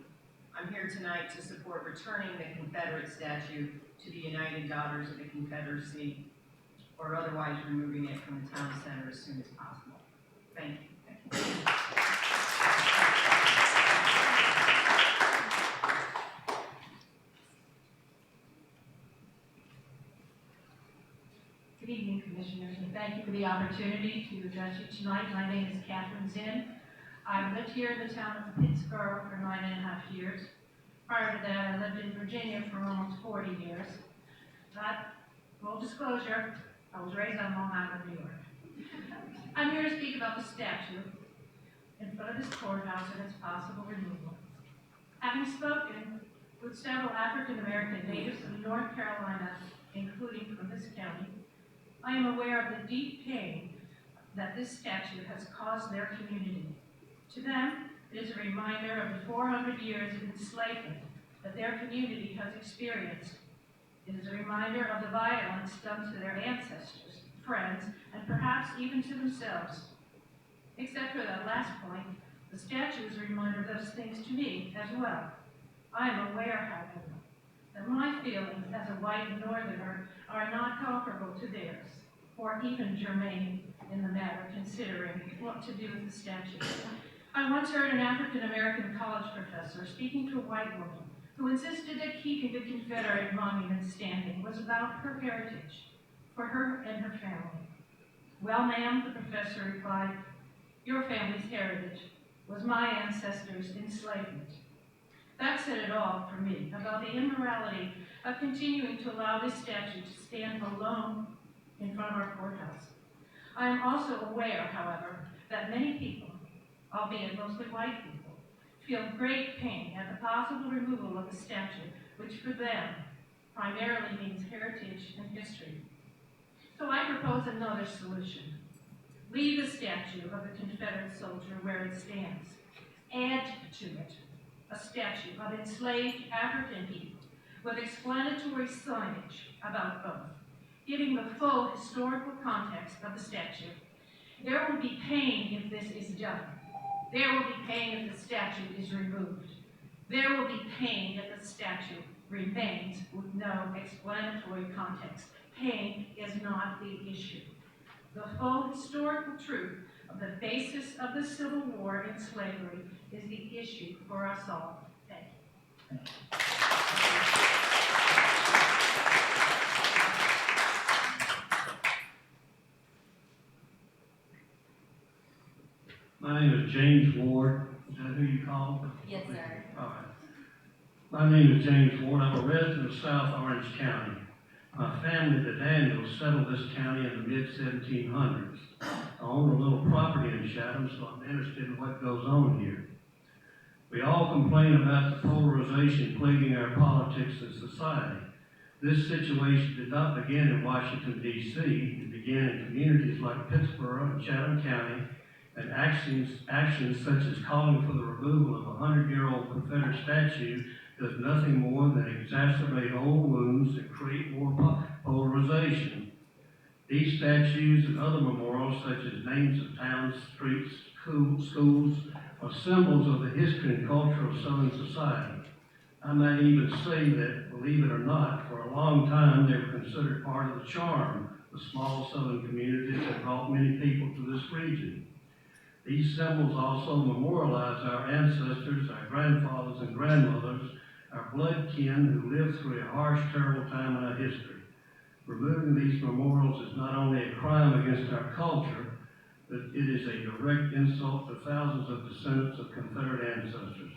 S11: I'm here tonight to support returning the Confederate statue to the United Daughters of the Confederacy, or otherwise removing it from the town center as soon as possible. Thank you.
S9: Good evening, Commissioners, and thank you for the opportunity to address you tonight. My name is Catherine Zinn. I've lived here in the town of Pittsboro for 9.5 years. Prior to that, I lived in Virginia for almost 40 years. But, full disclosure, I was raised on Long Island, New York. I'm here to speak about the statue in front of this courthouse and its possible removal. Having spoken with several African American natives of North Carolina, including from this county, I am aware of the deep pain that this statue has caused their community. To them, it is a reminder of the 400 years of enslavement that their community has experienced. It is a reminder of the violence done to their ancestors, friends, and perhaps even to themselves. Except for that last point, the statue is a reminder of those things to me as well. I am aware, however, that my feelings as a white northerner are not comparable to theirs, or even germane in the matter, considering what to do with the statue. I once heard an African-American college professor speaking to a white woman who insisted that keeping the Confederate monument standing was about her heritage, for her and her family. Well, ma'am, the professor replied, your family's heritage was my ancestors' enslavement. That said it all for me about the immorality of continuing to allow this statue to stand alone in front of our courthouse. I am also aware, however, that many people, albeit mostly white people, feel great pain at the possible removal of the statue, which for them primarily means heritage and history. So I propose another solution. Leave the statue of the Confederate soldier where it stands. Add to it a statue of enslaved African people with explanatory signage about both, giving the full historical context of the statue. There will be pain if this is done. There will be pain if the statue is removed. There will be pain if the statue remains with no explanatory context. Pain is not the issue. The full historical truth of the basis of the Civil War and slavery is the issue for us all. Thank you.
S8: My name is James Ward. Is that who you called?
S6: Yes, sir.
S8: All right. My name is James Ward. I'm a resident of South Orange County. My family, the Daniels, settled this county in the mid-1700s. I own a little property in Chatham, so I'm interested in what goes on here. We all complain about the polarization plaguing our politics and society. This situation did not begin in Washington, D.C. It began in communities like Pittsboro and Chatham County, and actions such as calling for the removal of a 100-year-old Confederate statue does nothing more than exacerbate old wounds and create more polarization. These statues and other memorials, such as names of towns, streets, schools, are symbols of the history and culture of Southern society. I might even say that, believe it or not, for a long time they were considered part of the charm of small Southern communities that brought many people to this region. These symbols also memorialize our ancestors, our grandfathers and grandmothers, our blood kin who lived through a harsh, terrible time in our history. Removing these memorials is not only a crime against our culture, but it is a direct insult to thousands of descendants of Confederate ancestors.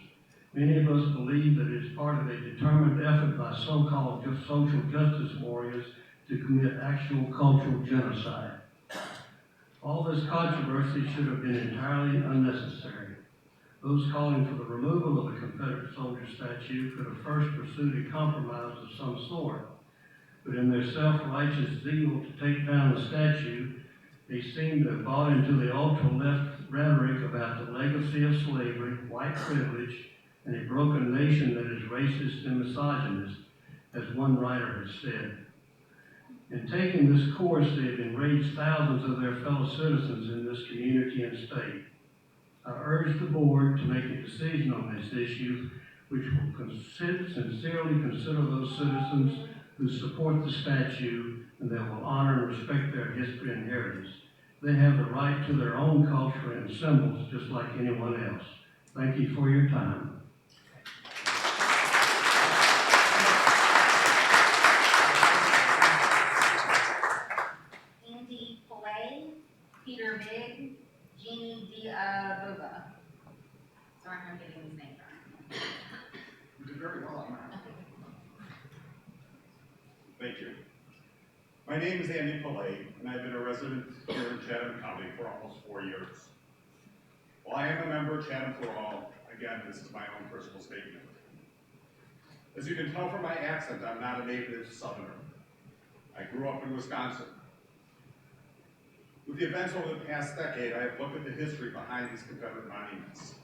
S8: Many of us believe that it is part of a determined effort by so-called social justice warriors to commit actual cultural genocide. All this controversy should have been entirely unnecessary. Those calling for the removal of the Confederate soldier statue could have first pursued a compromise of some sort, but in their self-righteous zeal to take down the statue, they seem to have bought into the ultra-left rhetoric about the legacy of slavery, white privilege, and a broken nation that is racist and misogynist, as one writer has said. In taking this course, they have enraged thousands of their fellow citizens in this community and state. I urge the board to make a decision on this issue, which will sincerely consider those citizens who support the statue and that will honor and respect their history and heritage. They have the right to their own culture and symbols just like anyone else. Thank you for your time.
S6: Peter Big, Jeannie Diabova. Sorry if I'm getting these names wrong.
S12: You did very well on that. Thank you. My name is Andy Pillay, and I've been a resident here in Chatham County for almost 4 years. While I am a member of Chatham for All, again, this is my own personal statement. As you can tell from my accent, I'm not a native Southerner. I grew up in Wisconsin. With the events over the past decade, I have looked at the history behind these Confederate monuments,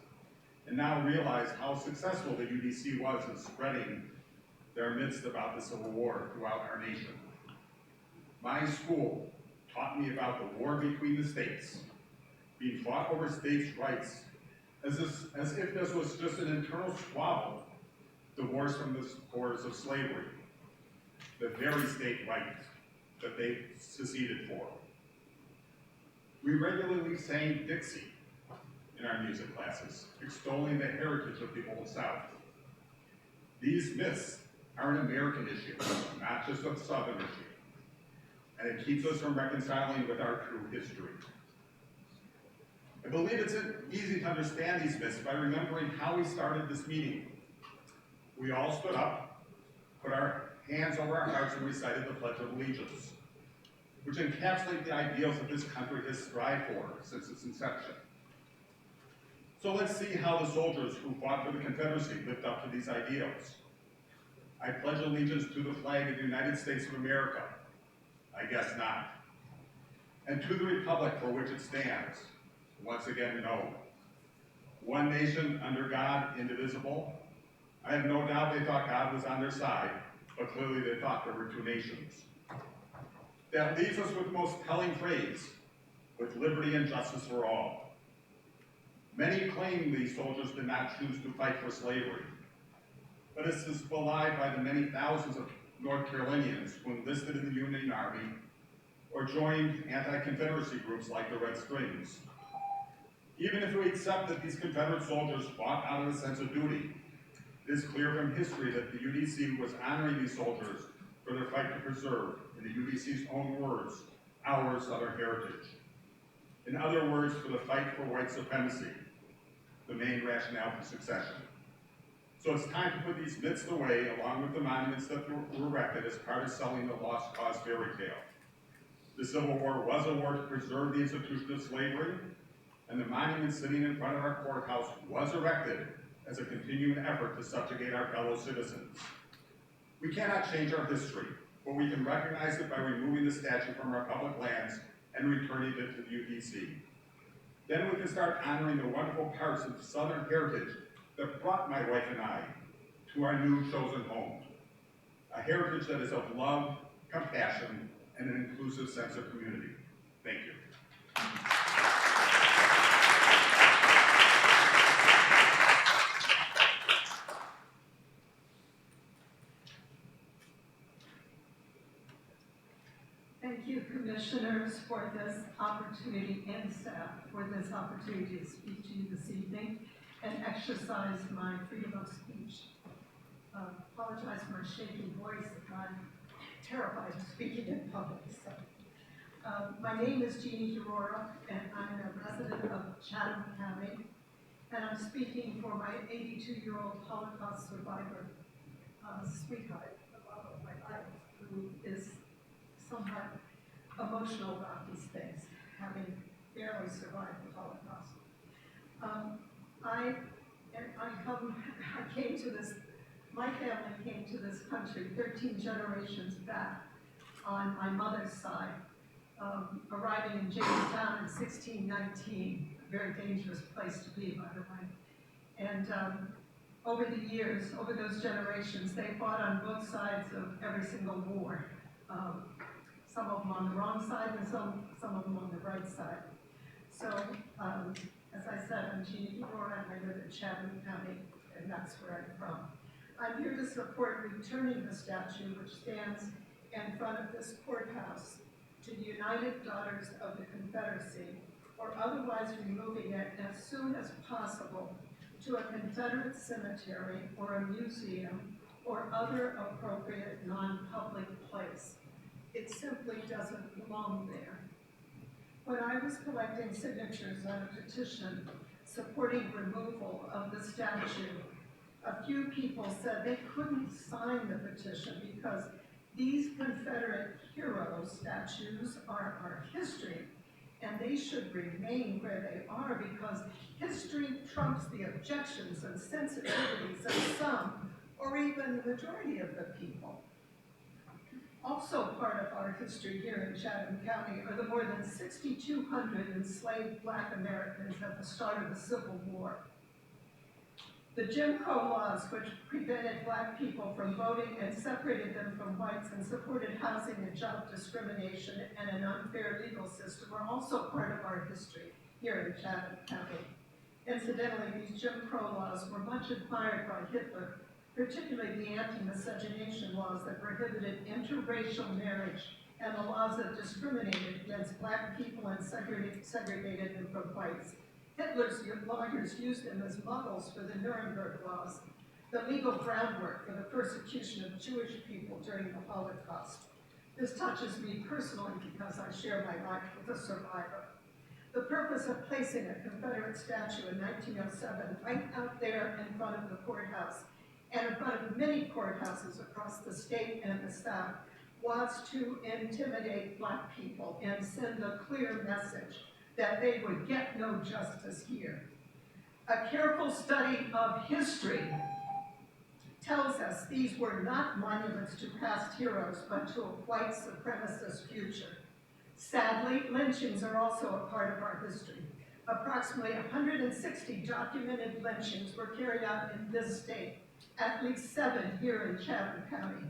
S12: and now realize how successful the UDC was in spreading their myths about the Civil War throughout our nation. My school taught me about the war between the states, being fought over states' rights, as if this was just an internal squabble divorced from the horrors of slavery, the very state right that they seceded for. We regularly sang Dixie in our music classes, extolling the heritage of the Old South. These myths are an American issue, not just a Southern issue, and it keeps us from reconciling with our true history. I believe it's easy to understand these myths by remembering how we started this meeting. We all stood up, put our hands over our hearts, and recited the Pledge of Allegiance, which encapsulate the ideals that this country has strived for since its inception. So let's see how the soldiers who fought for the Confederacy lived up to these ideals. I pledge allegiance to the flag of the United States of America. I guess not. And to the republic for which it stands. Once again, no. One nation under God, indivisible. I have no doubt they thought God was on their side, but clearly they thought there were two nations. That leaves us with the most telling phrase, with liberty and justice for all. Many claim these soldiers did not choose to fight for slavery, but this is belied by the many thousands of North Carolinians who enlisted in the Union Army or joined anti-Confederacy groups like the Red Strings. Even if we accept that these Confederate soldiers fought out of a sense of duty, it is clear from history that the UDC was honoring these soldiers for their fight to preserve, in the UDC's own words, our Southern heritage. In other words, for the fight for white supremacy, the main rationale for succession. So it's time to put these myths away, along with the monuments that were erected as part of selling the lost cause fairy tale. The Civil War was a war to preserve the institution of slavery, and the monument sitting in front of our courthouse was erected as a continuing effort to subjugate our fellow citizens. We cannot change our history, but we can recognize it by removing the statue from our public lands and returning it to the UDC. Then we can start honoring the wonderful parts of Southern heritage that brought my wife and I to our new chosen home. A heritage that is of love, compassion, and an inclusive sense of community. Thank you.
S5: Thank you, commissioners, for this opportunity and staff for this opportunity to speak to you this evening and exercise my freedom of speech. Apologize for a shaky voice. I'm terrified of speaking in public. So, my name is Jeannie Aurora, and I'm a resident of Chatham County, and I'm speaking for my 82-year-old Holocaust survivor, sweetheart, the love of my life, who is somewhat emotional about these things, having barely survived the Holocaust. My family came to this country 13 generations back on my mother's side, arriving in Jamestown in 1619, a very dangerous place to be, by the way. And over the years, over those generations, they fought on both sides of every single war. Some of them on the wrong side and some of them on the right side. So, as I said, I'm Jeannie Aurora, and I live in Chatham County, and that's where I'm from. I'm here to support returning the statue, which stands in front of this courthouse, to the United Daughters of the Confederacy, or otherwise removing it as soon as possible to a Confederate cemetery or a museum or other appropriate non-public place. It simply doesn't belong there. When I was collecting signatures on a petition supporting removal of the statue, a few people said they couldn't sign the petition because these Confederate hero statues are our history, and they should remain where they are because history trumps the objections and sensitivities of some, or even the majority of the people. Also part of our history here in Chatham County are the more than 6,200 enslaved Black Americans at the start of the Civil War. The Jim Crow laws, which prevented Black people from voting and separated them from whites and supported housing and job discrimination and an unfair legal system, are also part of our history here in Chatham County. Incidentally, these Jim Crow laws were much admired by Hitler, particularly the anti-miscegenation laws that prohibited interracial marriage and the laws that discriminated against Black people and segregated them from whites. Hitler's lawyers used them as models for the Nuremberg laws, the legal groundwork for the persecution of Jewish people during the Holocaust. This touches me personally because I share my life with a survivor. The purpose of placing a Confederate statue in 1907 right out there in front of the courthouse and in front of many courthouses across the state and the South was to intimidate Black people and send a clear message that they would get no justice here. A careful study of history tells us these were not monuments to past heroes, but to a white supremacist future. Sadly, lynchings are also a part of our history. Approximately 160 documented lynchings were carried out in this state, at least 7 here in Chatham County.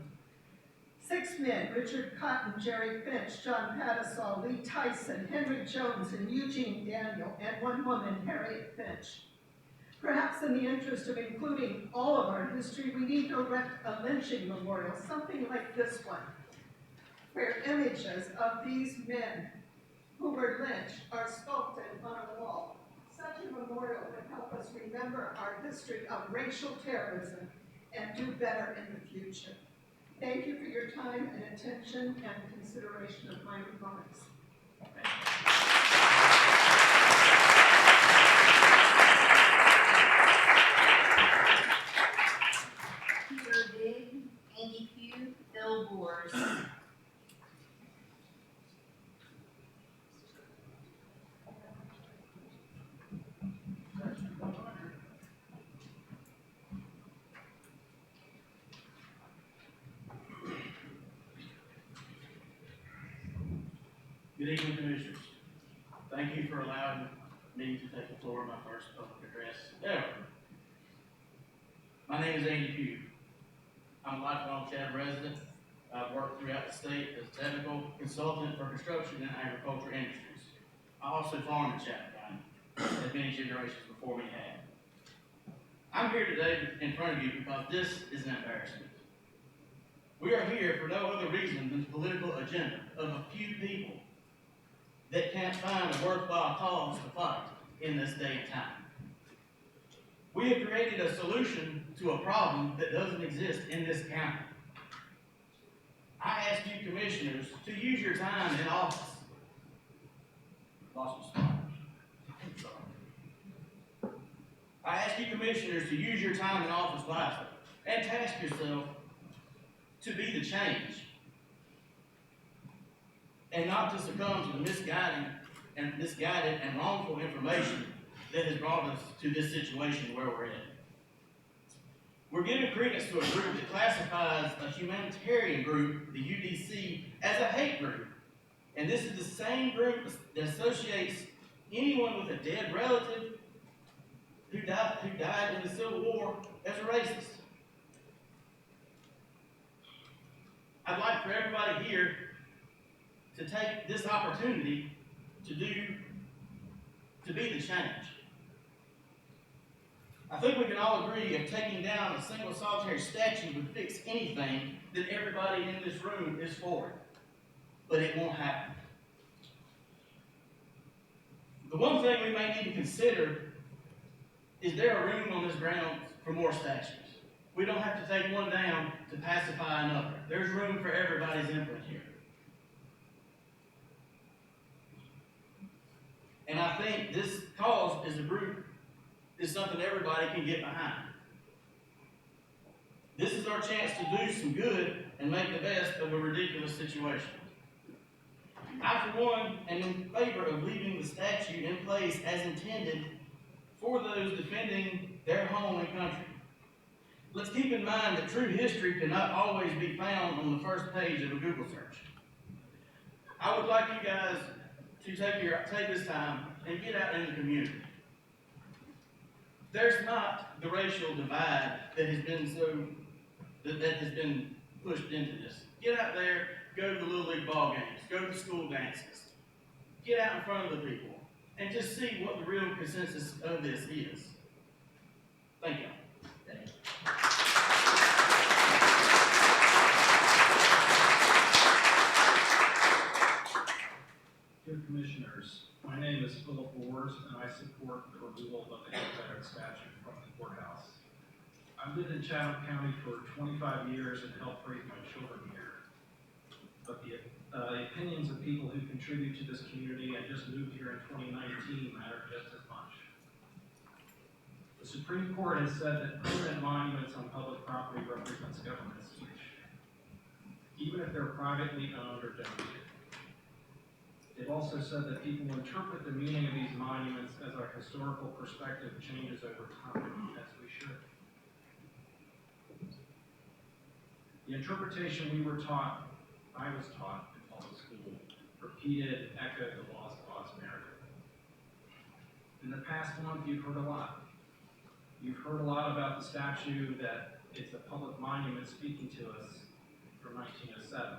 S5: 6 men, Richard Cotton, Jerry Finch, John Pattisall, Lee Tyson, Henry Jones, and Eugene Daniel, and 1 woman, Harriet Finch. Perhaps in the interest of including all of our history, we need to erect a lynching memorial, something like this one, where images of these men who were lynched are sculpted on a wall. Such a memorial would help us remember our history of racial terrorism and do better in the future. Thank you for your time and attention and consideration of my remarks.
S6: Peter Big, Andy Pugh, Bill Boers.
S13: Good evening, Commissioners. Thank you for allowing me to take the floor in my first public address ever. My name is Andy Pugh. I'm a lifelong Chatham resident. I've worked throughout the state as a technical consultant for construction and agriculture industries. I also farm in Chatham County, as many generations before me had. I'm here today in front of you because this is an embarrassment. We are here for no other reason than the political agenda of a few people that can't find a worthwhile cause to fight in this day and time. We have created a solution to a problem that doesn't exist in this county. I ask you commissioners to use your time in office. Lost my spot. I'm sorry. I ask you commissioners to use your time in office wisely and task yourself to be the change and not to succumb to the misguided and wrongful information that has brought us to this situation where we're in. We're giving credence to a group that classifies a humanitarian group, the UDC, as a hate group. And this is the same group that associates anyone with a dead relative who died in the Civil War as a racist. I'd like for everybody here to take this opportunity to be the change. I think we can all agree if taking down a single solitary statue would fix anything, then everybody in this room is for it. But it won't happen. The one thing we may need to consider is there a room on this ground for more statues? We don't have to take one down to pacify another. There's room for everybody's input here. And I think this cause is something everybody can get behind. This is our chance to do some good and make the best of a ridiculous situation. I, for one, am in favor of leaving the statue in place as intended for those defending their home and country. Let's keep in mind that true history cannot always be found on the first page of a Google search. I would like you guys to take this time and get out in the community. There's not the racial divide that has been pushed into this. Get out there, go to the Little League ball games, go to the school dances, get out in front of the people, and just see what the real consensus of this is. Thank you.
S7: Dear Commissioners, my name is Philip Wars, and I support the removal of the Confederate statue from the courthouse. I've lived in Chatham County for 25 years and helped raise my children here. But the opinions of people who contribute to this community and just moved here in 2019 matter just as much. The Supreme Court has said that permanent monuments on public property represents government speech, even if they're privately owned or donated. They've also said that people interpret the meaning of these monuments as our historical perspective changes over time, as we should. The interpretation I was taught in public school, echoed the lost cause narrative. In the past month, you've heard a lot. You've heard a lot about the statue, that it's a public monument speaking to us from 1907,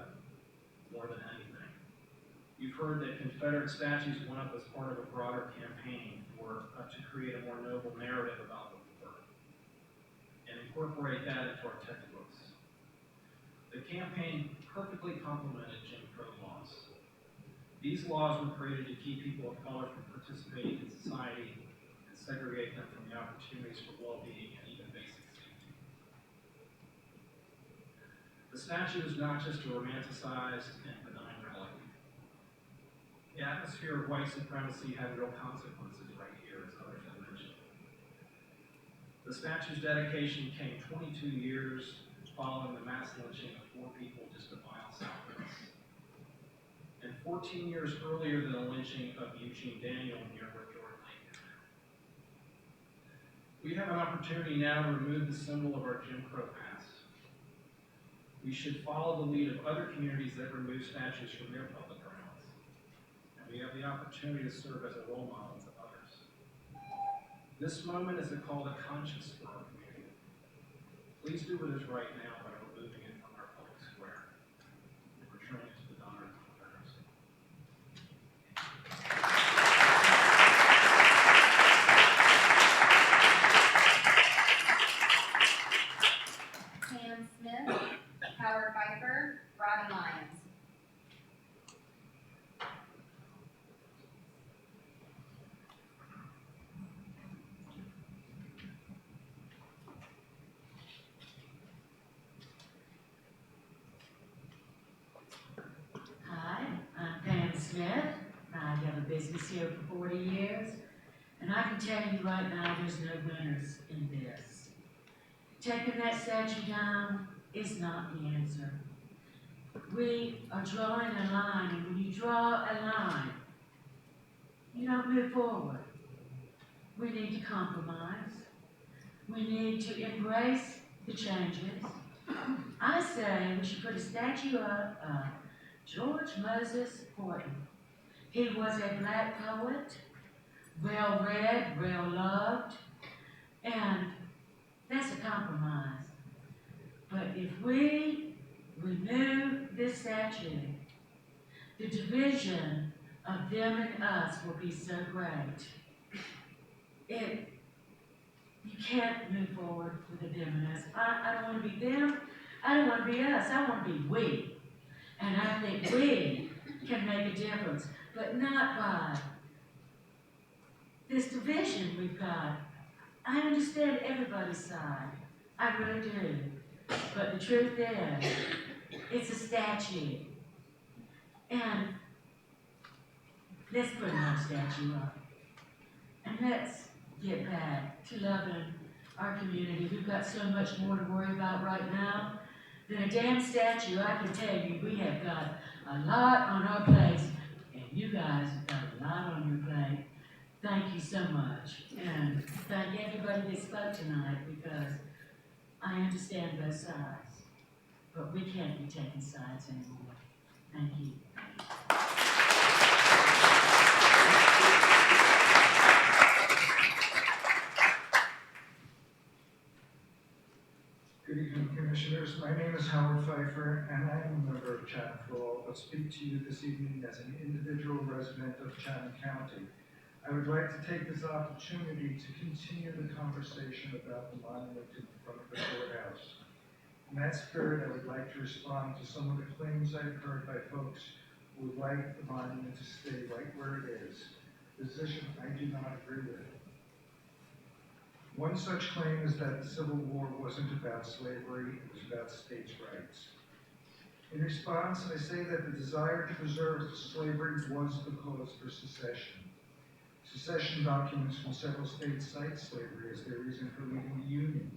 S7: more than anything. You've heard that Confederate statues went up as part of a broader campaign to create a more noble narrative about the war and incorporate that into our textbooks. The campaign perfectly complemented Jim Crow laws. These laws were created to keep people of color from participating in society and segregate them from the opportunities for well-being and even basic safety. The statue is not just a romanticized and benign relic. The atmosphere of white supremacy had real consequences right here, as others have mentioned. The statue's dedication came 22 years following the mass lynching of 4 people just a mile south of us, and 14 years earlier than the lynching of Eugene Daniel near where Jordan Lake is now. We have an opportunity now to remove the symbol of our Jim Crow past. We should follow the lead of other communities that remove statues from their public grounds. And we have the opportunity to serve as a role model to others. This moment is a call to conscience for our community. Please do what is right now by removing it from our public square and returning it to the honor of the Confederacy.
S6: Pam Smith, Howard Pfeiffer, Rodney Lyons.
S15: Hi, I'm Pam Smith. I have a business here for 40 years, and I can tell you right now there's no winners in this. Taking that statue down is not the answer. We are drawing a line, and when you draw a line, you don't move forward. We need to compromise. We need to embrace the changes. I say we should put a statue up of George Moses Horton. He was a black poet, well-read, well-loved, and that's a compromise. But if we remove this statue, the division of them and us will be so great. You can't move forward with a them and us. I don't want to be them. I don't want to be us. I want to be we. And I think we can make a difference, but not by this division we've got. I understand everybody's side. I really do. But the truth is, it's a statue. And let's put another statue up. And let's get back to loving our community. We've got so much more to worry about right now than a damn statue. I can tell you, we have got a lot on our plates, and you guys have got a lot on your plate. Thank you so much. And thank everybody that spoke tonight, because I understand both sides, but we can't be taking sides anymore. Thank you.
S16: Good evening, Commissioners. My name is Howard Pfeiffer, and I am a member of Chatham for All, but speak to you this evening as an individual resident of Chatham County. I would like to take this opportunity to continue the conversation about the monument in front of the courthouse. In that spirit, I would like to respond to some of the claims I've heard by folks who would like the monument to stay right where it is, a position I do not agree with. One such claim is that the Civil War wasn't about slavery, it was about states' rights. In response, I say that the desire to preserve slavery was the cause for secession. Secession documents from several states cite slavery as their reason for leaving the Union.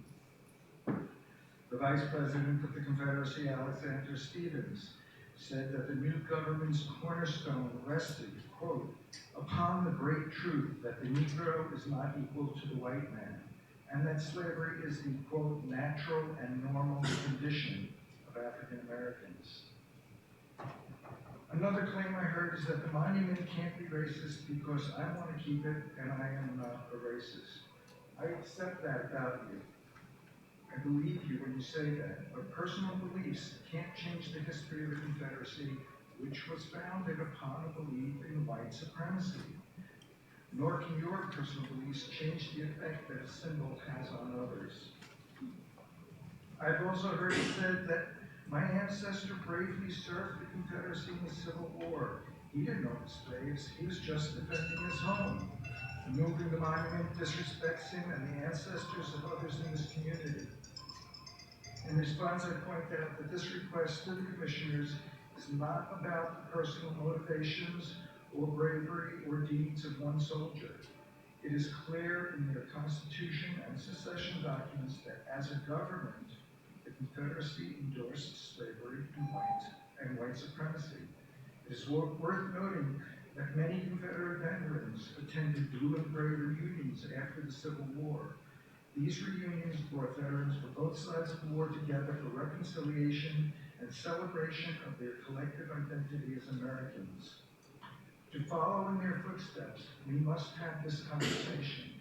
S16: The Vice President of the Confederacy, Alexander Stephens, said that the new government's cornerstone rested, quote, upon the great truth that the Negro is not equal to the white man, and that slavery is the, quote, natural and normal condition of African Americans. Another claim I heard is that the monument can't be racist because I want to keep it and I am not a racist. I accept that about you. I believe you when you say that, but personal beliefs can't change the history of the Confederacy, which was founded upon a belief in white supremacy. Nor can your personal beliefs change the effect that a symbol has on others. I've also heard it said that my ancestor bravely served the Confederacy in the Civil War. He didn't own slaves, he was just defending his home. Removing the monument disrespects him and the ancestors of others in this community. In response, I point out that this request to the commissioners is not about the personal motivations or bravery or deeds of one soldier. It is clear in their Constitution and secession documents that as a government, the Confederacy endorsed slavery and white supremacy. It is worth noting that many Confederate veterans attended blue and gray reunions after the Civil War. These reunions brought veterans from both sides of the war together for reconciliation and celebration of their collective identity as Americans. To follow in their footsteps, we must have this conversation.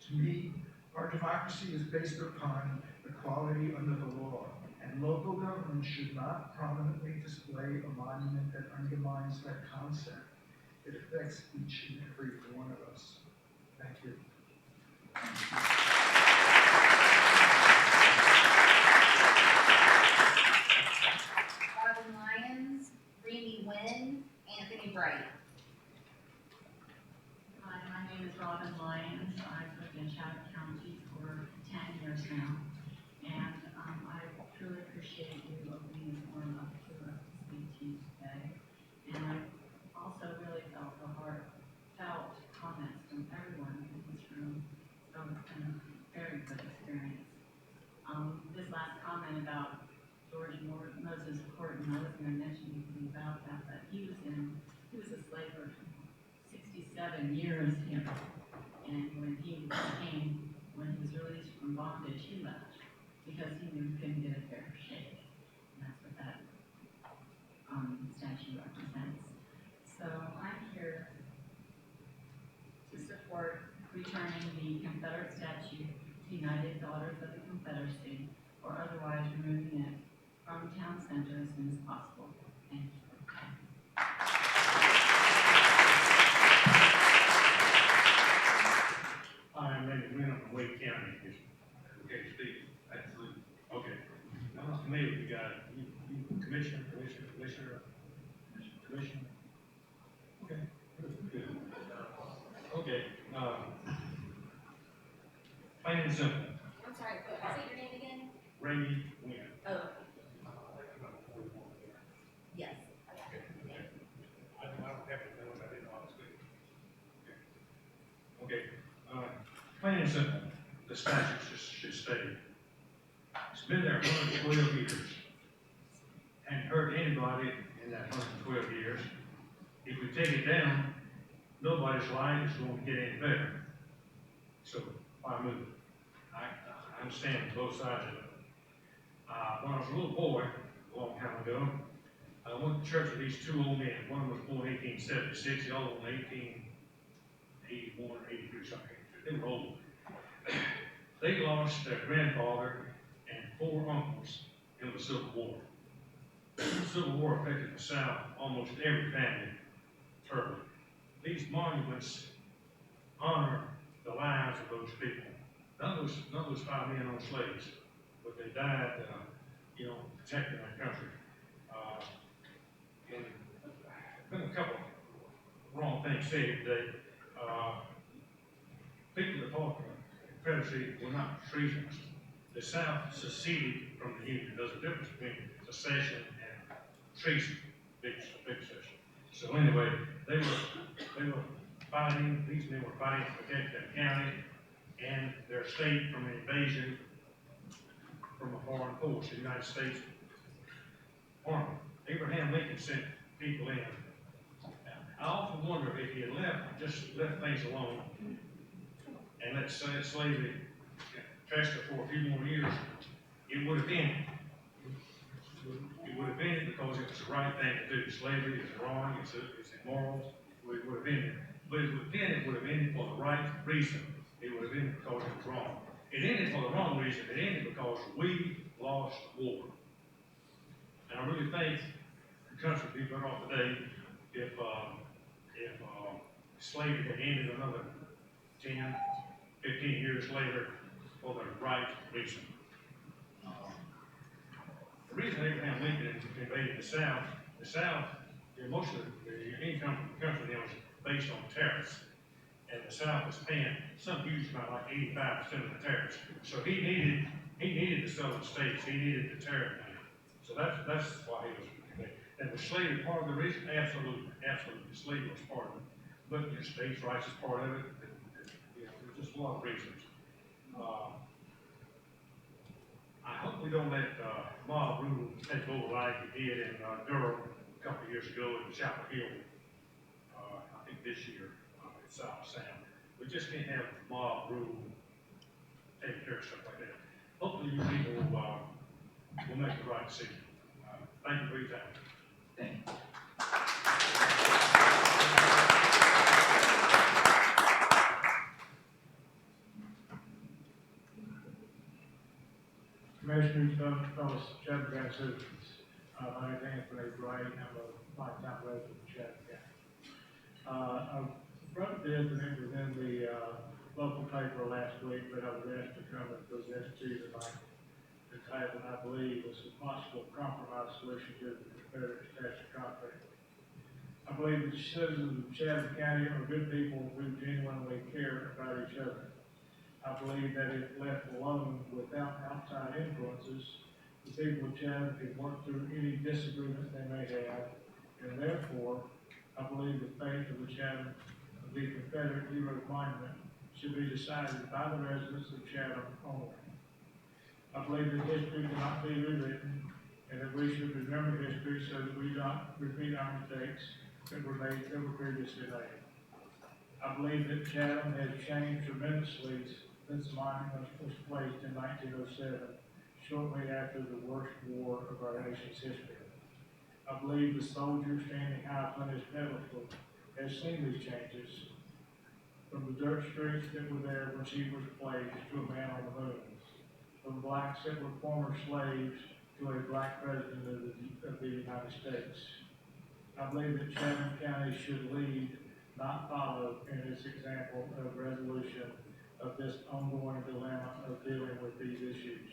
S16: To me, our democracy is based upon equality under the law, and local government should not prominently display a monument that undermines that concept. It affects each and every one of us. Thank you.
S6: Robin Lyons, Remy Wynn, Anthony Bright.
S17: Hi, my name is Robin Lyons. I've lived in Chatham County for 10 years now, and I truly appreciate you opening the forum up to us to speak to you today. And I also really felt the heartfelt comments from everyone in this room, so it's been a very good experience. This last comment about George Moses Horton, I wasn't going to mention anything about that, but he was a slave for 67 years here, and when he was released from bondage, he left because he knew he couldn't get a fair shake, and that's what that statue represents. So I'm here to support returning the Confederate statue to United Daughters of the Confederacy, or otherwise removing it from town center as soon as possible. Thank you.
S8: I'm Randy Wynn, I'm from Wake County. Okay, Steve, absolutely. Okay. I'm not familiar with you guys. You commissioner. Okay, good. Okay, plain and simple.
S6: I'm sorry, what was your name again?
S8: Randy Wynn.
S6: Oh. Yes.
S8: I don't have to know what I didn't know I was good. Okay, plain and simple, the statute should stay. It's been there 112 years. Hadn't hurt anybody in that 112 years. If we take it down, nobody's life is going to get any better. So why move it? I understand both sides of it. When I was a little boy, a long time ago, I went to church with these two old men. One was born in 1876, the other one in 1881 or 83 something. They were old. They lost their grandfather and 4 uncles in the Civil War. The Civil War affected the South, almost every family, terribly. These monuments honor the lives of those people. None of those 5 men owned slaves, but they died, protecting our country. And been a couple wrong things said today. People that fought for the Confederacy were not treasoners. The South seceded from the Union. There's a difference between secession and treason, big secession. So anyway, they were fighting. These men were fighting to protect their county and their state from an invasion from a foreign force, the United States Army. Abraham Lincoln sent people in. I often wonder if he had just left things alone and let slavery fester for a few more years, it would have ended. It would have ended because it was the right thing to do. Slavery is wrong, it's immoral, it would have ended. But it would have ended for the right reason. It would have ended because it was wrong. It ended for the wrong reason. It ended because we lost the war. And I really think the country would be better off today if slavery had ended another 10, 15 years later for the right reason. The reason Abraham Lincoln invaded the South, most of the income from the country now is based on tariffs. And the South was paying some huge amount, like 85% of the tariffs. So he needed the southern states, he needed the tariff money. So that's why he was invaded. And was slavery part of the reason? Absolutely. Slavery was part of it. But your states' rights is part of it. There's just a lot of reasons. I hope we don't let mob rule take over like we did in Durham a couple of years ago in Chapel Hill. I think this year in South Sound. We just can't have mob rule taking care of stuff like that. Hopefully you people will make the right decision. Thank you for your time.
S3: Thank you.
S18: Commissioners, fellow Chatham County citizens, my name is Anthony Bright. I'm a lifetime resident of Chatham County. I wrote this and it was in the local paper last week, but I was asked to come and present to you tonight. The title, I believe, is a possible compromise solution to the Confederate Statue Conflict. I believe the citizens of Chatham County are good people who genuinely care about each other. I believe that if left alone without outside influences, the people of Chatham can work through any disagreements they may have, and therefore, I believe the fate of the Confederate Heroes Monument should be decided by the residents of Chatham only. I believe that history cannot be rewritten, and that we should remember history so that we don't repeat our mistakes that were previously made. I believe that Chatham has changed tremendously since the monument was placed in 1907, shortly after the worst war of our nation's history. I believe the soldier standing high upon his pedestal has seen these changes, from the dirt streets that were there when he was placed to a man on the moon, from blacks that were former slaves to a black president of the United States. I believe that Chatham County should lead, not follow, in its example of resolution of this ongoing dilemma of dealing with these issues.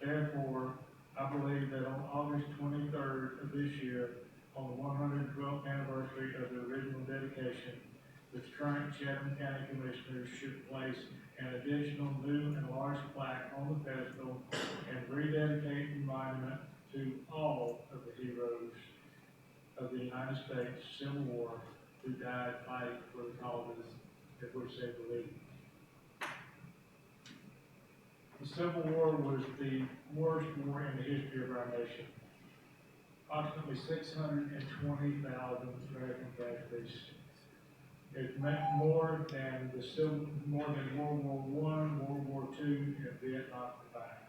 S18: Therefore, I believe that on August 23rd of this year, on the 112th anniversary of the original dedication, the current Chatham County Commissioners should place an additional new and large plaque on the pedestal and rededicate the monument to all of the heroes of the United States Civil War who died fighting for the causes in which they believed. The Civil War was the worst war in the history of our nation. Approximately 620,000 American casualties. It meant more than World War I, World War II, and Vietnam combined.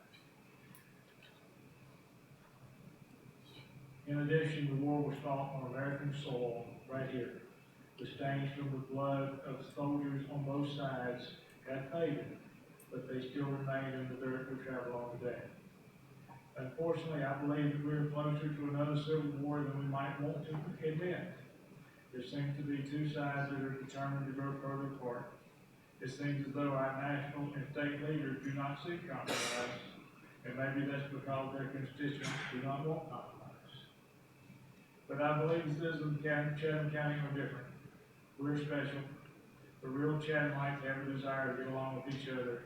S18: In addition, the war was fought on American soil right here. The stains from the blood of soldiers on both sides had faded, but they still remain in the dirt we travel on today. Unfortunately, I believe that we're closer to another civil war than we might want to admit. There seems to be two sides that are determined to grow further apart. It seems as though our national and state leaders do not seek compromise, and maybe that's because their constituents do not want compromise. But I believe the citizens of Chatham County are different. We're special. The real Chathamites have a desire to get along with each other,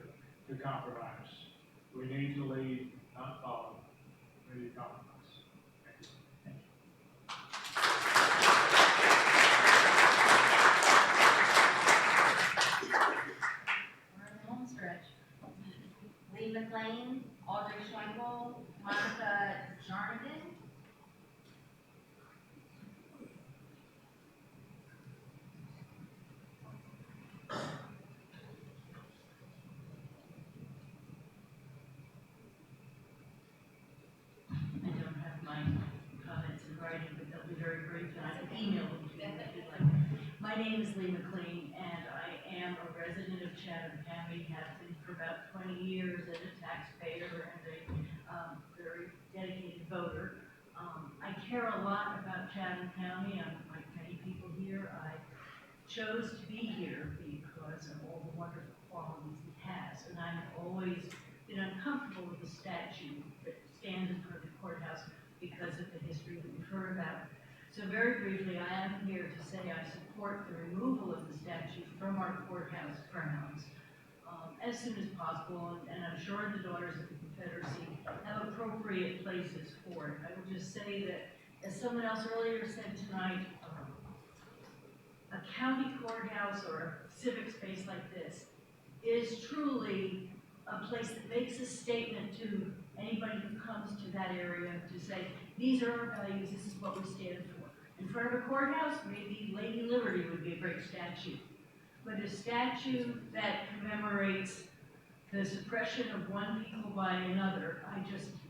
S18: to compromise. We need to lead, not follow. We need to compromise. Thank you.
S6: We're in the home stretch. Lee McLean, Audrey Schwenkel, Monica Jarnigan.
S15: I don't have my comments in writing, but they'll be very brief, and I can email them to you if you'd like. My name is Lee McLean, and I am a resident of Chatham County, have been for about 20 years, and a taxpayer and a very dedicated voter. I care a lot about Chatham County. Like many people here, I chose to be here because of all the wonderful qualities it has, and I've always been uncomfortable with the statue that stands in front of the courthouse because of the history that we've heard about. So very briefly, I am here to say I support the removal of the statue from our courthouse grounds as soon as possible, and I'm sure the Daughters of the Confederacy have appropriate places for it. I will just say that, as someone else earlier said tonight, a county courthouse or a civic space like this is truly a place that makes a statement to anybody who comes to that area to say, these are our values, this is what we stand for. In front of a courthouse, maybe Lady Liberty would be a great statue. But a statue that commemorates the suppression of one people by another, I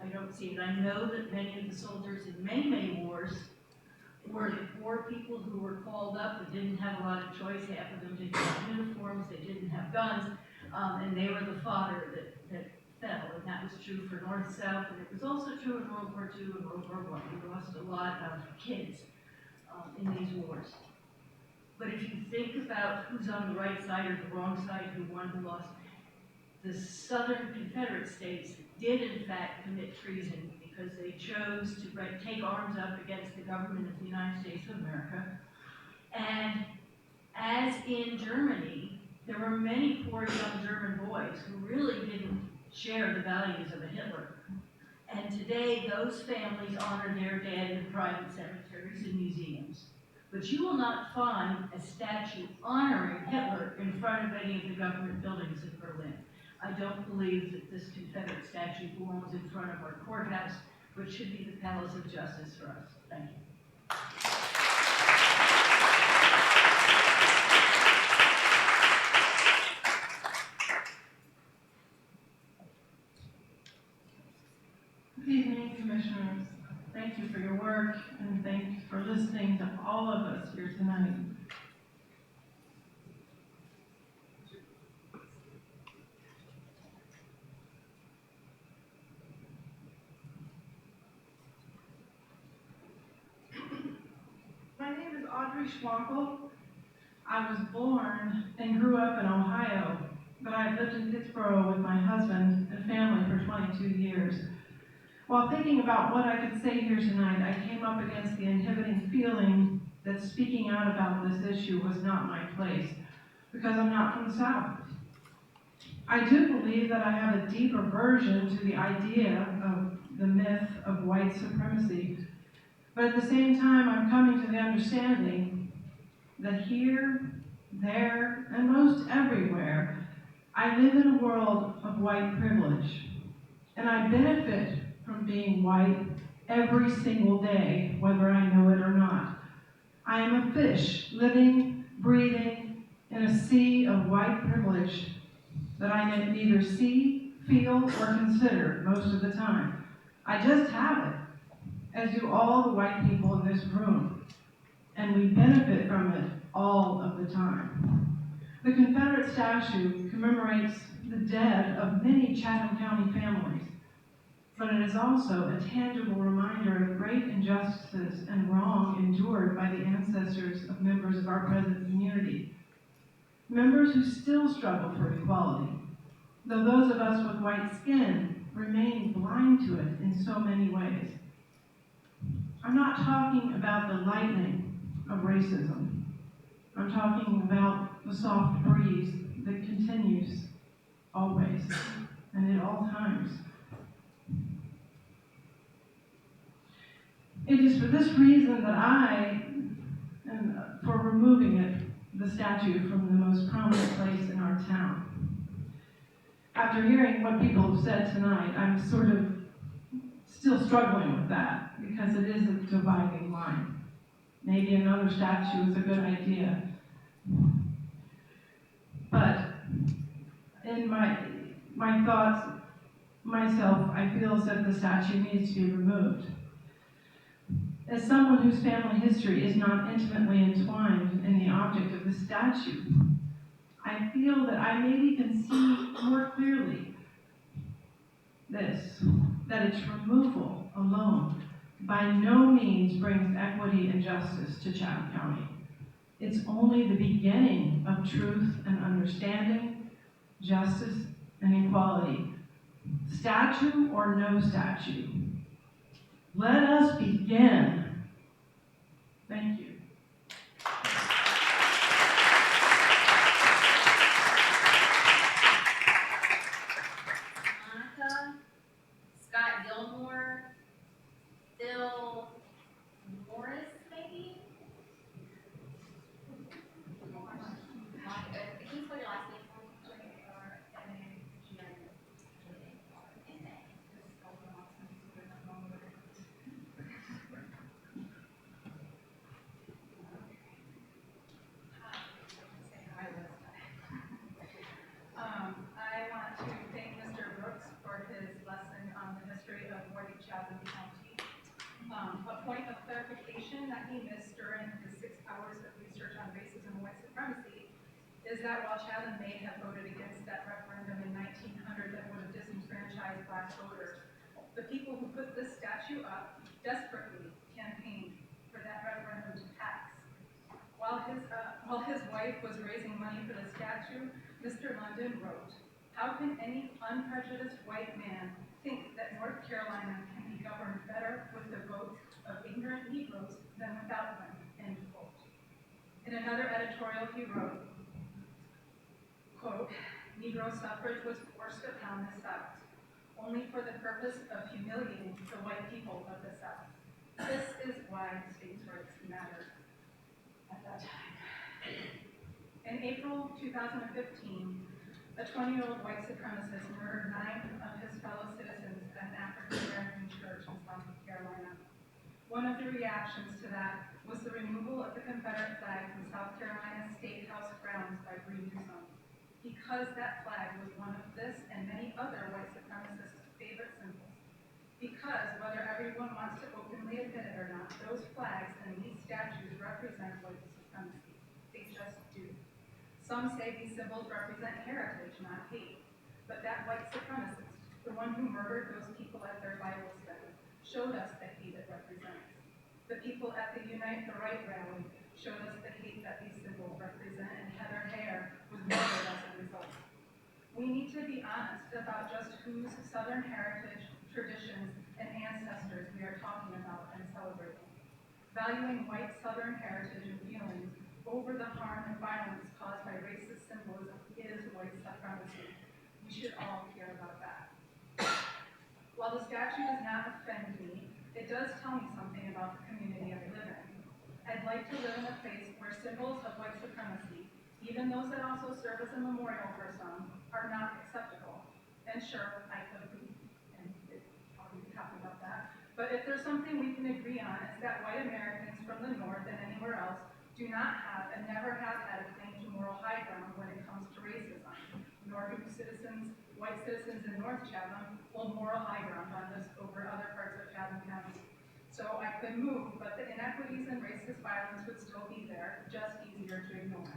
S15: don't see it. I know that many of the soldiers in many, many wars were the poor people who were called up and didn't have a lot of choice. Half of them didn't have uniforms, they didn't have guns, and they were the fodder that fell, and that was true for North-South, and it was also true in World War II and World War I. We lost a lot of kids in these wars. But if you think about who's on the right side or the wrong side, who won, who lost, the Southern Confederate States did in fact commit treason because they chose to take arms up against the government of the United States of America. And as in Germany, there were many poor young German boys who really didn't share the values of a Hitler. And today, those families honor their dead in private cemeteries and museums. But you will not find a statue honoring Hitler in front of any of the government buildings in Berlin. I don't believe that this Confederate statue belongs in front of our courthouse, which should be the palace of justice for us. Thank you.
S9: Good evening, Commissioners. Thank you for your work, and thank you for listening to all of us here tonight. My name is Audrey Schwenkel. I was born and grew up in Ohio, but I've lived in Pittsboro with my husband and family for 22 years. While thinking about what I could say here tonight, I came up against the inhibiting feeling that speaking out about this issue was not my place, because I'm not from the South. I do believe that I have a deep aversion to the idea of the myth of white supremacy, but at the same time, I'm coming to the understanding that here, there, and most everywhere, I live in a world of white privilege, and I benefit from being white every single day, whether I know it or not. I am a fish, living, breathing in a sea of white privilege that I neither see, feel, or consider most of the time. I just have it.
S10: as do all the white people in this room, and we benefit from it all of the time. The Confederate statue commemorates the dead of many Chatham County families, but it is also a tangible reminder of great injustices and wrong endured by the ancestors of members of our present community. Members who still struggle for equality, though those of us with white skin remain blind to it in so many ways. I'm not talking about the lightning of racism. I'm talking about the soft breeze that continues always and at all times. It is for this reason that I am for removing it, the statue, from the most prominent place in our town. After hearing what people have said tonight, I'm sort of still struggling with that because it is a dividing line. Maybe another statue is a good idea. But in my thoughts, myself, I feel as if the statue needs to be removed. As someone whose family history is not intimately entwined in the object of the statue, I feel that I maybe can see more clearly this, that its removal alone by no means brings equity and justice to Chatham County. It's only the beginning of truth and understanding, justice and equality. Statue or no statue. Let us begin. Thank you.
S6: Monica, Scott Gilmore, Phil Morris, maybe? Can you spell your last name for me?
S1: I want to thank Mr. Brooks for his lesson on the history of white Chatham County. A point of clarification that he missed during his 6 hours of research on racism and white supremacy is that while Chatham may have voted against that referendum in 1900 that would have disenfranchised black voters, the people who put this statue up desperately campaigned for that referendum to pass. While his wife was raising money for the statue, Mr. London wrote, "How can any unprejudiced white man think that North Carolina can be governed better with the votes of ignorant Negroes than without them?" End quote. In another editorial he wrote, quote, "Negro suffrage was forced upon the South, only for the purpose of humiliating the white people of the South. This is why states' rights mattered at that time." In April 2015, a 20-year-old white supremacist murdered 9 of his fellow citizens at an African-American church in South Carolina. One of the reactions to that was the removal of the Confederate flag from South Carolina's State House grounds by Breed Newsom, because that flag was one of this and many other white supremacists' favorite symbols. Because, whether everyone wants to openly admit it or not, those flags and these statues represent white supremacy. They just do. Some say these symbols represent heritage, not hate. But that white supremacist, the one who murdered those people at their Bible study, showed us the hate it represents. The people at the Unite the Right rally showed us the hate that these symbols represent, and Heather Hare was murdered as a result. We need to be honest about just whose Southern heritage, traditions, and ancestors we are talking about and celebrating. Valuing white Southern heritage and feelings over the harm and violence caused by racist symbolism is white supremacy. We should all care about that. While the statue does not offend me, it does tell me something about the community I live in. I'd like to live in a place where symbols of white supremacy, even those that also serve as a memorial for some, are not acceptable. And sure, I could be, and I'll be talking about that. But if there's something we can agree on, it's that white Americans from the North and anywhere else do not have and never have had a claim to moral high ground when it comes to racism, nor do white citizens in North Chatham hold moral high ground on this over other parts of Chatham County. So I could move, but the inequities and racist violence would still be there, just easier to ignore.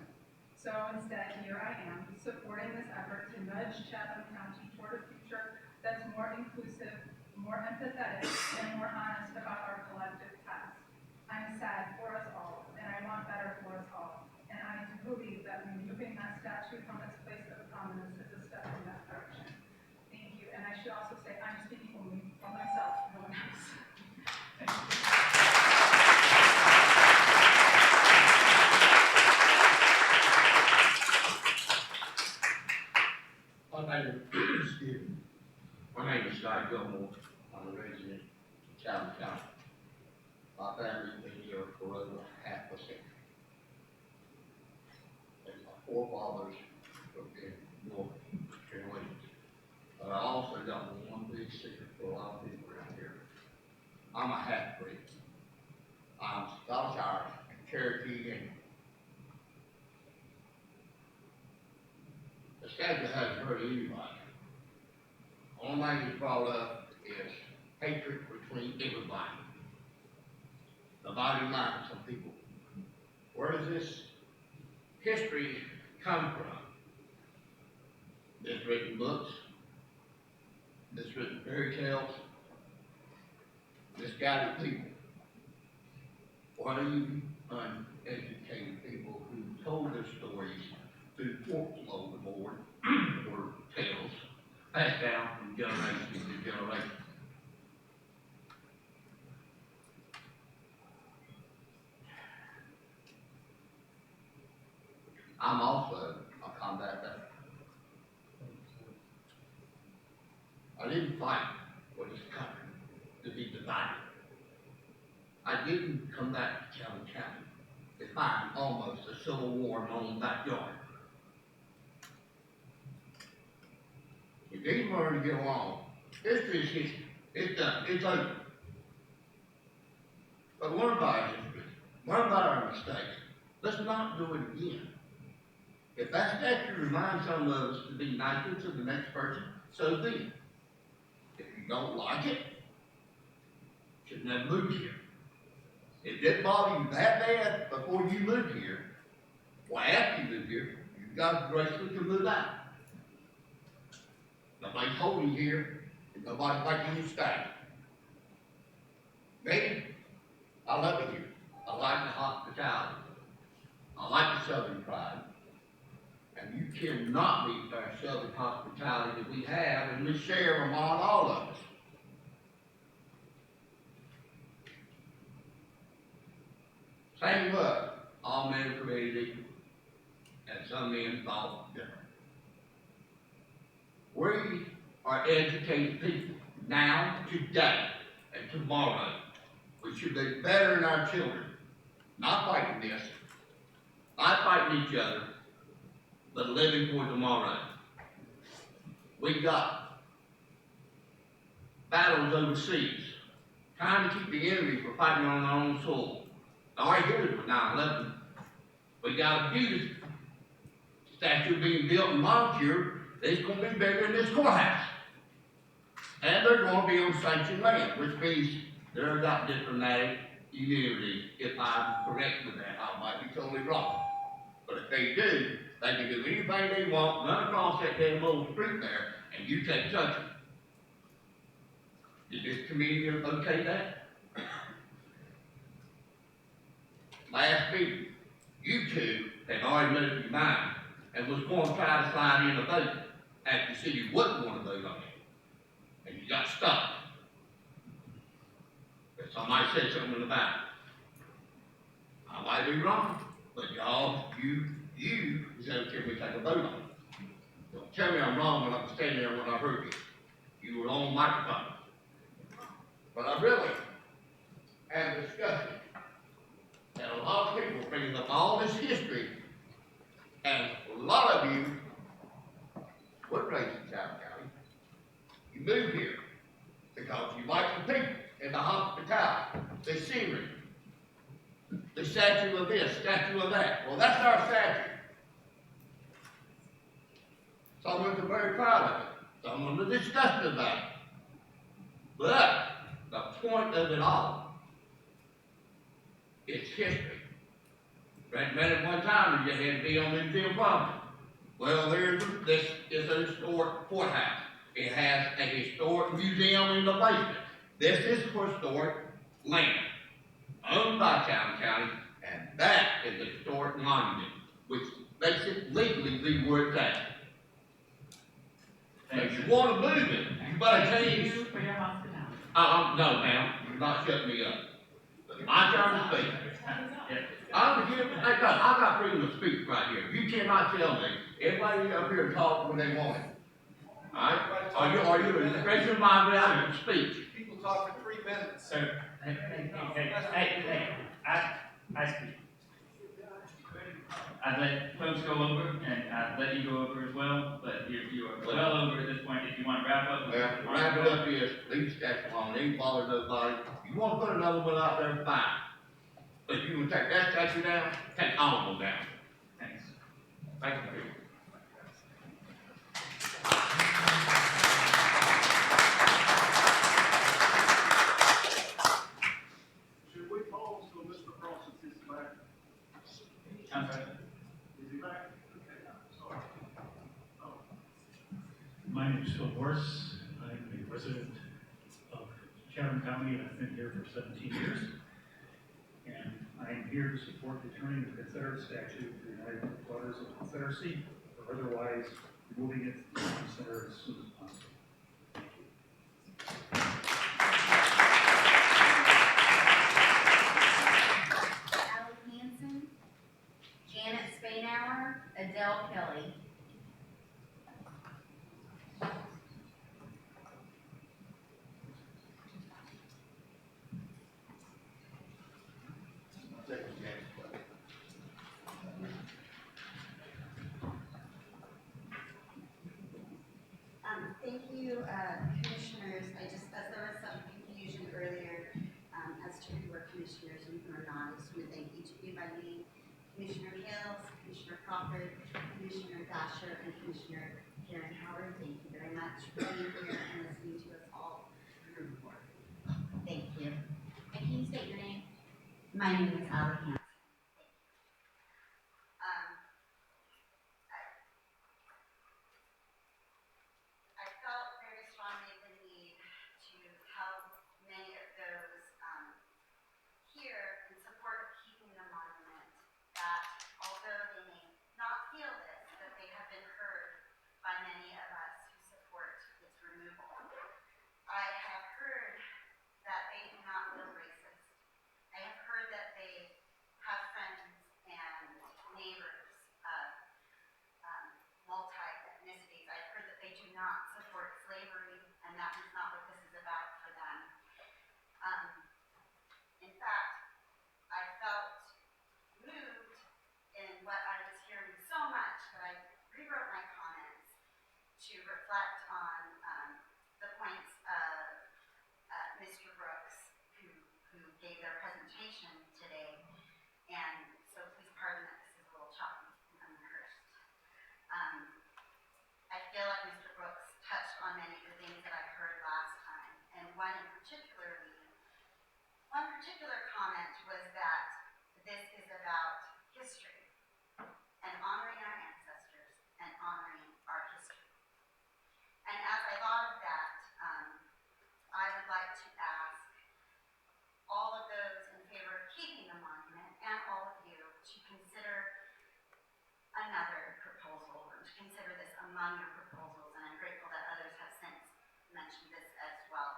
S1: So instead, here I am, supporting this effort to nudge Chatham County toward a future that's more inclusive, more empathetic, and more honest about our collective past. I'm sad for us all, and I want better for us all. And I do believe that removing that statue from its place of prominence is a step in that direction. Thank you. And I should also say, I'm speaking only for myself, no one else. Thank you.
S19: My name is Scott Gilmore. I'm a resident of Chatham County. My family's been here for over half a century. And my forefathers were in North Carolina. But I also got one big secret for a lot of people around here. I'm a half-breed. I'm Scottish Irish, Cherokee Indian. The statue hasn't hurt anybody. Only thing that's brought up is hatred between everybody. Nobody minds some people. Where does this history come from? It's written books, it's written fairy tales, misguided people. Why do you uneducated people who told their stories through folklore or tales passed down from generation to generation? I'm also a combat veteran. I didn't fight for this country to be divided. I didn't come back to Chatham County to find almost a civil war in my own backyard. If these were to get along, history is history. It's done. It's over. But learn by our history. Learn by our mistakes. Let's not do it again. If that statue reminds some of us to be nicer to the next person, so be it. If you don't like it, you should never move here. If it didn't bother you that bad before you moved here, well, after you moved here, you've got to gracefully to move out. Nobody's holding you here, and nobody's making you stay. Me, I love it here. I like the hospitality. I like the Southern pride. And you cannot beat our Southern hospitality that we have, and we share among all of us. Same look, all men are created equal, and some men thought different. We are educated people, now, today, and tomorrow. We should be better than our children, not fighting this, not fighting each other, but living for tomorrow. We got battles overseas, trying to keep the enemy from fighting on our own soil. All right, here with 9/11. We got a beautiful statue being built in Montcure that's going to be bigger than this courthouse. And they're going to be on sanctioned land, which means they're got diplomatic immunity. If I'm correct with that, I might be totally wrong. But if they do, they can do anything they want, run across that damn old street there, and you can't touch them. Did this committee okay that? Last meeting, you two had already made up your mind and was going to try to slide in a vote after you said you wouldn't want to vote on it. And you got stuck. But somebody said something about it. I might be wrong, but y'all, you said, can we take a vote on it? Don't tell me I'm wrong when I'm standing there when I heard you. You were on the microphone. But I really am disgusted that a lot of people bring up all this history, and a lot of you were raised in Chatham County. You moved here because you like the people and the hospitality, the scenery, the statue of this, statue of that. Well, that's our statue. Some of us are very proud of it. Some of us are disgusted about it. But the point of it all It's history. Right, man, at one time, you had to be on infield property. Well, this is a historic courthouse. It has a historic museum in the basement. This is historic land, owned by Chatham County, and that is a historic monument, which makes it legally be where it's at. So if you want to move it, you better change.
S17: Thank you for your hospitality.
S19: No, ma'am, you're not shutting me up. My turn to speak. I got freedom to speak right here. You cannot tell me. Everybody up here talk when they want it. Alright? Are you a discretion minded out of speech?
S4: People talk for 3 minutes.
S20: So, hey, I speak. I'd let folks go over, and I'd let you go over as well, but you are well over at this point. If you want to wrap up.
S19: Well, wrap it up here, leave the statue alone, ain't bother nobody. You want to put another one out there, fine. But if you want to take that statue down, take all of them down.
S20: Thanks.
S19: Thank you.
S14: Should we pause till Mr. Cross is back?
S20: I'm sorry.
S14: Is he back? Okay, sorry. Oh.
S21: My name is Phil Morse. I'm a resident of Chatham County, and I've been here for 17 years. And I'm here to support returning the Confederate statue to the United Daughters of the Confederacy, or otherwise removing it from the center as soon as possible.
S6: Allie Hansen, Janet Spainhour, Adele Kelly.
S24: Thank you, commissioners. As there was some confusion earlier, as to who are commissioners and who are not, I just want to thank each of you by name. Commissioner Hales, Commissioner Crawford, Commissioner Dasher, and Commissioner Karen Howard. Thank you very much for being here and listening to us all through the board. Thank you.
S6: And can you state your name?
S24: My name is Allie Hansen. I felt very strongly the need to tell many of those here in support of keeping the monument that although they may not feel this, that they have been heard by many of us who support its removal. I have heard that they do not feel racist. I have heard that they have friends and neighbors of multi-ethnicities. I've heard that they do not support slavery, and that is not what this is about for them. In fact, I felt moved in what I was hearing so much that I rewrote my comments to reflect on the points of Mr. Brooks, who gave their presentation today. And so please pardon that this is a little choppy and unrehearsed. I feel like Mr. Brooks touched on many of the things that I heard last time, and one particular comment was that this is about history and honoring our ancestors and honoring our history. And as I thought of that, I would like to ask all of those in favor of keeping the monument and all of you to consider another proposal, or to consider this among your proposals, and I'm grateful that others have since mentioned this as well.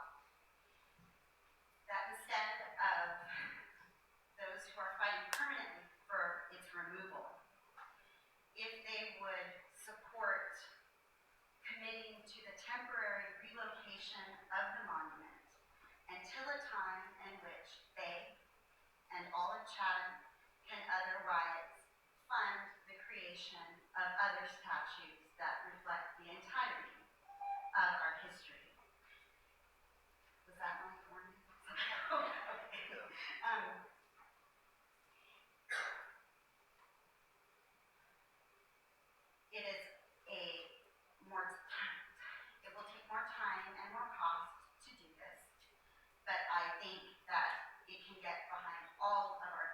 S24: That instead of those who are fighting permanently for its removal, if they would support committing to the temporary relocation of the monument until a time in which they and all of Chatham can otherwise fund the creation of other statues that reflect the entirety of our history. Was that my form? It is it will take more time and more cost to do this, but I think that it can get behind all of our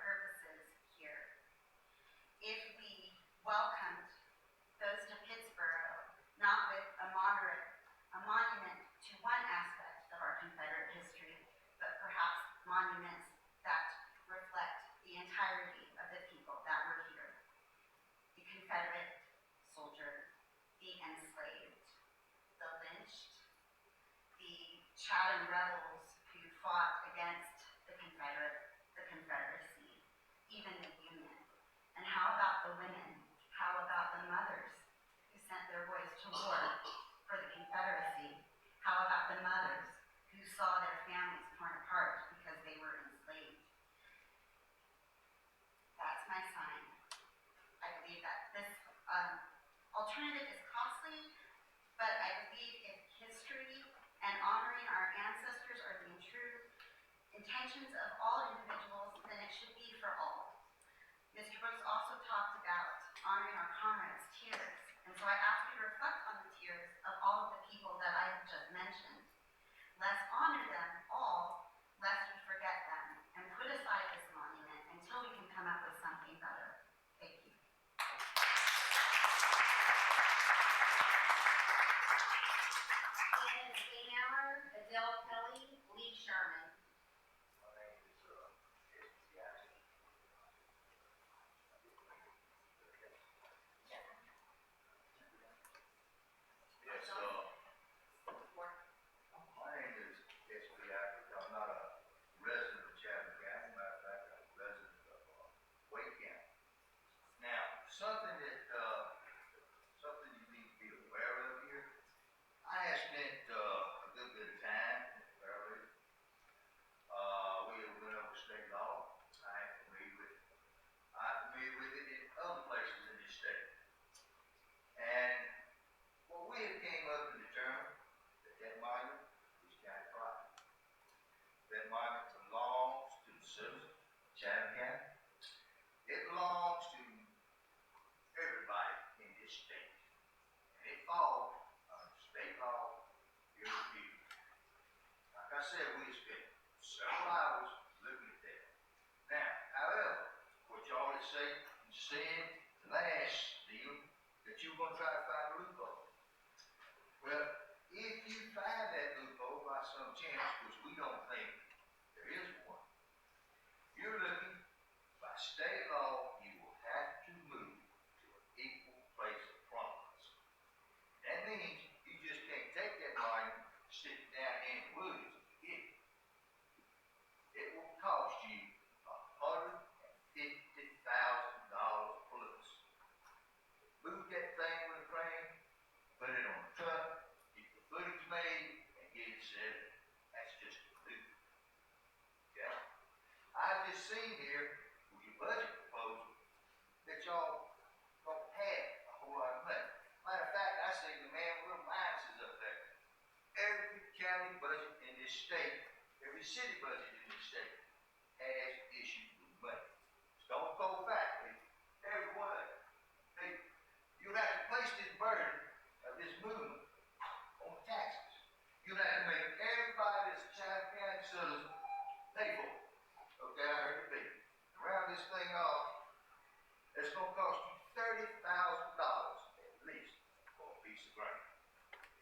S24: alternative is costly, but I believe if history and honoring our ancestors are the true intentions of all individuals, then it should be for all. Mr. Brooks also talked about honoring our comrades' tears, and so I ask you to reflect on the tears of all of the people that I have just mentioned. Let's honor them all, lest we forget them, and put aside this monument until we can come up with something better. Thank you.
S6: Ian Steinauer, Adele Kelly, Lee Sherman.
S2: Yes, my name is S.B. Acker. I'm not a resident of Chatham County. Matter of fact, I'm a resident of Wake County. Now, something you need to be aware of here. I have spent a good bit of time in the Fairleigh. We went over state law. I am familiar with it. I'm familiar with it in other places in this state. And well, we have came up and determined that that monument is county property. That monument belongs to the citizens of Chatham County. It belongs to everybody in this state. And it falls under state law here in Pittsboro. Like I said, we spent several hours looking at that. Now, however, what y'all had said last deal that you were going to try to find a loophole. Well, if you find that loophole by some chance, which we don't think there is one, you're looking, by state law, you will have to move to an equal place of prominence. That means you just can't take that monument, stick it down in the woods, and forget it. It will cost you $150,000 plus. Move that thing with a crane, put it on a truck, get the footage made, and get it set up. That's just a do. Okay? I've just seen here with your budget proposal that y'all don't have a whole lot of money. Matter of fact, I seen the man with little minuses up there. Every county budget in this state, every city budget in this state has issues with money. Stone cold fact, every one of them. You have to place this burden of this movement on taxes. You have to make everybody that's a Chatham County citizen pay for it. Okay, I heard it big. Round this thing off, it's going to cost you $30,000 at least for a piece of ground.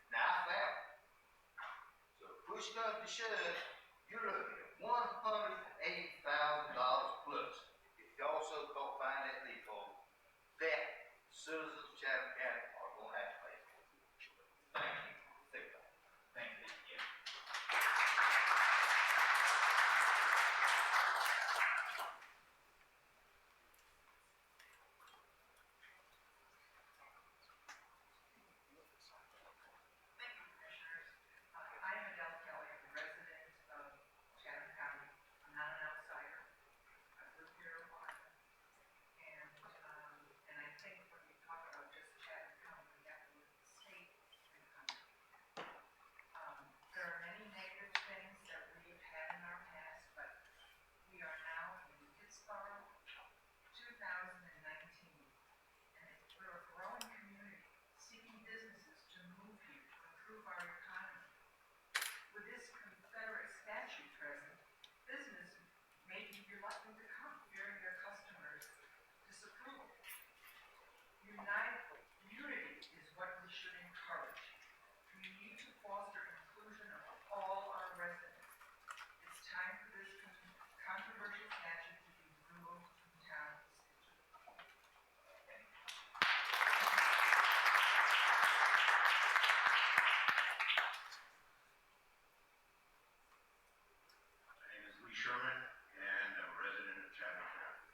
S2: Now, I found it. So push comes to shove, you're looking at $180,000 plus. If you also don't find that loophole, that citizens of Chatham County are going to have to pay for it. Thank you. Think about it.
S20: Thank you. Yeah.
S11: Thank you, Commissioners. I'm Adele Kelly. I'm a resident of Chatham County. I'm not an outsider. I've lived here a while. And I think when we talk about just Chatham County, we have to look at the state and the country. There are many negative things that we've had in our past, but we are now in Pittsboro, 2019. And we're a growing community seeking businesses to move here to improve our economy. With this Confederate statue present, business may be reluctant to come, fearing their customers' disapproval. Unity is what we should encourage. We need to foster inclusion of all our residents. It's time for this controversial statute to be removed from town.
S2: My name is Lee Sherman, and I'm a resident of Chatham County.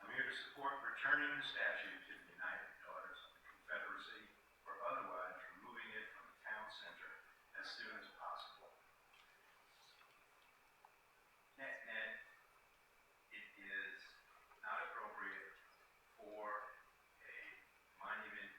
S2: I'm here to support returning the statue to the United Daughters of the Confederacy, or otherwise removing it from the town center as soon as possible. Net, it is not appropriate for a monument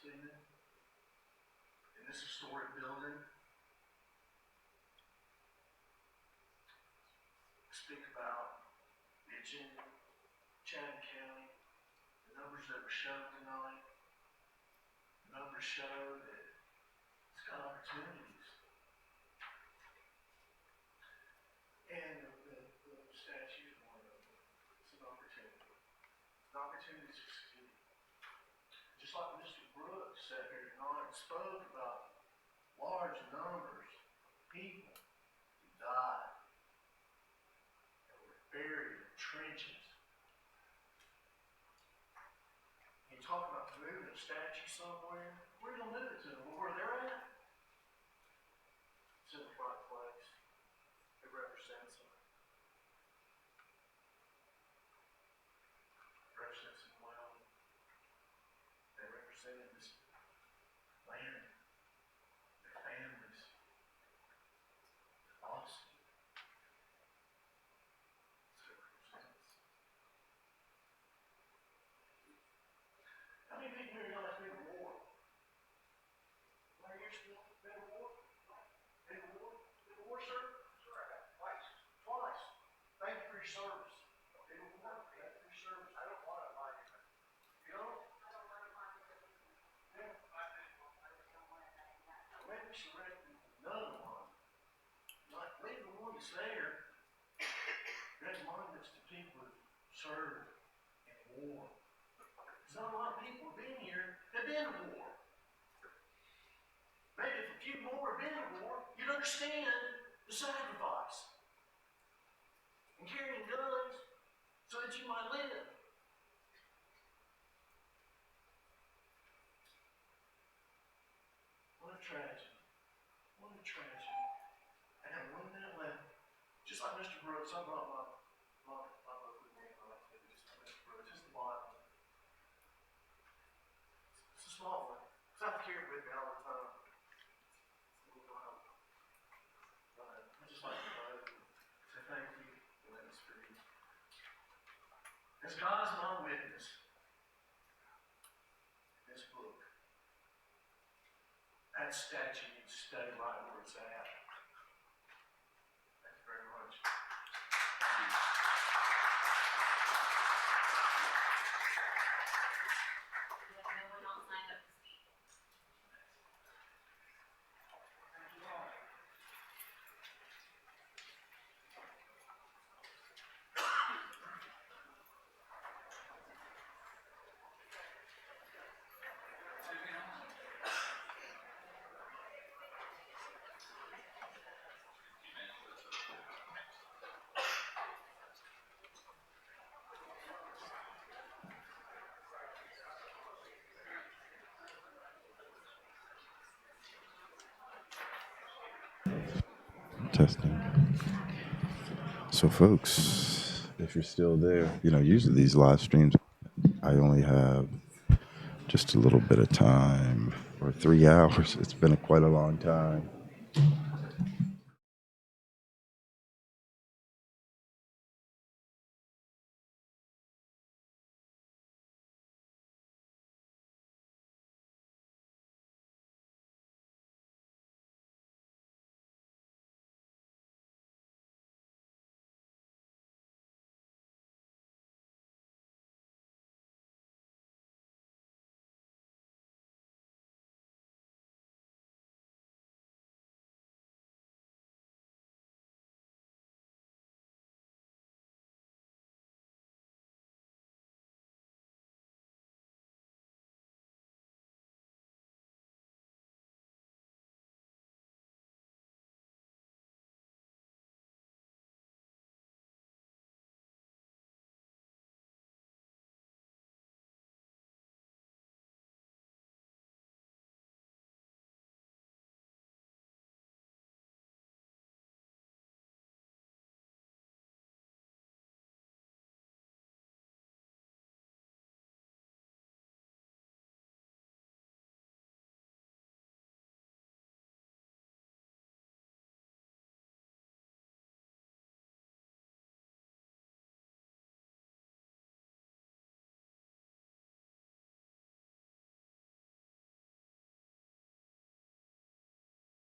S2: seen it? In this historic building. Speak about bitching, Chatham County, the numbers that were shown tonight. The numbers show that it's got opportunities. And the statue is one of them. It's an opportunity. An opportunity to succeed. Just like Mr. Brooks sat here tonight and spoke about large numbers of people who died and were buried in trenches. You talk about moving a statue somewhere, where are you gonna move it to? Where they're at? It's in the right place. It represents them. It represents them well. They represented this land, their families, lost. That's what it represents. How many people here know it's been a war? Larry, you're still been a war? Been a war? Been a war, sir? Sure, I got twice. Twice. Thank you for your service. Been a war? Thank you for your service. I don't want to lie. You don't? I don't want to lie. Yeah. Maybe we should write another one. Like, maybe the one that's there, remind us to people who served in war. There's not a lot of people who've been here that have been to war. Maybe if a few more have been to war, you'd understand the sacrifice. And carrying guns so that you might live. What a tragedy. What a tragedy. I have 1 minute left. Just like Mr. Brooks, I brought my book with me. I like to do just like Mr. Brooks. Just the Bible. It's a small one. Because I have to carry it with me all the time. I just like to know. Say thank you for letting me speak. As God is my witness, this book, that statue needs to stay right where it's at. Thank you very much.
S6: We have no one else signed up to speak.
S5: Testing. So folks, if you're still there, usually these live streams, I only have just a little bit of time, or 3 hours. It's been quite a long time.